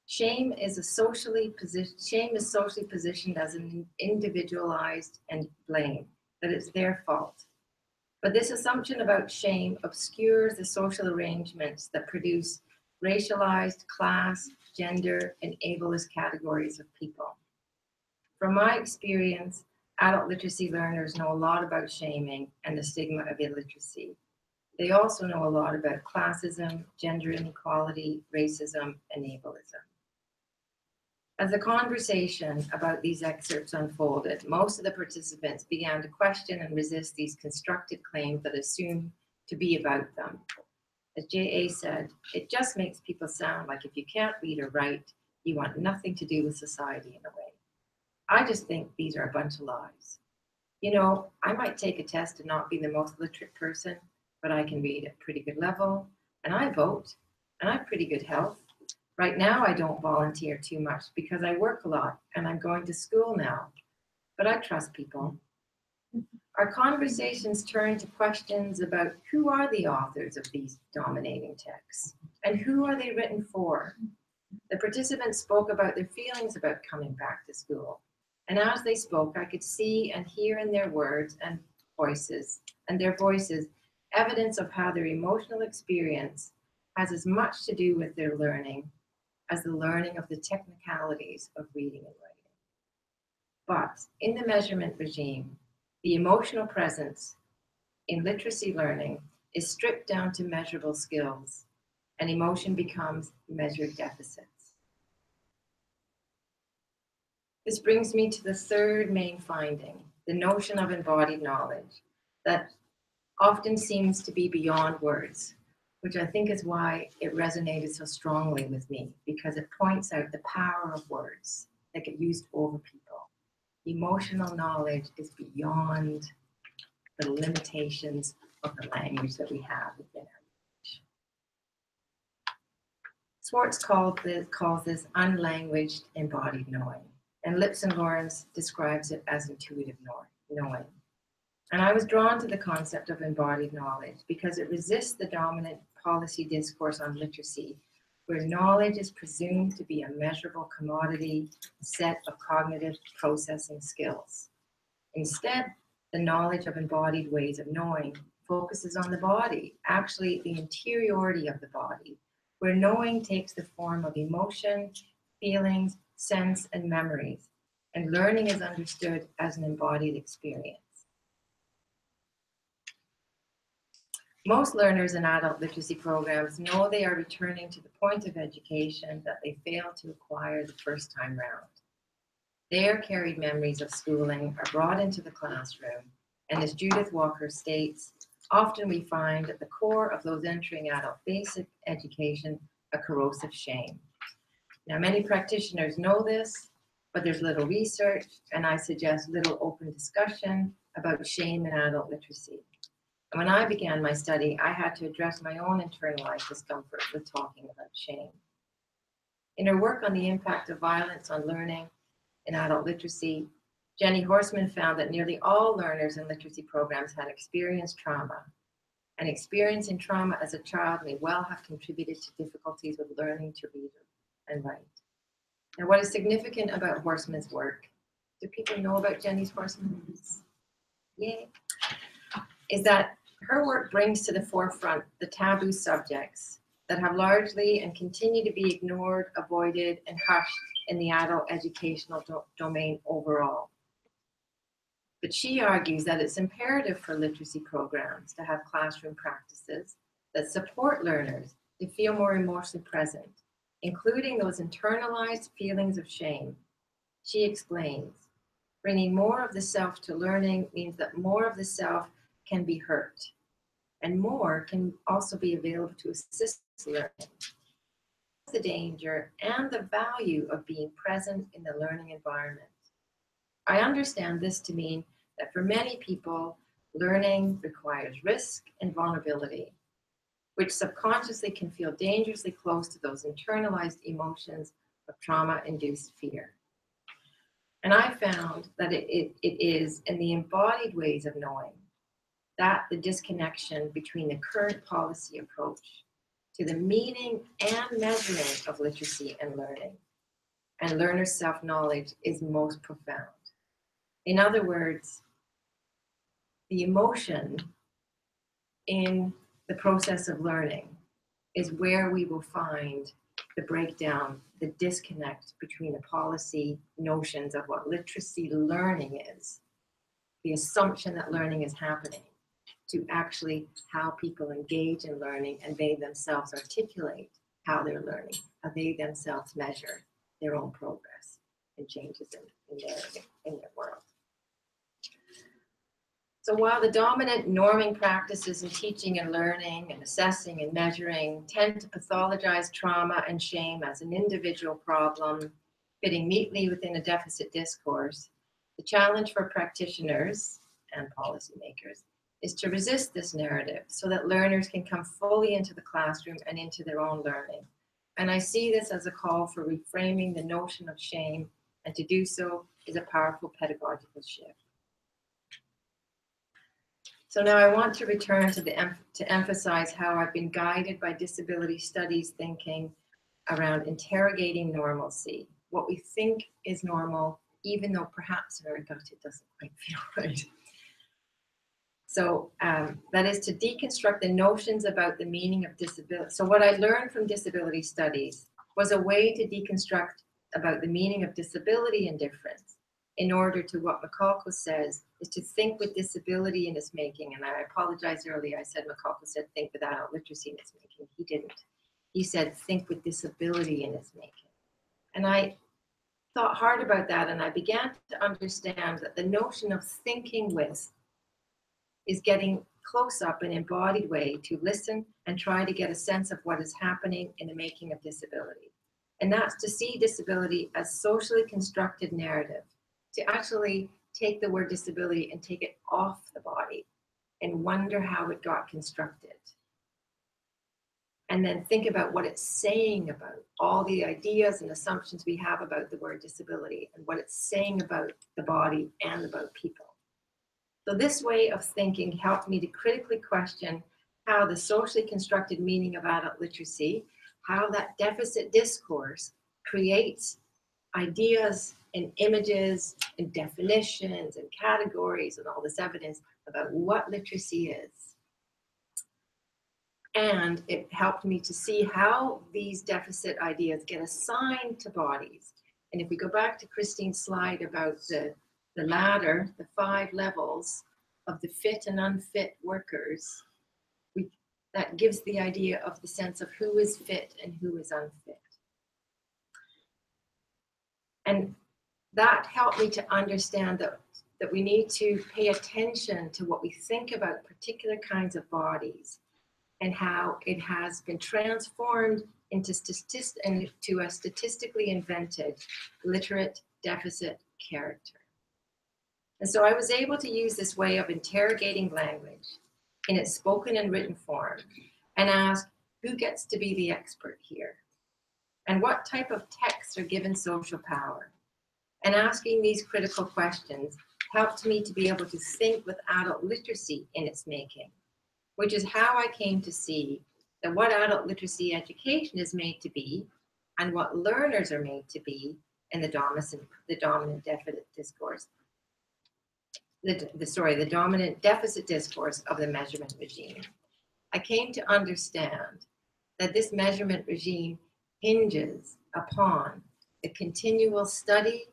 Shame is socially positioned as an individualized and blame, that it's their fault. But this assumption about shame obscures the social arrangements that produce racialized, class, gender, and ableist categories of people. From my experience, adult literacy learners know a lot about shaming and the stigma of illiteracy. They also know a lot about classism, gender inequality, racism, and ableism. As the conversation about these excerpts unfolded, most of the participants began to question and resist these constructed claims that assume to be about them. As J.A. said, it just makes people sound like if you can't read or write, you want nothing to do with society in a way. I just think these are a bunch of lies. You know, I might take a test and not be the most literate person, but I can read at a pretty good level, and I vote, and I have pretty good health. Right now, I don't volunteer too much because I work a lot and I'm going to school now, but I trust people. Our conversations turn to questions about who are the authors of these dominating texts and who are they written for? The participants spoke about their feelings about coming back to school. And as they spoke, I could see and hear in their words and their voices, evidence of how their emotional experience has as much to do with their learning as the learning of the technicalities of reading and writing. But in the measurement regime, the emotional presence in literacy learning is stripped down to measurable skills, and emotion becomes measured deficits. This brings me to the third main finding, the notion of embodied knowledge, that often seems to be beyond words, which I think is why it resonated so strongly with me, because it points out the power of words that get used over people. Emotional knowledge is beyond the limitations of the language that we have within our language. Swartz calls this unlanguaged embodied knowing, and Lips and Lawrence describes it as intuitive knowing. And I was drawn to the concept of embodied knowledge because it resists the dominant policy discourse on literacy, where knowledge is presumed to be a measurable commodity, a set of cognitive processing skills. Instead, the knowledge of embodied ways of knowing focuses on the body, actually the interiority of the body, where knowing takes the form of emotion, feelings, sense, and memories, and learning is understood as an embodied experience. Most learners in adult literacy programs know they are returning to the point of education that they failed to acquire the first time round. Their carried memories of schooling are brought into the classroom, and as Judith Walker states, often we find at the core of those entering adult basic education a corrosive shame. Now, many practitioners know this, but there's little research, and I suggest little open discussion about shame in adult literacy. And when I began my study, I had to address my own internalized discomfort with talking about shame. In her work on the impact of violence on learning in adult literacy, Jenny Horstman found that nearly all learners in literacy programs had experienced trauma, and experiencing trauma as a child may well have contributed to difficulties with learning to read and write. Now, what is significant about Horstman's work, do people know about Jenny's Horstman's? Yay. Is that her work brings to the forefront the taboo subjects that have largely and continue to be ignored, avoided, and hushed in the adult educational domain overall. But she argues that it's imperative for literacy programs to have classroom practices that support learners to feel more emotionally present, including those internalized feelings of shame. She explains, bringing more of the self to learning means that more of the self can be hurt, and more can also be available to assist learning. The danger and the value of being present in the learning environment. I understand this to mean that for many people, learning requires risk and vulnerability, which subconsciously can feel dangerously close to those internalized emotions of trauma-induced fear. And I found that it is in the embodied ways of knowing that the disconnection between the current policy approach to the meaning and measuring of literacy and learning and learner self-knowledge is most profound. In other words, the emotion in the process of learning is where we will find the breakdown, the disconnect between the policy notions of what literacy learning is, the assumption that learning is happening, to actually how people engage in learning and they themselves articulate how they're learning, how they themselves measure their own progress and changes in their world. So while the dominant norming practices in teaching and learning and assessing and measuring tend to pathologize trauma and shame as an individual problem fitting neatly within a deficit discourse, the challenge for practitioners and policymakers is to resist this narrative so that learners can come fully into the classroom and into their own learning. And I see this as a call for reframing the notion of shame, and to do so is a powerful pedagogical shift. So now I want to return to emphasize how I've been guided by disability studies thinking around interrogating normalcy, what we think is normal, even though perhaps in our gut it doesn't quite feel right. So that is to deconstruct the notions about the meaning of disability. So what I learned from disability studies was a way to deconstruct about the meaning of disability and difference, in order to what McCullough says, is to think with disability in its making. And I apologize earlier, I said McCullough said think with adult literacy in its making. He didn't. He said think with disability in its making. And I thought hard about that, and I began to understand that the notion of thinking with is getting close up in an embodied way to listen and try to get a sense of what is happening in the making of disability. And that's to see disability as socially constructed narrative, to actually take the word disability and take it off the body and wonder how it got constructed. And then think about what it's saying about all the ideas and assumptions we have about the word disability and what it's saying about the body and about people. So this way of thinking helped me to critically question how the socially constructed meaning of adult literacy, how that deficit discourse creates ideas and images and definitions and categories and all this evidence about what literacy is. And it helped me to see how these deficit ideas get assigned to bodies. And if we go back to Christine's slide about the ladder, the 5 levels of the fit and unfit workers, that gives the idea of the sense of who is fit and who is unfit. And that helped me to understand that we need to pay attention to what we think about particular kinds of bodies and how it has been transformed into a statistically invented literate deficit character. And so I was able to use this way of interrogating language in its spoken and written form and ask, who gets to be the expert here? And what type of texts are given social power? And asking these critical questions helped me to be able to think with adult literacy in its making, which is how I came to see that what adult literacy education is made to be and what learners are made to be in the dominant deficit discourse. The dominant deficit discourse of the measurement regime. I came to understand that this measurement regime hinges upon the continual study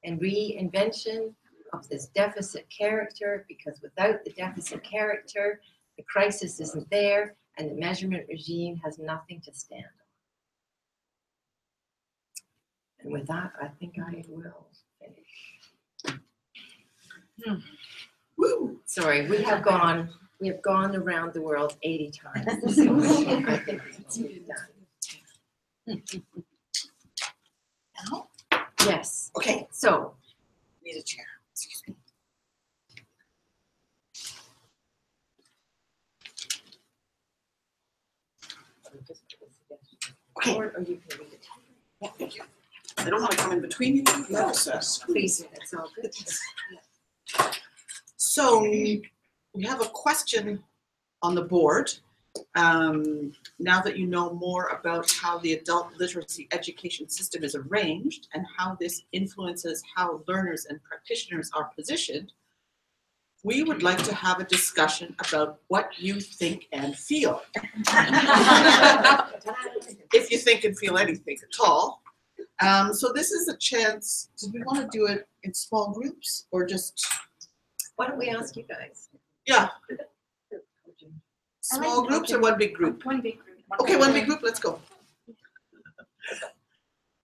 and reinvention of this deficit character, because without the deficit character, the crisis isn't there and the measurement regime has nothing to stand on. And with that, I think I will finish. Woo! Sorry, we have gone around the world 80 times. So I think it's done. Now? Yes. Okay. So, need a chair. Excuse me. Okay. Or you can read it. Yeah, thank you. I don't want to come in between you. No, Please, it's all good. So we have a question on the board. Now that you know more about how the adult literacy education system is arranged and how this influences how learners and practitioners are positioned, we would like to have a discussion about what you think and feel. If you think and feel anything at all. So this is a chance. Do we want to do it in small groups or just? Why don't we ask you guys? Yeah. Small groups or one big group? One big group. Okay, one big group, let's go.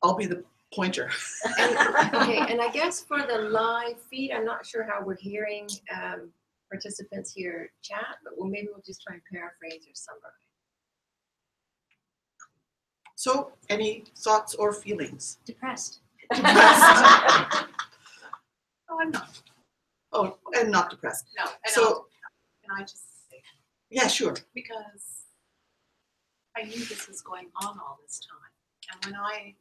I'll be the pointer. And I guess for the live feed, I'm not sure how we're hearing participants here chat, but maybe we'll just try and paraphrase or summarize. So, any thoughts or feelings? Depressed. Depressed. Oh, I'm not. Oh, and not depressed. No. So, can I just say? Yeah, sure. Because I knew this was going on all this time. And when I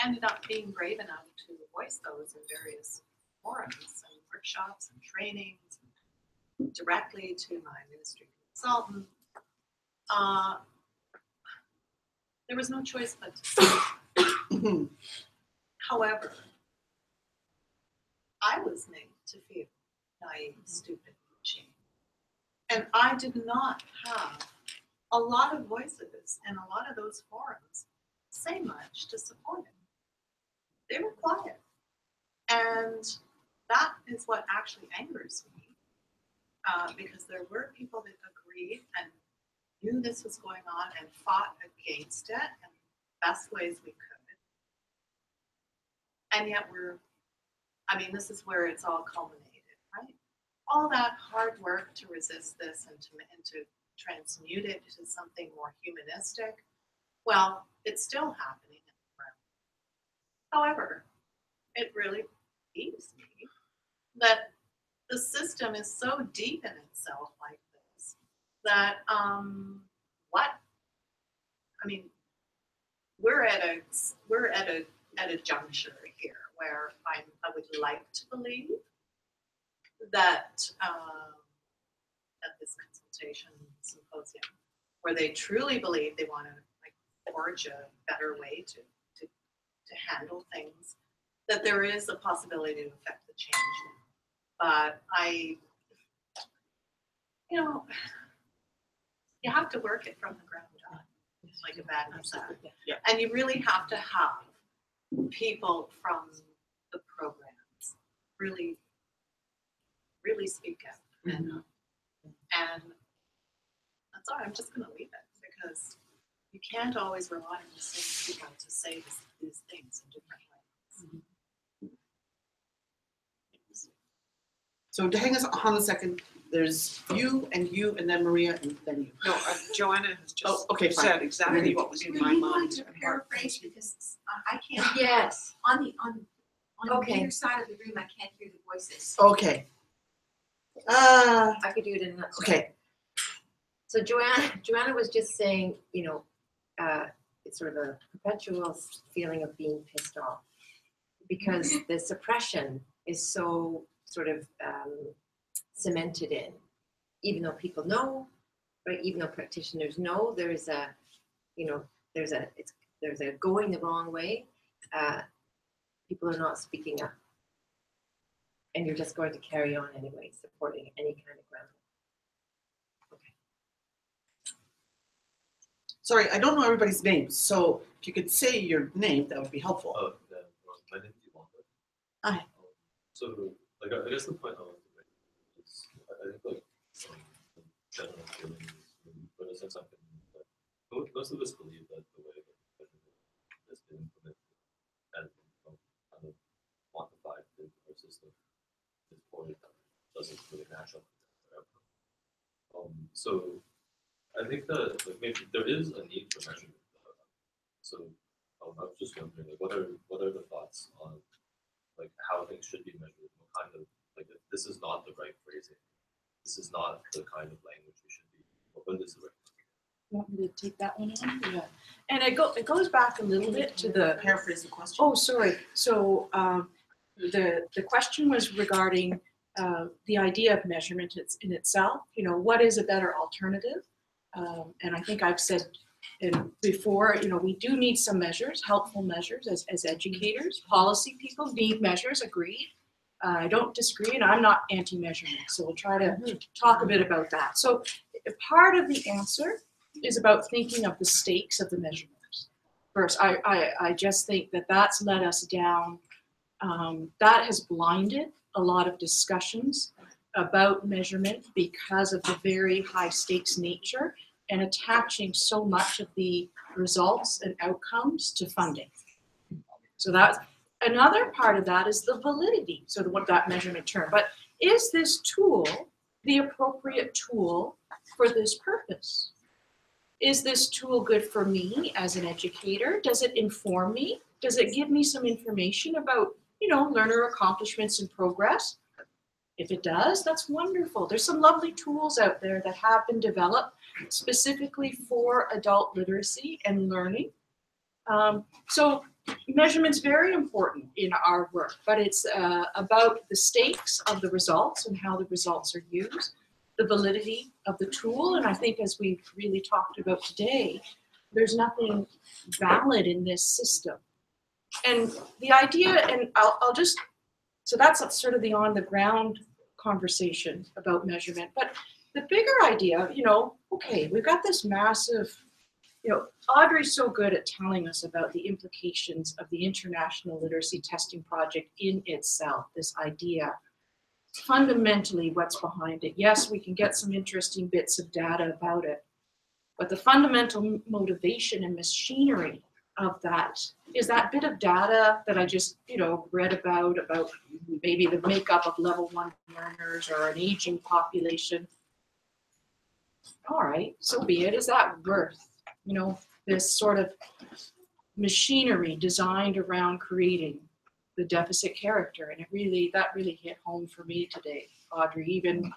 ended up being brave enough to voice those in various forums and workshops and trainings and directly to my ministry consultant, there was no choice but to say. However, I was made to feel naive, stupid, ashamed. And I did not have a lot of voices in a lot of those forums say much to support it. They were quiet. And that is what actually angers me, because there were people that agreed and knew this was going on and fought against it in the best ways we could. And yet this is where it's all culminated, right? All that hard work to resist this and to transmute it to something more humanistic, well, it's still happening in the ground. However, it really grieves me that the system is so deep in itself like this that we're at a juncture here where I would like to believe that at this consultation symposium, where they truly believe they want to forge a better way to handle things, that there is a possibility to affect the change. But you have to work it from the ground up, like a bad mistake. Yeah. And you really have to have people from the programs really speak out. Mm-hmm. And that's all. I'm just going to leave it, because you can't always rely on the same people to say these things in different ways. Mm-hmm. So to hang us on a second, there's you, and then Maria, and then you. No, Joanna has just okay, fine. said exactly what was in my mind. To paraphrase, because I can't. Yes. On the Okay. other side of the room, I can't hear the voices. Okay. I could do it in a nutshell. Okay. So Joanna was just saying, it's sort of a perpetual feeling of being pissed off because the suppression is so sort of cemented in, even though people know, right? Even though practitioners know there's a going the wrong way. People are not speaking up, and you're just going to carry on anyway, supporting any kind of ground. Okay. Sorry, I don't know everybody's names, so if you could say your name, that would be helpful. My name is Yvonne. Hi. So, I guess the point I want to make is, I think, the general feeling is, but in a sense, most of us believe that the way that measurement has been implemented and kind of quantified into our system is poorly done, doesn't really match up with our outcome. So I think that maybe there is a need for measurement. So I was just wondering, what are the thoughts on how things should be measured? What kind of if this is not the right phrasing, this is not the kind of language we should be. What is the right? You want me to take that one on? Yeah. And it goes back a little bit to the Paraphrase the question. Oh, sorry. So the question was regarding the idea of measurement in itself. What is a better alternative? And I think I've said before, we do need some measures, helpful measures as educators. Policy people need measures, agreed. I don't disagree, and I'm not anti-measurement. So we'll try to talk a bit about that. So part of the answer is about thinking of the stakes of the measurement. First, I just think that that's led us down. That has blinded a lot of discussions about measurement because of the very high stakes nature and attaching so much of the results and outcomes to funding. So that's another part of that is the validity. So what that measurement term, but is this tool the appropriate tool for this purpose? Is this tool good for me as an educator? Does it inform me? Does it give me some information about, learner accomplishments and progress? If it does, that's wonderful. There's some lovely tools out there that have been developed specifically for adult literacy and learning. So measurement's very important in our work, but it's about the stakes of the results and how the results are used, the validity of the tool, and I think as we've really talked about today, there's nothing valid in this system. And the idea, and I'll just, so that's sort of the on the ground conversation about measurement, but the bigger idea, okay, we've got this massive you know, Audrey's so good at telling us about the implications of the International Literacy Testing Project in itself, this idea. Fundamentally, what's behind it? Yes, we can get some interesting bits of data about it, but the fundamental motivation and machinery of that is that bit of data that I just, you know, read about maybe the makeup of level 1 learners or an aging population. All right, so be it. Is that worth, you know, this sort of machinery designed around creating the deficit character? And that really hit home for me today, Audrey, even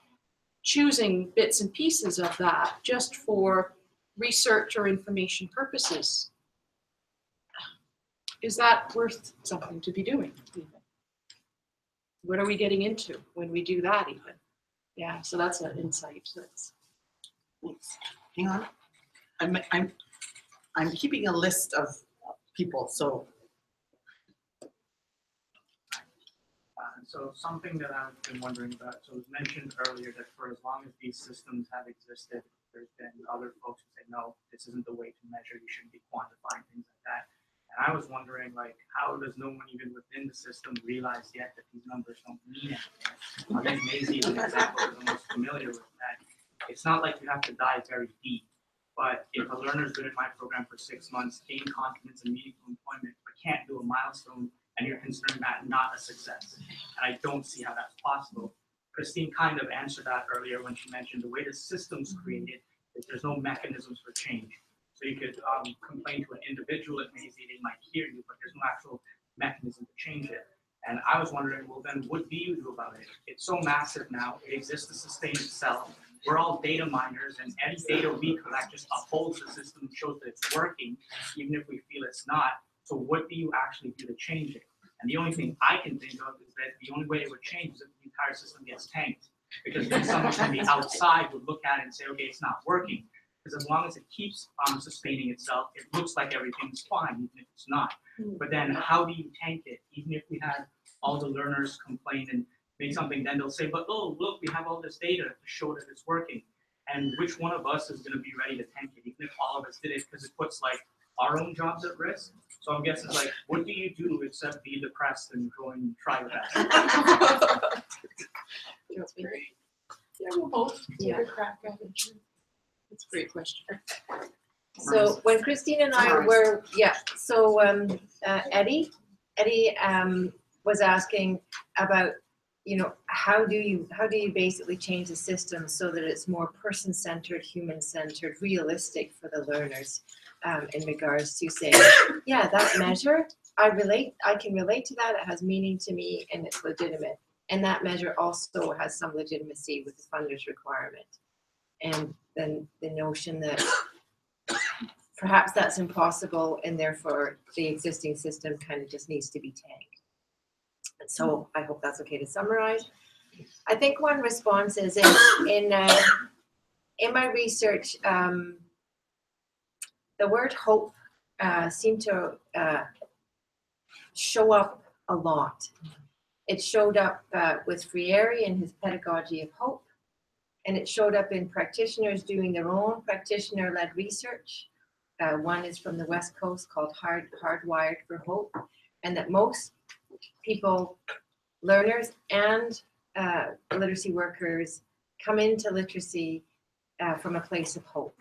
choosing bits and pieces of that just for research or information purposes. Is that worth something to be doing? Even? What are we getting into when we do that even? Yeah, so that's an insight. Thanks. Hang on. I'm keeping a list of people, so. So something that I've been wondering about, so it was mentioned earlier that for as long as these systems have existed, there's been other folks who say, no, this isn't the way to measure, you shouldn't be quantifying things like that. And I was wondering, like, how does no one even within the system realize yet that these numbers don't mean anything? I'll use Maisie as an example, because I'm most familiar with that. It's not like you have to dive very deep, but if a learner's been in my program for 6 months, gain confidence and meaningful employment, but can't do a milestone, and you're considering that not a success. And I don't see how that's possible. Christine kind of answered that earlier when she mentioned the way the system's created, is there's no mechanisms for change. So you could complain to an individual at Maisie, they might hear you, but there's no actual mechanism to change it. And I was wondering, well then what do you do about it? It's so massive now, it exists to sustain itself. We're all data miners, and any data we collect just upholds the system and shows that it's working, even if we feel it's not. So what do you actually do to change it? And the only thing I can think of is that the only way it would change is if the entire system gets tanked. Because then someone from the outside would look at it and say, okay, it's not working. Because as long as it keeps sustaining itself, it looks like everything's fine, even if it's not. But then how do you tank it? Even if we had all the learners complain and make something, then they'll say, but oh, look, we have all this data to show that it's working. And which one of us is going to be ready to tank it, even if all of us did it, because it puts like our own jobs at risk. So I'm guessing, like, what do you do except be depressed and go and try your best? Yeah, we'll both take a crack at it. That's a great question. So when Christine and I were, Eddie was asking about, you know, how do you basically change the system so that it's more person-centered, human-centered, realistic for the learners, in regards to saying, yeah, that measure, I can relate to that, it has meaning to me, and it's legitimate. And that measure also has some legitimacy with the funder's requirement. And then the notion that perhaps that's impossible, and therefore the existing system kind of just needs to be tanked. And so I hope that's okay to summarize. I think one response is in my research, the word hope seemed to show up a lot. It showed up with Freire and his pedagogy of hope, and it showed up in practitioners doing their own practitioner-led research. One is from the West Coast called Hardwired for Hope, and that most people, learners and literacy workers, come into literacy from a place of hope.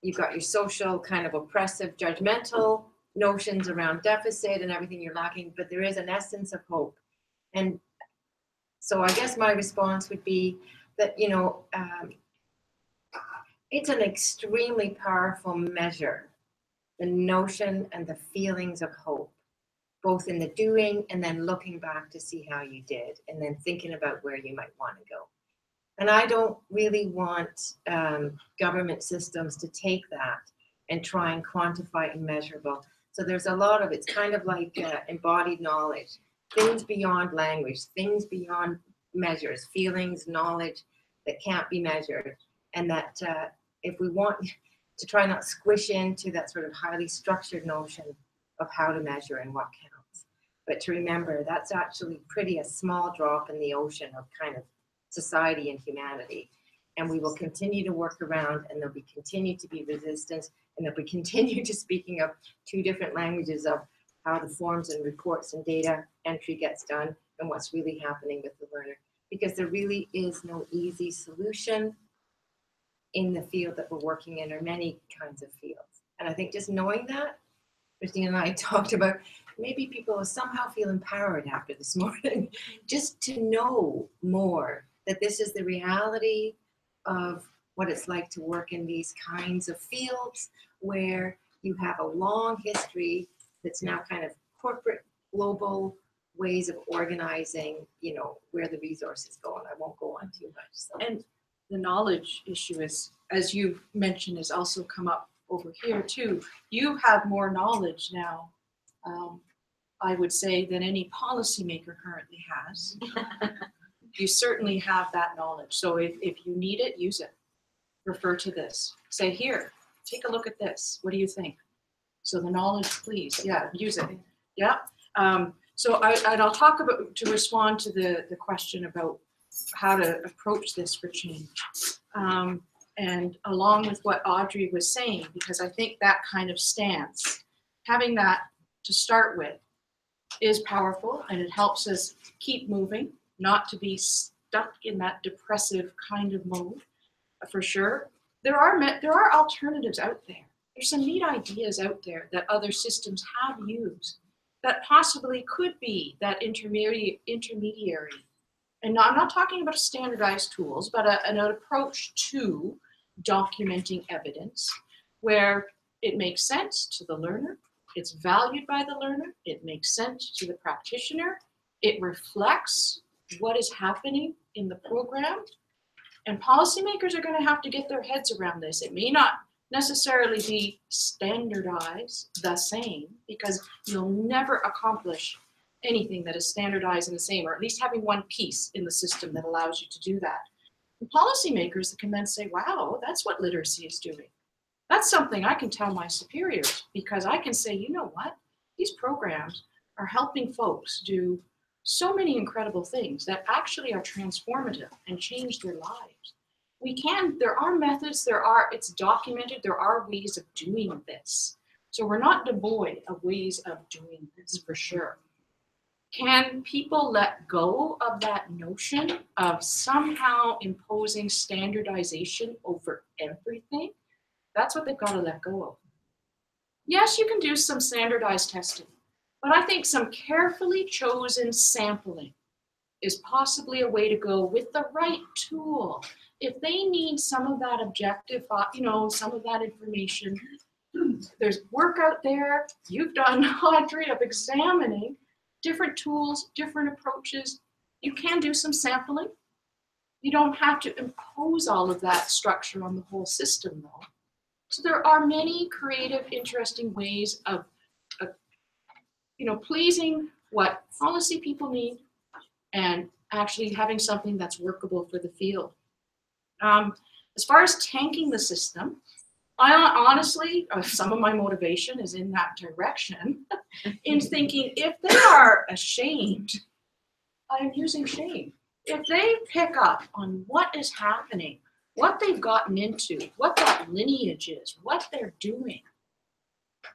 You've got your social kind of oppressive, judgmental notions around deficit and everything you're lacking, but there is an essence of hope. And so I guess my response would be that, you know, it's an extremely powerful measure, the notion and the feelings of hope, both in the doing and then looking back to see how you did, and then thinking about where you might want to go. And I don't really want government systems to take that and try and quantify and measurable. So there's a lot of, it's kind of like embodied knowledge, things beyond language, things beyond measures, feelings, knowledge that can't be measured. And that if we want to try not squish into that sort of highly structured notion of how to measure and what counts, but to remember that's actually a small drop in the ocean of kind of society and humanity. and we will continue to work around, and there'll be continue to be resistance, and there'll be continue to speaking of two different languages of how the forms and reports and data entry gets done and what's really happening with the learner. Because there really is no easy solution in the field that we're working in, or many kinds of fields. And I think just knowing that, Christine and I talked about, maybe people will somehow feel empowered after this morning, just to know more that this is the reality of what it's like to work in these kinds of fields where you have a long history that's now kind of corporate, global ways of organizing, you know, where the resources go, and I won't go on too much. So. And the knowledge issue is, as you mentioned, has also come up over here too. You have more knowledge now, I would say, than any policymaker currently has. You certainly have that knowledge. So if you need it, use it. Refer to this. Say, here, take a look at this. What do you think? So the knowledge, please, yeah, use it. Yeah. So I'll talk about, to respond to the question about how to approach this for change. And along with what Audrey was saying, because I think that kind of stance, having that to start with is powerful, and it helps us keep moving, not to be stuck in that depressive kind of mode, for sure. There are alternatives out there. There's some neat ideas out there that other systems have used that possibly could be that intermediary. And I'm not talking about standardized tools, but an approach to documenting evidence where it makes sense to the learner, it's valued by the learner, it makes sense to the practitioner, it reflects what is happening in the program. And policymakers are going to have to get their heads around this. It may not necessarily be standardized the same, because you'll never accomplish anything that is standardized and the same, or at least having one piece in the system that allows you to do that. And policymakers can then say, wow, that's what literacy is doing. That's something I can tell my superiors, because I can say, you know what? These programs are helping folks do so many incredible things that actually are transformative and change their lives. There are methods, it's documented, there are ways of doing this. So we're not devoid of ways of doing this, for sure. Can people let go of that notion of somehow imposing standardization over everything? That's what they've got to let go of. Yes, you can do some standardized testing, but I think some carefully chosen sampling is possibly a way to go with the right tool. If they need some of that objective, some of that information, there's work out there. You've done, Audrey, of examining different tools, different approaches. You can do some sampling. You don't have to impose all of that structure on the whole system, though. So there are many creative, interesting ways of pleasing what policy people need and actually having something that's workable for the field. As far as tanking the system, I honestly, some of my motivation is in that direction, in thinking if they are ashamed, I'm using shame. If they pick up on what is happening, what they've gotten into, what that lineage is, what they're doing,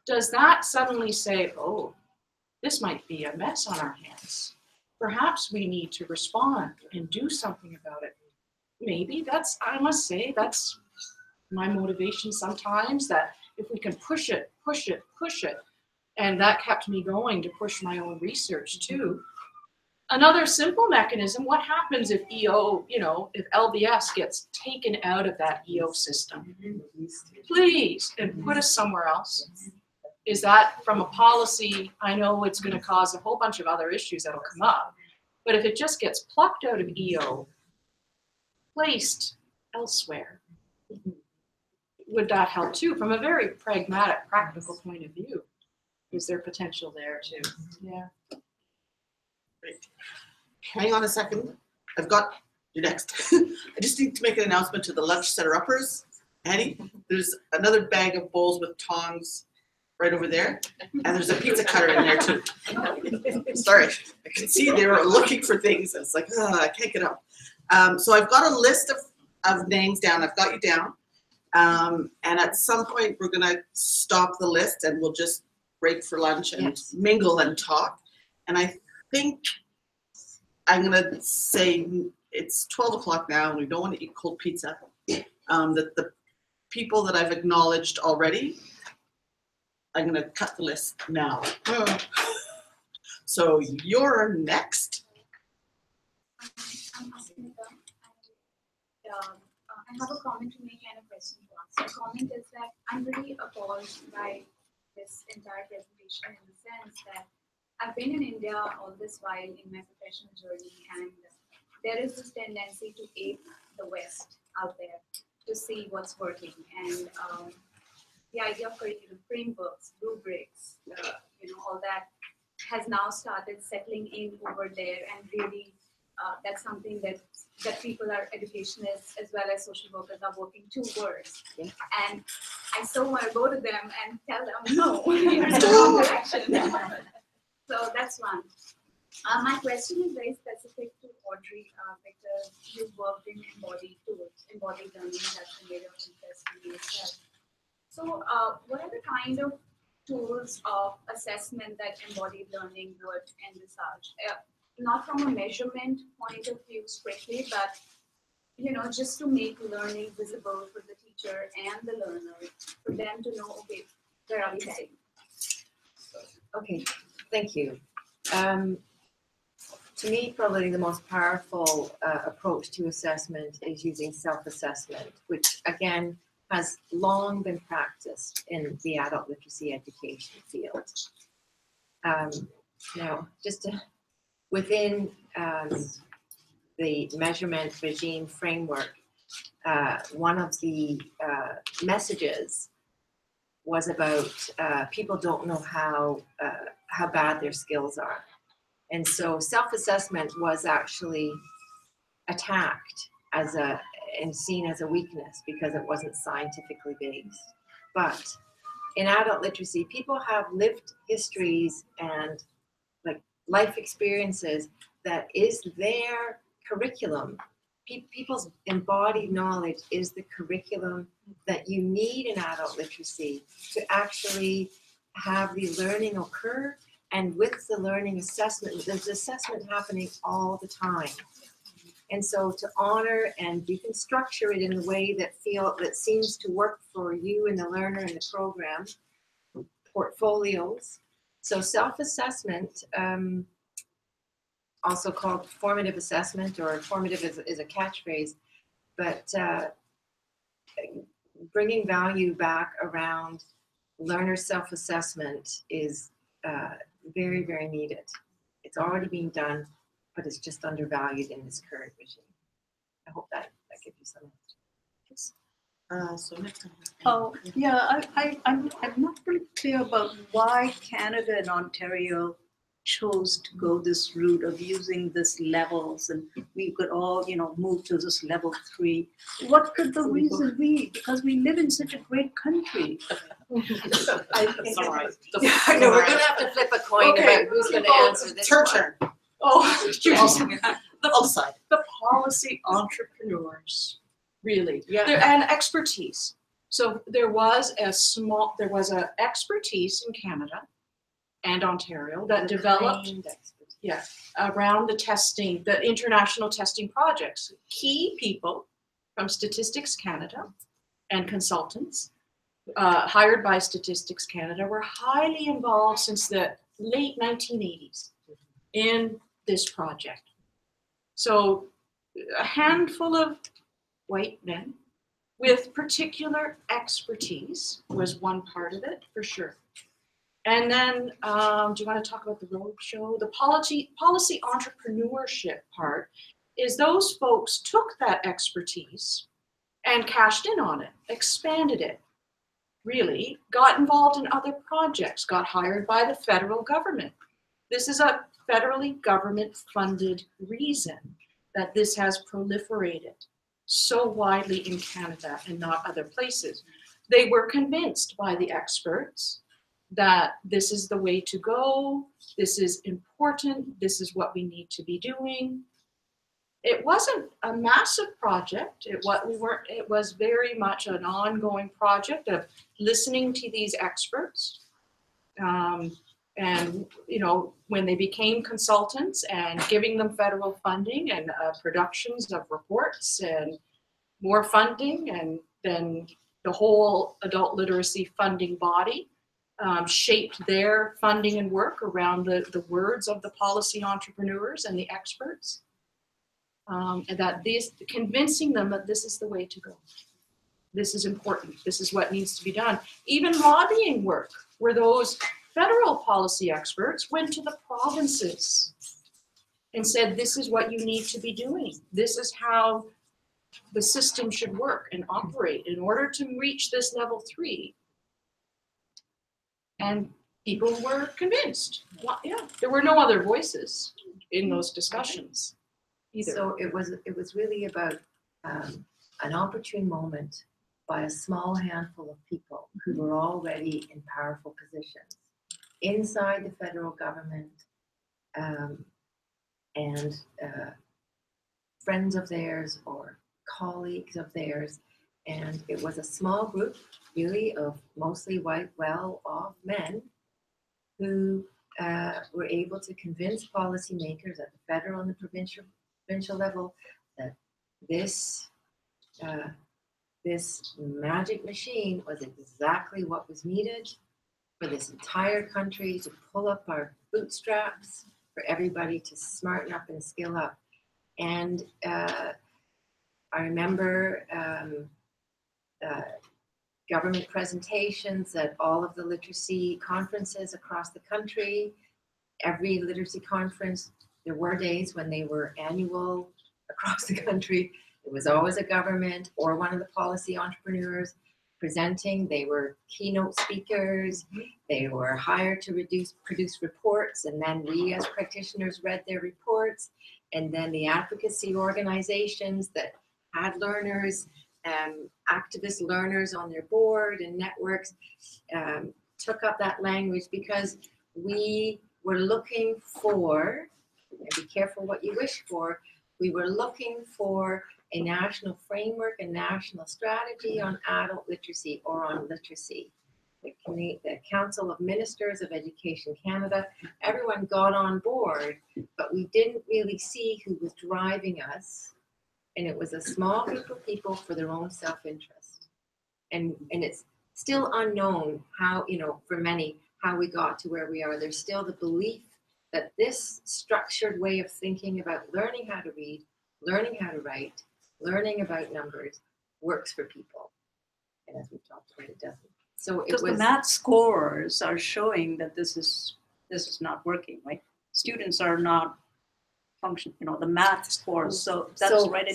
does that suddenly say, oh, this might be a mess on our hands? Perhaps we need to respond and do something about it. Maybe I must say, that's my motivation sometimes, that if we can push it, and that kept me going to push my own research too. Another simple mechanism, what happens if if LBS gets taken out of that EO system? Please, and put us somewhere else. Is that from a policy? I know it's going to cause a whole bunch of other issues that'll come up, but if it just gets plucked out of EO, placed elsewhere, would that help too? From a very pragmatic, practical point of view, is there potential there too? Yeah. Great. Hang on a second. I've got you next. I just need to make an announcement to the lunch setter-uppers. Annie, there's another bag of bowls with tongs right over there, and there's a pizza cutter in there too. Sorry, I can see they were looking for things. And it's like, I can't get up. So I've got a list of of names down. I've got you down. And at some point, we're going to stop the list and we'll just break for lunch and mingle and talk. And I think I'm going to say it's 12 o'clock now and we don't want to eat cold pizza. That the people that I've acknowledged already, I'm going to cut the list now. So you're next. I'm asking I have a comment to make and a question to ask. The comment is that I'm really appalled by this entire presentation in the sense that I've been in India all this while in my professional journey, and there is this tendency to ape the West out there to see what's working. And the idea of curriculum frameworks, rubrics, all that has now started settling in over there, and really that's something that people are educationists as well as social workers are working towards. Yeah. And I so want to go to them and tell them, no, you're in the wrong direction. So that's one. My question is very specific to Audrey, because you've worked in embodied tools, embodied learning, that's an area of interest in yourself. So what are the kind of tools of assessment that embodied learning would envisage? Not from a measurement point of view strictly, but just to make learning visible for the teacher and the learner, for them to know, okay, where are we heading? Okay, thank you. To me, probably the most powerful approach to assessment is using self-assessment, which again has long been practiced in the adult literacy education field. Now, just within the measurement regime framework, one of the messages was about people don't know how bad their skills are. And so self-assessment was actually attacked and seen as a weakness because it wasn't scientifically based. But in adult literacy, people have lived histories and life experiences that is their curriculum. People's embodied knowledge is the curriculum that you need in adult literacy to actually have the learning occur. And with the learning assessment, there's assessment happening all the time. And so to honor, and you can structure it in a way that seems to work for you and the learner in the program, portfolios. So self-assessment, also called formative assessment, or formative is a catchphrase, but bringing value back around learner self-assessment is very, very needed. It's already being done, but it's just undervalued in this current regime. I hope that gives you some answers. So next time. Oh, yeah, I'm not really clear about why Canada and Ontario chose to go this route of using this levels, and we could all, move to this level 3. What could the reason be? Because we live in such a great country. Sorry. No, we're going to have to flip a coin about who's going to answer this one. Turn. Oh, The policy entrepreneurs, really, Yeah. and expertise. So there was a expertise in Canada and Ontario that developed around the testing, the international testing projects. Key people from Statistics Canada and consultants hired by Statistics Canada were highly involved since the late 1980s in this project. So a handful of white men with particular expertise was one part of it, for sure. And then, do you want to talk about the roadshow? The policy entrepreneurship part is those folks took that expertise and cashed in on it, expanded it, really, got involved in other projects, got hired by the federal government. This is a federally government-funded reason that this has proliferated so widely in Canada and not other places. They were convinced by the experts that this is the way to go, this is important, this is what we need to be doing. It wasn't a massive project. It was very much an ongoing project of listening to these experts. And, you know, when they became consultants and giving them federal funding and productions of reports and more funding, and then the whole adult literacy funding body shaped their funding and work around the words of the policy entrepreneurs and the experts. And that convincing them that this is the way to go. This is important. This is what needs to be done. Even lobbying work, where those federal policy experts went to the provinces and said, this is what you need to be doing. This is how the system should work and operate in order to reach this level 3. And people were convinced. Well, yeah, there were no other voices in those discussions either. So it was really about an opportune moment by a small handful of people who were already in powerful positions inside the federal government, and friends of theirs or colleagues of theirs. And it was a small group, really, of mostly white, well-off men who were able to convince policymakers at the federal and the provincial level that this magic machine was exactly what was needed for this entire country to pull up our bootstraps, for everybody to smarten up and skill up. And I remember government presentations at all of the literacy conferences across the country. Every literacy conference, there were days when they were annual across the country. It was always a government or one of the policy entrepreneurs presenting. They were keynote speakers. They were hired to produce reports, and then we as practitioners read their reports. And then the advocacy organizations that had learners, activist learners on their board and networks took up that language, because we were looking for, and be careful what you wish for, we were looking for a national framework, a national strategy on adult literacy or on literacy. The Council of Ministers of Education Canada, everyone got on board, but we didn't really see who was driving us. And it was a small group of people for their own self-interest. And it's still unknown how, for many, how we got to where we are. There's still the belief that this structured way of thinking about learning how to read, learning how to write, learning about numbers works for people. And as we've talked about, it doesn't. So because the math scores are showing that this is not working, right? Students are not function, the math scores. So that's right.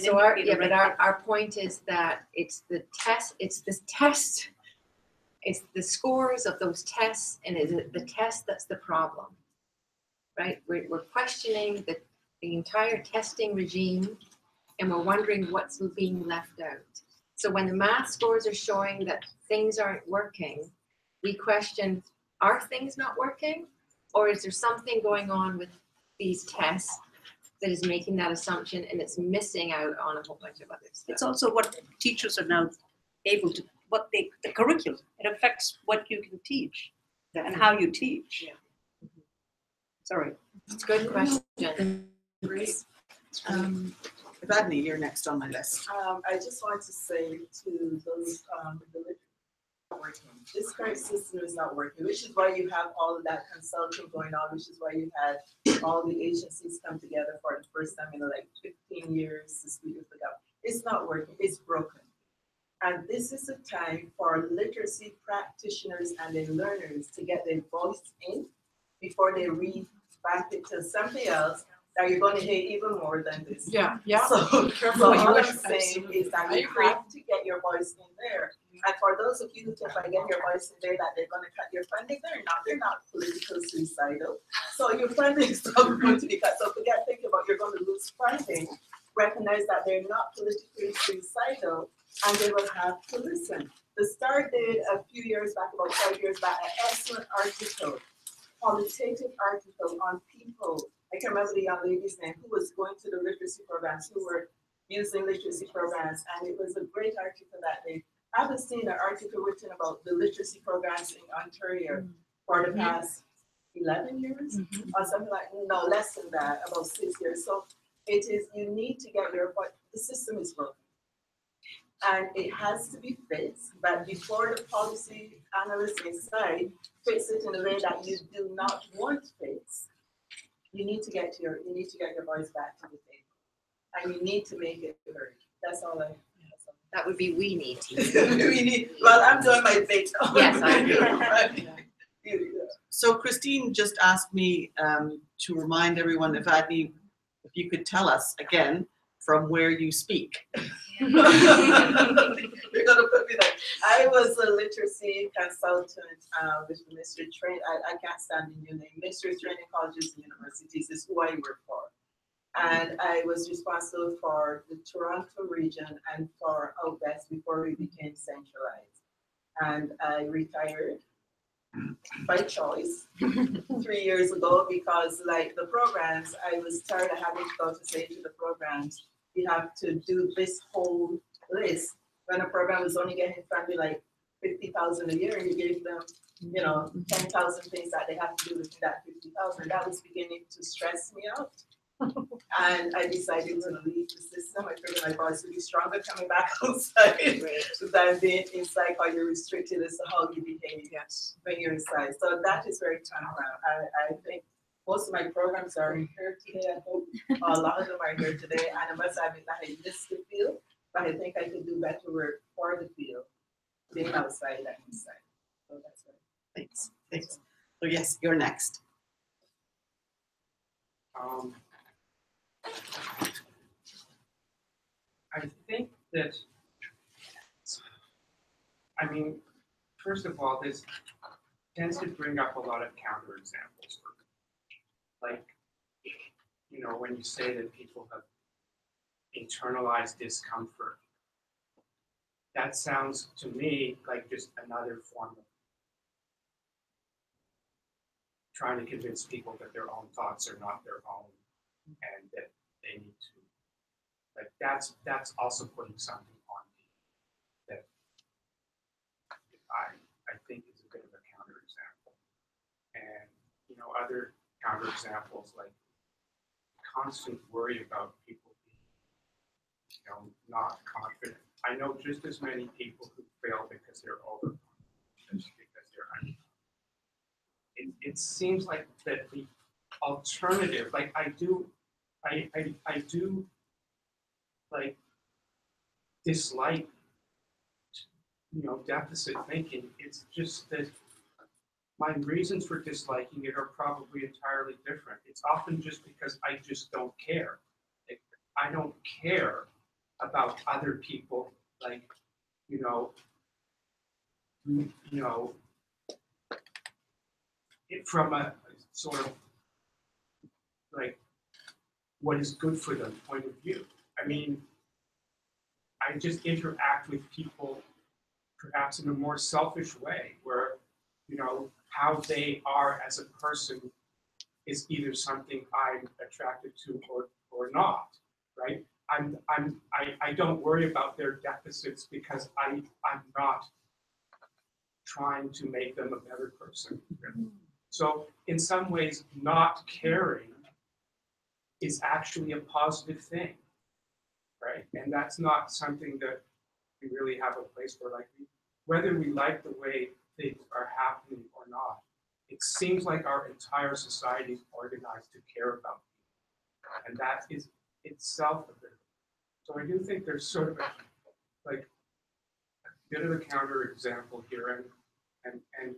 But our point is that it's the scores of those tests, and is it the test that's the problem, right? We're questioning the entire testing regime, and we're wondering what's being left out. So when the math scores are showing that things aren't working, we question, are things not working? Or is there something going on with these tests that is making that assumption, and it's missing out on a whole bunch of other stuff? It's also what teachers are now able to, the curriculum, it affects what you can teach. Definitely. And how you teach. Yeah. Sorry. It's a good question. Rodney, you're next on my list. I just want to say to those not working. This current system is not working, which is why you have all of that consulting going on, which is why you had all the agencies come together for the first time in like 15 years to speak with the government. It's not working, it's broken. And this is a time for literacy practitioners and their learners to get their voice in before they revamp it to something else that you're going to hate even more than this. Yeah. So all I'm saying is that you have to get your voice in there. And for those of you who think by getting your voice in there that they're going to cut your funding, they're not politically suicidal. So your funding is not going to be cut. So forget thinking about you're going to lose funding. Recognize that they're not politically suicidal, and they will have to listen. The Star did a few years back, about 5 years back, an excellent article, qualitative article on people I can't remember the young lady's name, who was going to the literacy programs, who were using literacy programs, and it was a great article that day. I haven't seen an article written about the literacy programs in Ontario for the past 11 years or something like, no, less than that, about 6 years. So it is, you need to get your, but the system is broken. And it has to be fixed, but before the policy analyst inside fix it in a way that you do not want fixed, you need to get your voice back to the table. And you need to make it heard. That's all I. That would be we need to. We need, well, I'm doing my bit. Yes, I agree. So Christine just asked me to remind everyone, if you could tell us again from where you speak. You're gonna put me there. I was a literacy consultant with the Ministry of Training. I can't stand the new name. Ministry of Training Colleges and Universities is who I work for. And I was responsible for the Toronto region and for out west before we became centralized. And I retired by choice 3 years ago because, like, the programs, I was tired of having to go to say to the programs, you have to do this whole list when a program was only getting funded like 50,000 a year, and you gave them, 10,000 things that they have to do within that 50,000. That was beginning to stress me out. And I decided to leave the system. I figured my voice would be stronger coming back outside than being inside, how you're restricted as to how you behave when you're inside. So that is very turnaround. I think most of my programs are here today. I hope a lot of them are here today. And I must admit that I missed the field, but I think I could do better work for the field, being outside and inside. So that's right. Thanks. So yes, you're next. I think that, first of all, this tends to bring up a lot of counterexamples for me. Like, when you say that people have internalized discomfort, that sounds to me like just another form of trying to convince people that their own thoughts are not their own and that they need to, like, that's also putting something on me that I think is a bit of a counterexample. And, other counterexamples, like constant worry about people being, not confident. I know just as many people who fail because they're overconfident as because they're unconfident. It seems like that the alternative, like I do like dislike, deficit thinking. It's just that my reasons for disliking it are probably entirely different. It's often just because I just don't care. Like, I don't care about other people, like, from a sort of like what is good for them point of view. I mean, I just interact with people perhaps in a more selfish way, where, how they are as a person is either something I'm attracted to or not, right? I don't worry about their deficits because I'm not trying to make them a better person. So in some ways, not caring is actually a positive thing, right? And that's not something that we really have a place for. Like, whether we like the way things are happening or not, it seems like our entire society is organized to care about people. And that is itself a bit. So I do think there's sort of a bit of a counterexample here. And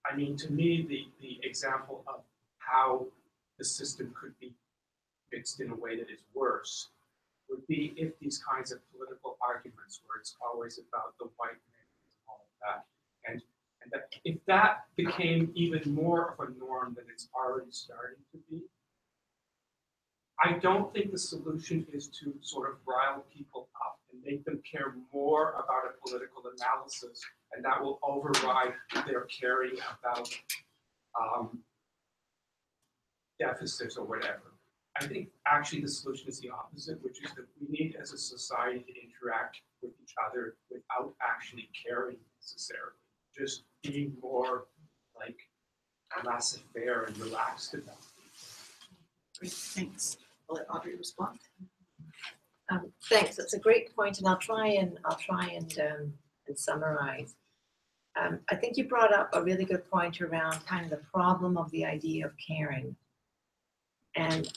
I mean, to me, the example of how the system could be fixed in a way that is worse would be if these kinds of political arguments, where it's always about the white man and all of that, and that if that became even more of a norm than it's already starting to be, I don't think the solution is to sort of rile people up and make them care more about a political analysis, and that will override their caring about deficits or whatever. I think actually the solution is the opposite, which is that we need as a society to interact with each other without actually caring necessarily. Just being more like laissez-faire and relaxed about it. Great, thanks. I'll let Audrey respond. Thanks. That's a great point, and I'll try and summarize. I think you brought up a really good point around kind of the problem of the idea of caring, and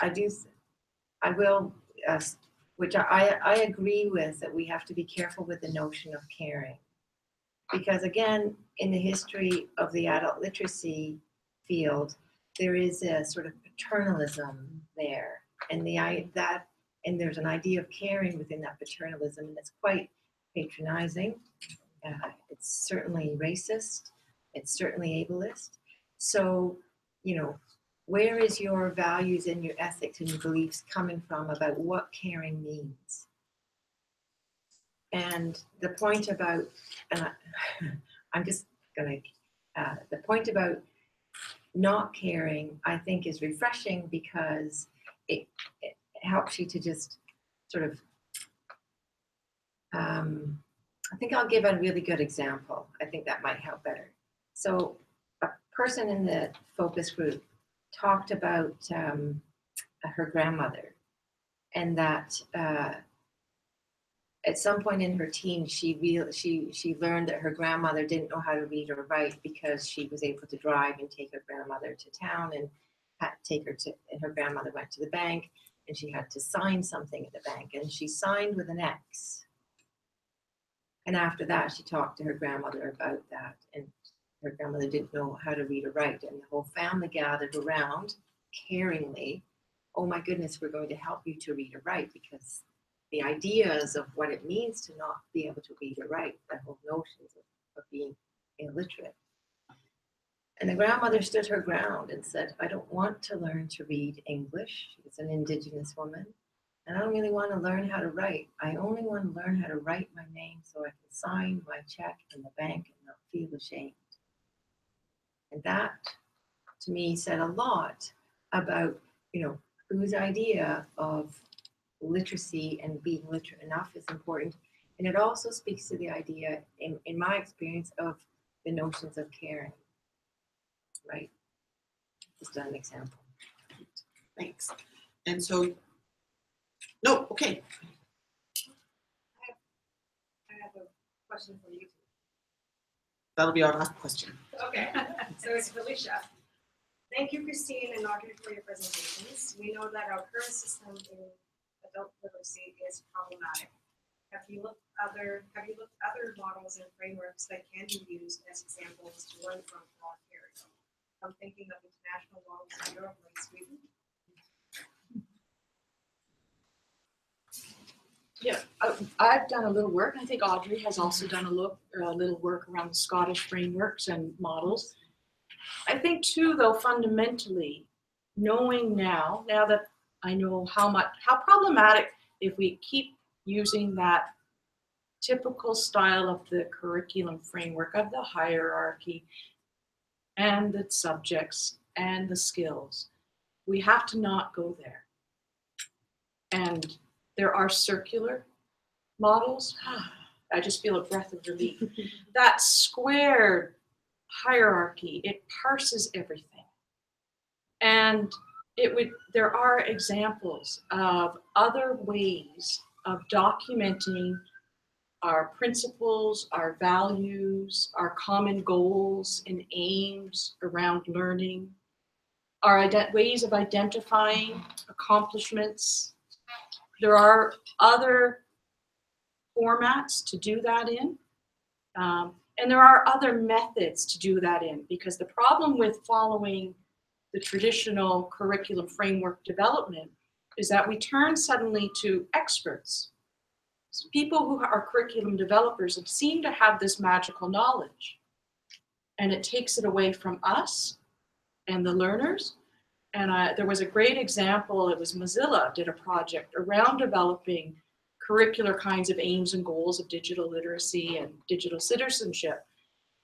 which I agree with, that we have to be careful with the notion of caring, because again, in the history of the adult literacy field, there is a sort of paternalism there, and there's an idea of caring within that paternalism, and it's quite patronizing. It's certainly racist. It's certainly ableist. So, where is your values and your ethics and your beliefs coming from about what caring means? And the point about, I'm just going to, the point about not caring, I think, is refreshing, because it helps you to just sort of, I think I'll give a really good example. I think that might help better. So a person in the focus group talked about her grandmother, and that at some point in her teens, she learned that her grandmother didn't know how to read or write, because she was able to drive and take her grandmother to town, and had to take her to, and her grandmother went to the bank, and she had to sign something at the bank, and she signed with an X. And after that, she talked to her grandmother about that, and her grandmother didn't know how to read or write, and the whole family gathered around caringly. Oh my goodness, we're going to help you to read or write, because the ideas of what it means to not be able to read or write, the whole notions of being illiterate. And the grandmother stood her ground and said, I don't want to learn to read English. She was an Indigenous woman. And I don't really want to learn how to write. I only want to learn how to write my name so I can sign my check in the bank and not feel ashamed. And that, to me, said a lot about, whose idea of literacy and being literate enough is important. And it also speaks to the idea, in my experience, of the notions of caring, right? Just an example. Thanks. And so, no, okay. I have a question for you. That'll be our last question. Okay, so it's Felicia. Thank you, Christine and Audrey, for your presentations. We know that our current system in adult literacy is problematic. Have you looked other models and frameworks that can be used as examples to learn from for Ontario? I'm thinking of international models in Europe like Sweden. Yeah, I've done a little work. I think Audrey has also done a little work around Scottish frameworks and models. I think too, though, fundamentally, knowing now that I know how problematic if we keep using that typical style of the curriculum framework of the hierarchy and the subjects and the skills. We have to not go there. And there are circular models. I just feel a breath of relief. That squared hierarchy, it parses everything. And there are examples of other ways of documenting our principles, our values, our common goals and aims around learning, our ways of identifying accomplishments. There are other formats to do that in, and there are other methods to do that in, because the problem with following the traditional curriculum framework development is that we turn suddenly to experts, people who are curriculum developers and seem to have this magical knowledge, and it takes it away from us and the learners. And there was a great example. It was Mozilla did a project around developing curricular kinds of aims and goals of digital literacy and digital citizenship.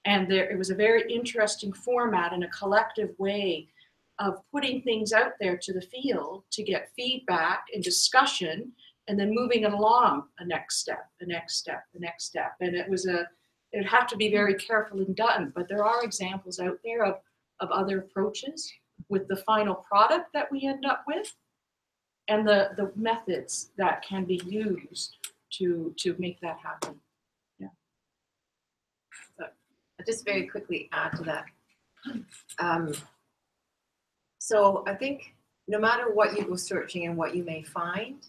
And it was a very interesting format and a collective way of putting things out there to the field to get feedback and discussion, and then moving it along a next step, the next step, the next step. And it would have to be very careful and done, but there are examples out there of other approaches with the final product that we end up with, and the methods that can be used to make that happen. Yeah. So I'll just very quickly add to that. So I think no matter what you go searching and what you may find,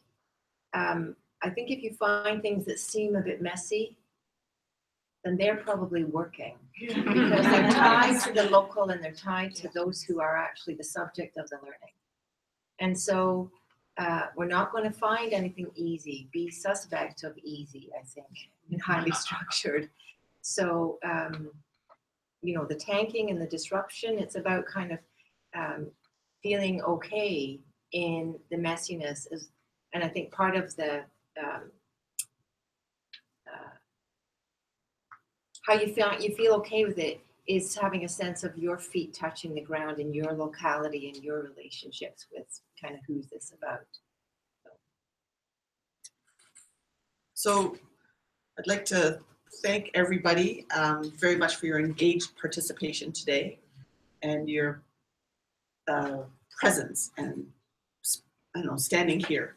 I think if you find things that seem a bit messy, then they're probably working because they're tied to the local and they're tied to those who are actually the subject of the learning. And so we're not going to find anything easy. Be suspect of easy, I think, and highly structured. So, you know, the tanking and the disruption, it's about kind of feeling okay in the messiness. And I think part of the how you feel okay with it is having a sense of your feet touching the ground in your locality and your relationships with kind of who's this about. So I'd like to thank everybody very much for your engaged participation today and your presence and, I don't know, standing here,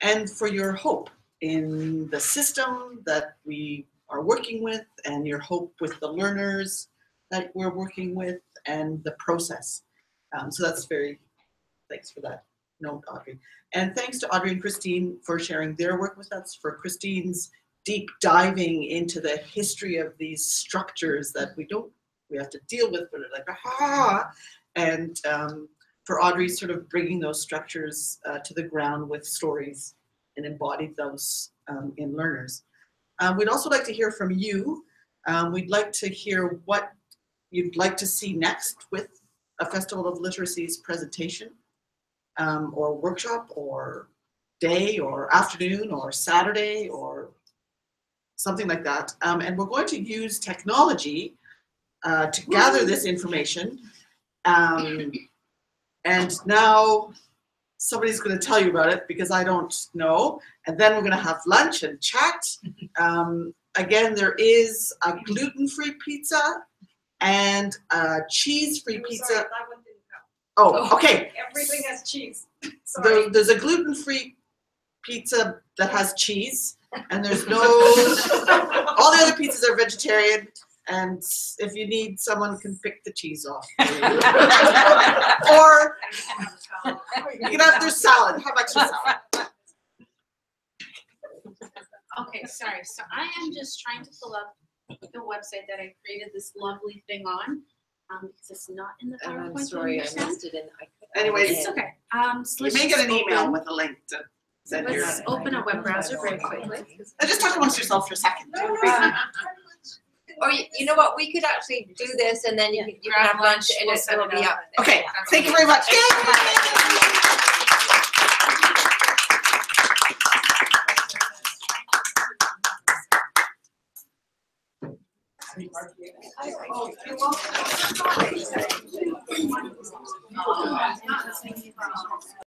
and for your hope in the system that we are working with and your hope with the learners that we're working with and the process. So that's thanks for that note, Audrey. And thanks to Audrey and Christine for sharing their work with us, for Christine's deep diving into the history of these structures that we have to deal with, but are like, aha, and for Audrey sort of bringing those structures to the ground with stories and embodied those in learners. We'd also like to hear from you. We'd like to hear what you'd like to see next with a Festival of Literacies presentation or workshop or day or afternoon or Saturday or something like that. And we're going to use technology to gather this information. And now somebody's going to tell you about it because I don't know. And then we're going to have lunch and chat. Again, there is a gluten-free pizza and a cheese-free pizza. Sorry, that one didn't count. Oh, okay. Everything has cheese. Sorry. There's a gluten-free pizza that has cheese, and there's no, all the other pizzas are vegetarian, and if you need, someone can pick the cheese off. Or you can have their salad. How about your salad? Okay, sorry. So I am just trying to pull up the website that I created this lovely thing on, because it's not in the PowerPoint. I'm sorry, I missed it. Anyways, it's okay. So you may get an email with a link to send here. Let's open a web browser very quickly. And just talk amongst yourself for a second. Or you know what, we could actually do this and then you can have lunch and it'll be up. Okay, thank you very much. You're welcome.